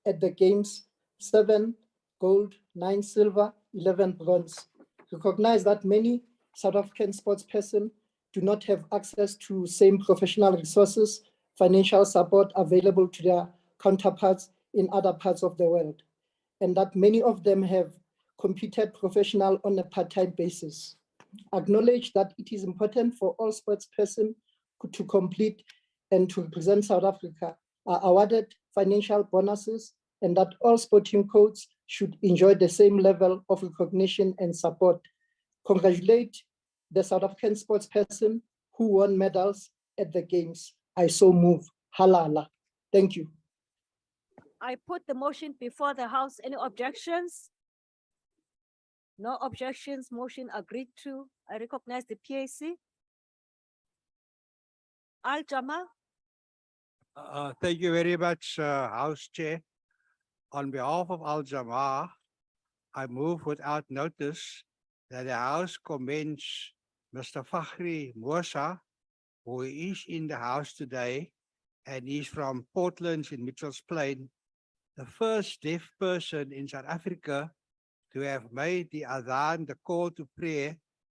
S5: at the Games, 7 gold, 9 silver, 11 bronze. Recognize that many South African sportspersons do not have access to same professional resources, financial support available to their counterparts in other parts of the world, and that many of them have competed professional on a part-time basis. Acknowledge that it is important for all sportspersons to complete and to represent South Africa are awarded financial bonuses, and that all sporting codes should enjoy the same level of recognition and support. Congratulate the South African sportsperson who won medals at the Games. I so move. Halala. Thank you.
S6: I put the motion before the House. Any objections? No objections, motion agreed to. I recognize the PAC. Al Jamal.
S3: Thank you very much, House Chair. On behalf of Al Jamaa, I move without notice that the House commends Mr. Fakhri Musa, who is in the House today and is from Portland in Mitchell's Plain, the first deaf person in South Africa to have made the Adhan, the call to prayer,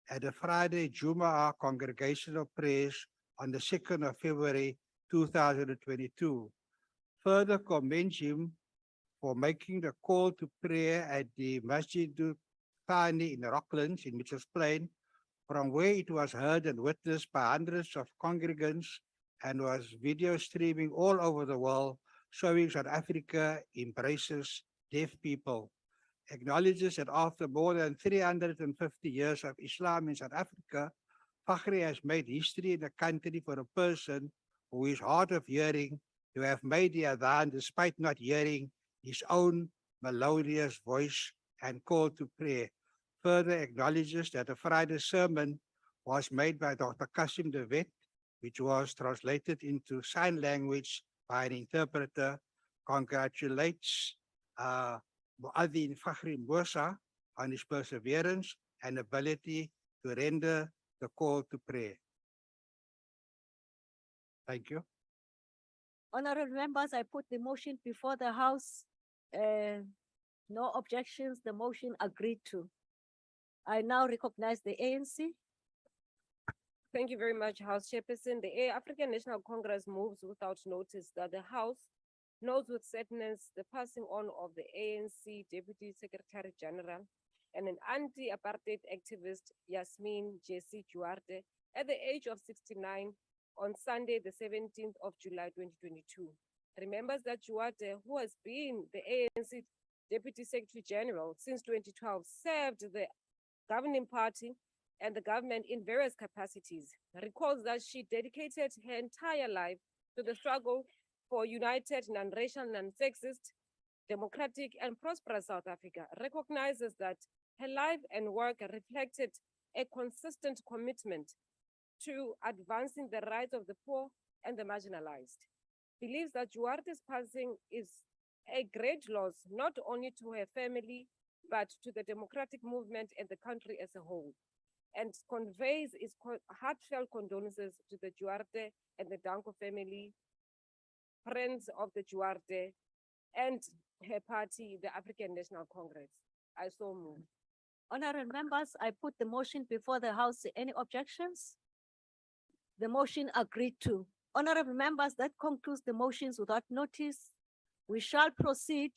S3: at the Friday Jumu'ah congregational prayers on the 2nd of February 2022. Further commends him for making the call to prayer at the Masjidul Thani in Rocklands in Mitchell's Plain, from where it was heard and witnessed by hundreds of congregants and was video streaming all over the world, showing South Africa embraces deaf people. Acknowledges that after more than 350 years of Islam in South Africa, Fakhri has made history in the country for a person who is hard of hearing to have made the Adhan despite not hearing his own melodious voice and call to prayer. Further acknowledges that the Friday sermon was made by Dr. Kasim de Wet, which was translated into sign language by an interpreter. Congratulates Muaddin Fakhri Musa on his perseverance and ability to render the call to prayer. Thank you.
S6: Honorable members, I put the motion before the House. No objections, the motion agreed to. I now recognize the ANC.
S7: Thank you very much, House Chairperson. The African National Congress moves without notice that the House notes with sadness the passing on of the ANC Deputy Secretary General and an anti-apartheid activist, Yasmin Jessie Duarte, at the age of 69 on Sunday, the 17th of July, 2022. Remembers that Duarte, who has been the ANC Deputy Secretary General since 2012, served the governing party and the government in various capacities. Recalls that she dedicated her entire life to the struggle for united, non-racial, non-sexist, democratic, and prosperous South Africa. Recognizes that her life and work reflected a consistent commitment to advancing the rights of the poor and the marginalized. Believes that Duarte's passing is a great loss, not only to her family, but to the democratic movement and the country as a whole, and conveys its heartfelt condolences to the Duarte and the Danko family, friends of the Duarte, and her party, the African National Congress. I so move.
S6: Honorable members, I put the motion before the House. Any objections? The motion agreed to. Honorable members, that concludes the motions without notice. We shall proceed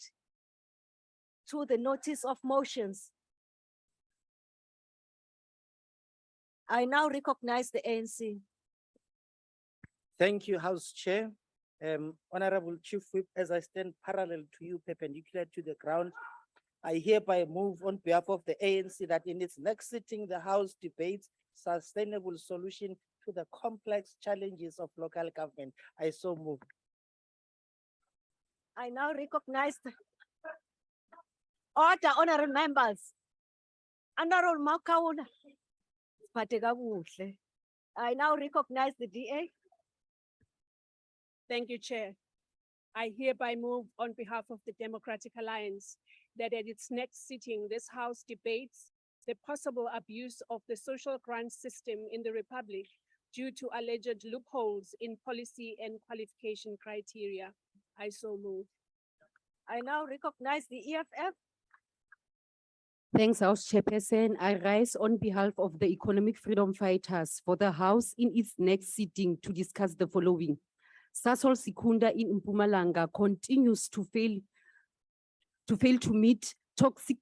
S6: to the notice of motions. I now recognize the ANC.
S20: Thank you, House Chair. Honorable Chief Whip, as I stand parallel to you, perpendicular to the ground, I hereby move on behalf of the ANC that in its next sitting, the House debates sustainable solution to the complex challenges of local government. I so move.
S6: I now recognize the order, honorable members. Honorable Makaula. I now recognize the DA.
S13: Thank you, Chair. I hereby move on behalf of the Democratic Alliance that at its next sitting, this House debates the possible abuse of the social grant system in the Republic due to alleged loopholes in policy and qualification criteria. I so move.
S6: I now recognize the EFF.
S8: Thanks, House Chairperson. I rise on behalf of the Economic Freedom Fighters for the House in its next sitting to discuss the following. Sasol Secunda in Mpumalanga continues to fail to meet toxic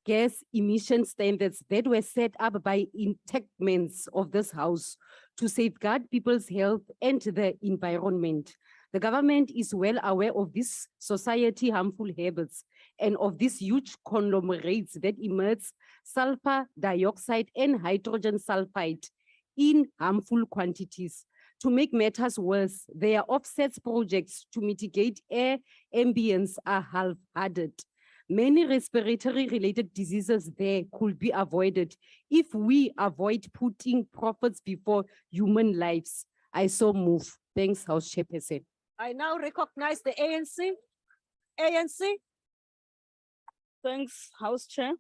S8: gas emission standards that were set up by enactments of this House to safeguard people's health and the environment. The government is well aware of these society harmful habits and of these huge conglomerates that emit sulfur dioxide and hydrogen sulfide in harmful quantities. To make matters worse, their offsets projects to mitigate air ambience are half-hearted. Many respiratory related diseases there could be avoided if we avoid putting profits before human lives. I so move. Thanks, House Chairperson.
S6: I now recognize the ANC. ANC.
S16: Thanks, House Chair.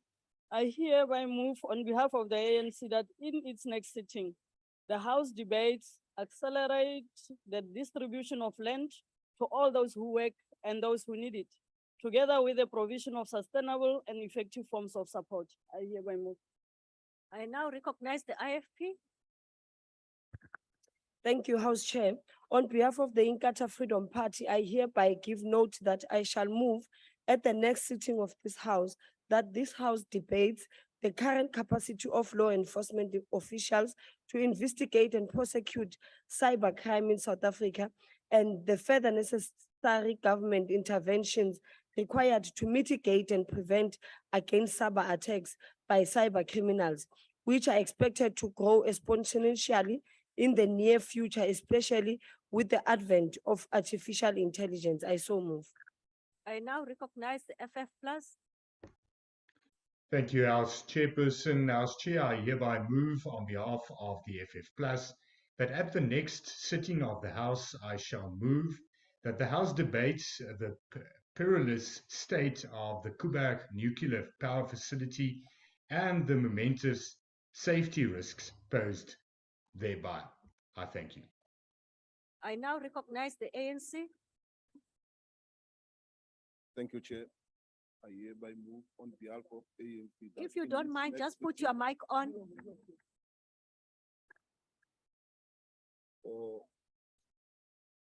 S16: I hereby move on behalf of the ANC that in its next sitting, the House debates accelerate the distribution of land to all those who work and those who need it, together with the provision of sustainable and effective forms of support. I hereby move.
S6: I now recognize the IFP.
S10: Thank you, House Chair. On behalf of the Inkatha Freedom Party, I hereby give note that I shall move at the next sitting of this House that this House debates the current capacity of law enforcement officials to investigate and prosecute cybercrime in South Africa and the further necessary government interventions required to mitigate and prevent against cyber attacks by cyber criminals, which are expected to grow exponentially in the near future, especially with the advent of artificial intelligence. I so move.
S6: I now recognize the FF Plus.
S19: Thank you, House Chairperson. House Chair, I hereby move on behalf of the FF Plus that at the next sitting of the House, I shall move that the House debates the perilous state of the Kuberg nuclear power facility and the momentous safety risks posed thereby. I thank you.
S6: I now recognize the ANC.
S21: Thank you, Chair. I hereby move on behalf of ANC.
S6: If you don't mind, just put your mic on.
S21: Oh,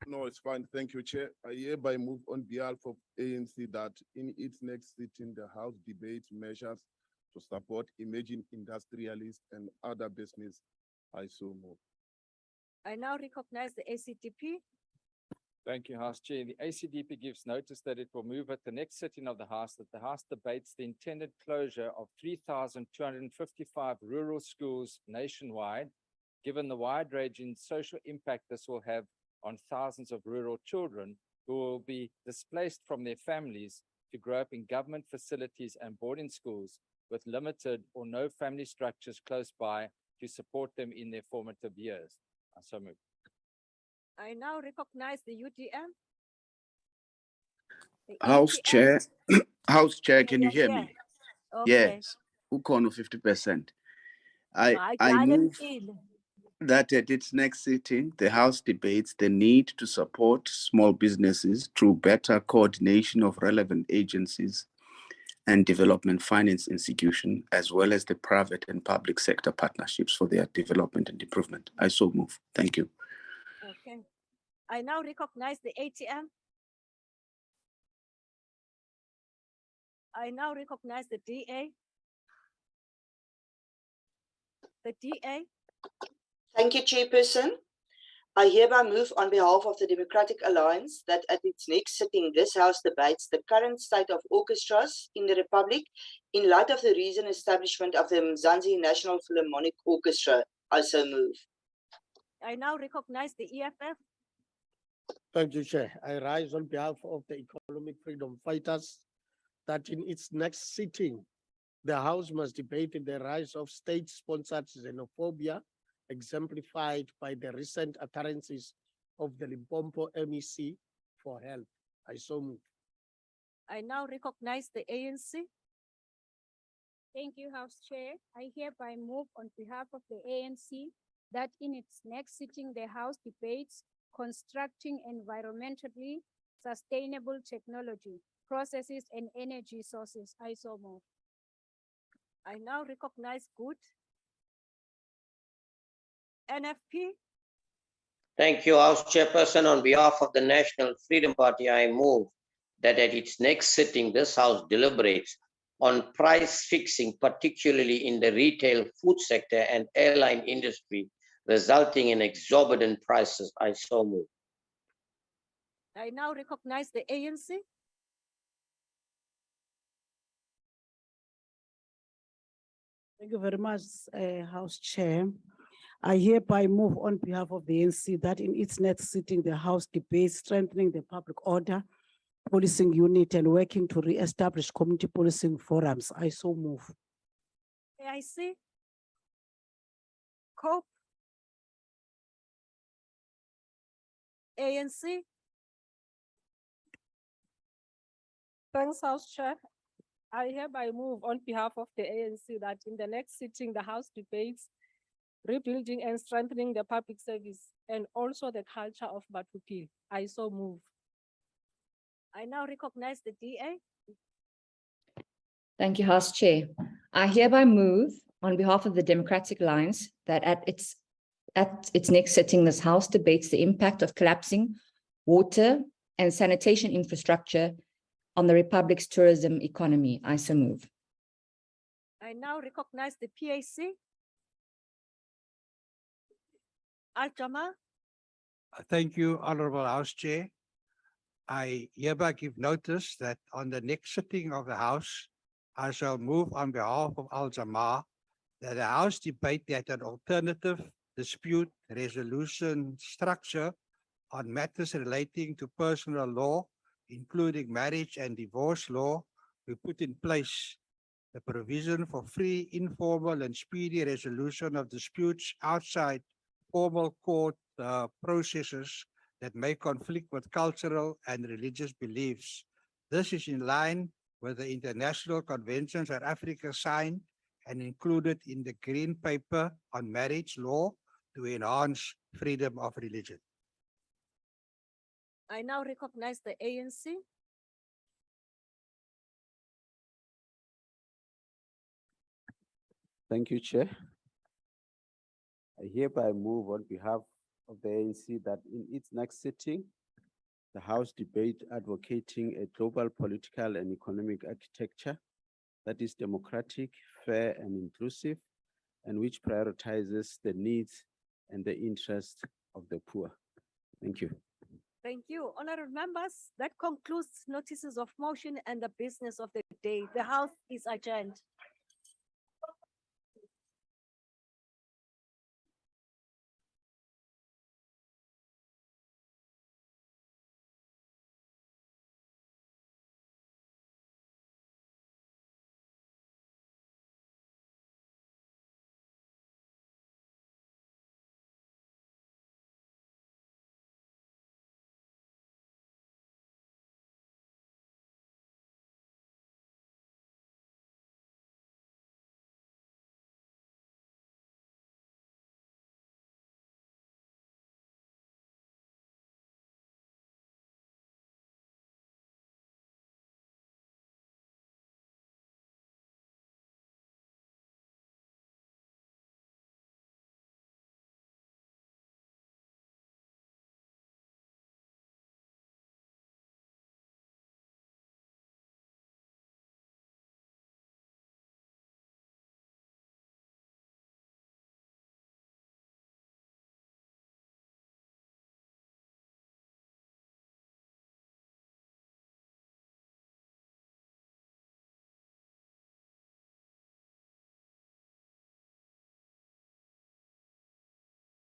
S21: no, it's fine. Thank you, Chair. I hereby move on behalf of ANC that in its next sitting, the House debates measures to support emerging industrialists and other business. I so move.
S6: I now recognize the ACDP.
S24: Thank you, House Chair. The ACDP gives notice that it will move at the next sitting of the House that the House debates the intended closure of 3,255 rural schools nationwide, given the wide-ranging social impact this will have on thousands of rural children who will be displaced from their families to grow up in government facilities and boarding schools with limited or no family structures close by to support them in their formative years. I so move.
S6: I now recognize the UDM. The
S25: House
S6: ETM.
S25: Chair, House Chair, can you
S6: Yeah,
S25: hear
S6: yeah.
S25: me?
S6: Okay.
S25: Yes. Ukono 50%. I
S6: Hayi,
S25: move
S6: ngicile.
S25: that at its next sitting, the House debates the need to support small businesses through better coordination of relevant agencies and development finance institutions, as well as the private and public sector partnerships for their development and improvement. I so move. Thank you.
S6: Okay. I now recognize the ATM. I now recognize the DA. The DA.
S26: Thank you, Chairperson. I hereby move on behalf of the Democratic Alliance that at its next sitting, this House debates the current state of orchestras in the Republic in light of the recent establishment of the Mzansi National Philharmonic Orchestra. I so move.
S6: I now recognize the EFF.
S27: Thank you, Chair. I rise on behalf of the economic freedom fighters that in its next sitting, the House must debate the rise of state-sponsored xenophobia, exemplified by the recent occurrences of the Limpopo MEC for Health. I so move.
S6: I now recognize the ANC.
S15: Thank you, House Chair. I hereby move on behalf of the ANC that in its next sitting, the House debates constructing environmentally sustainable technology, processes, and energy sources. I so move.
S6: I now recognize good. NFP.
S18: Thank you, House Chairperson. On behalf of the National Freedom Party, I move that at its next sitting, this House deliberates on price fixing, particularly in the retail food sector and airline industry, resulting in exorbitant prices. I so move.
S6: I now recognize the ANC.
S16: Thank you very much, House Chair. I hereby move on behalf of the ANC that in its next sitting, the House debates strengthening the public order
S10: policing unit and working to re-establish community policing forums. I so move.
S6: AIC. COPE. ANC.
S7: Thanks, House Chair. I hereby move on behalf of the ANC that in the next sitting, the House debates rebuilding and strengthening the public service and also the culture of Batuki. I so move.
S6: I now recognize the DA.
S1: Thank you, House Chair. I hereby move on behalf of the Democratic Alliance that at its next sitting, this House debates the impact of collapsing water and sanitation infrastructure on the Republic's tourism economy. I so move.
S6: I now recognize the PAC. Al-Jama.
S3: Thank you, Honorable House Chair. I hereby give notice that on the next sitting of the House, I shall move on behalf of Al-Jama that the House debate that an alternative dispute resolution structure on matters relating to personal law, including marriage and divorce law, we put in place the provision for free, informal, and speedy resolution of disputes outside formal court processes that may conflict with cultural and religious beliefs. This is in line with the international conventions that Africa signed and included in the Green Paper on Marriage Law to enhance freedom of religion.
S6: I now recognize the ANC.
S2: Thank you, Chair. I hereby move on behalf of the ANC that in its next sitting, the House debate advocating a global political and economic architecture that is democratic, fair, and inclusive, and which prioritizes the needs and the interests of the poor. Thank you.
S6: Thank you. Honorable members, that concludes notices of motion and the business of the day. The House is adjourned.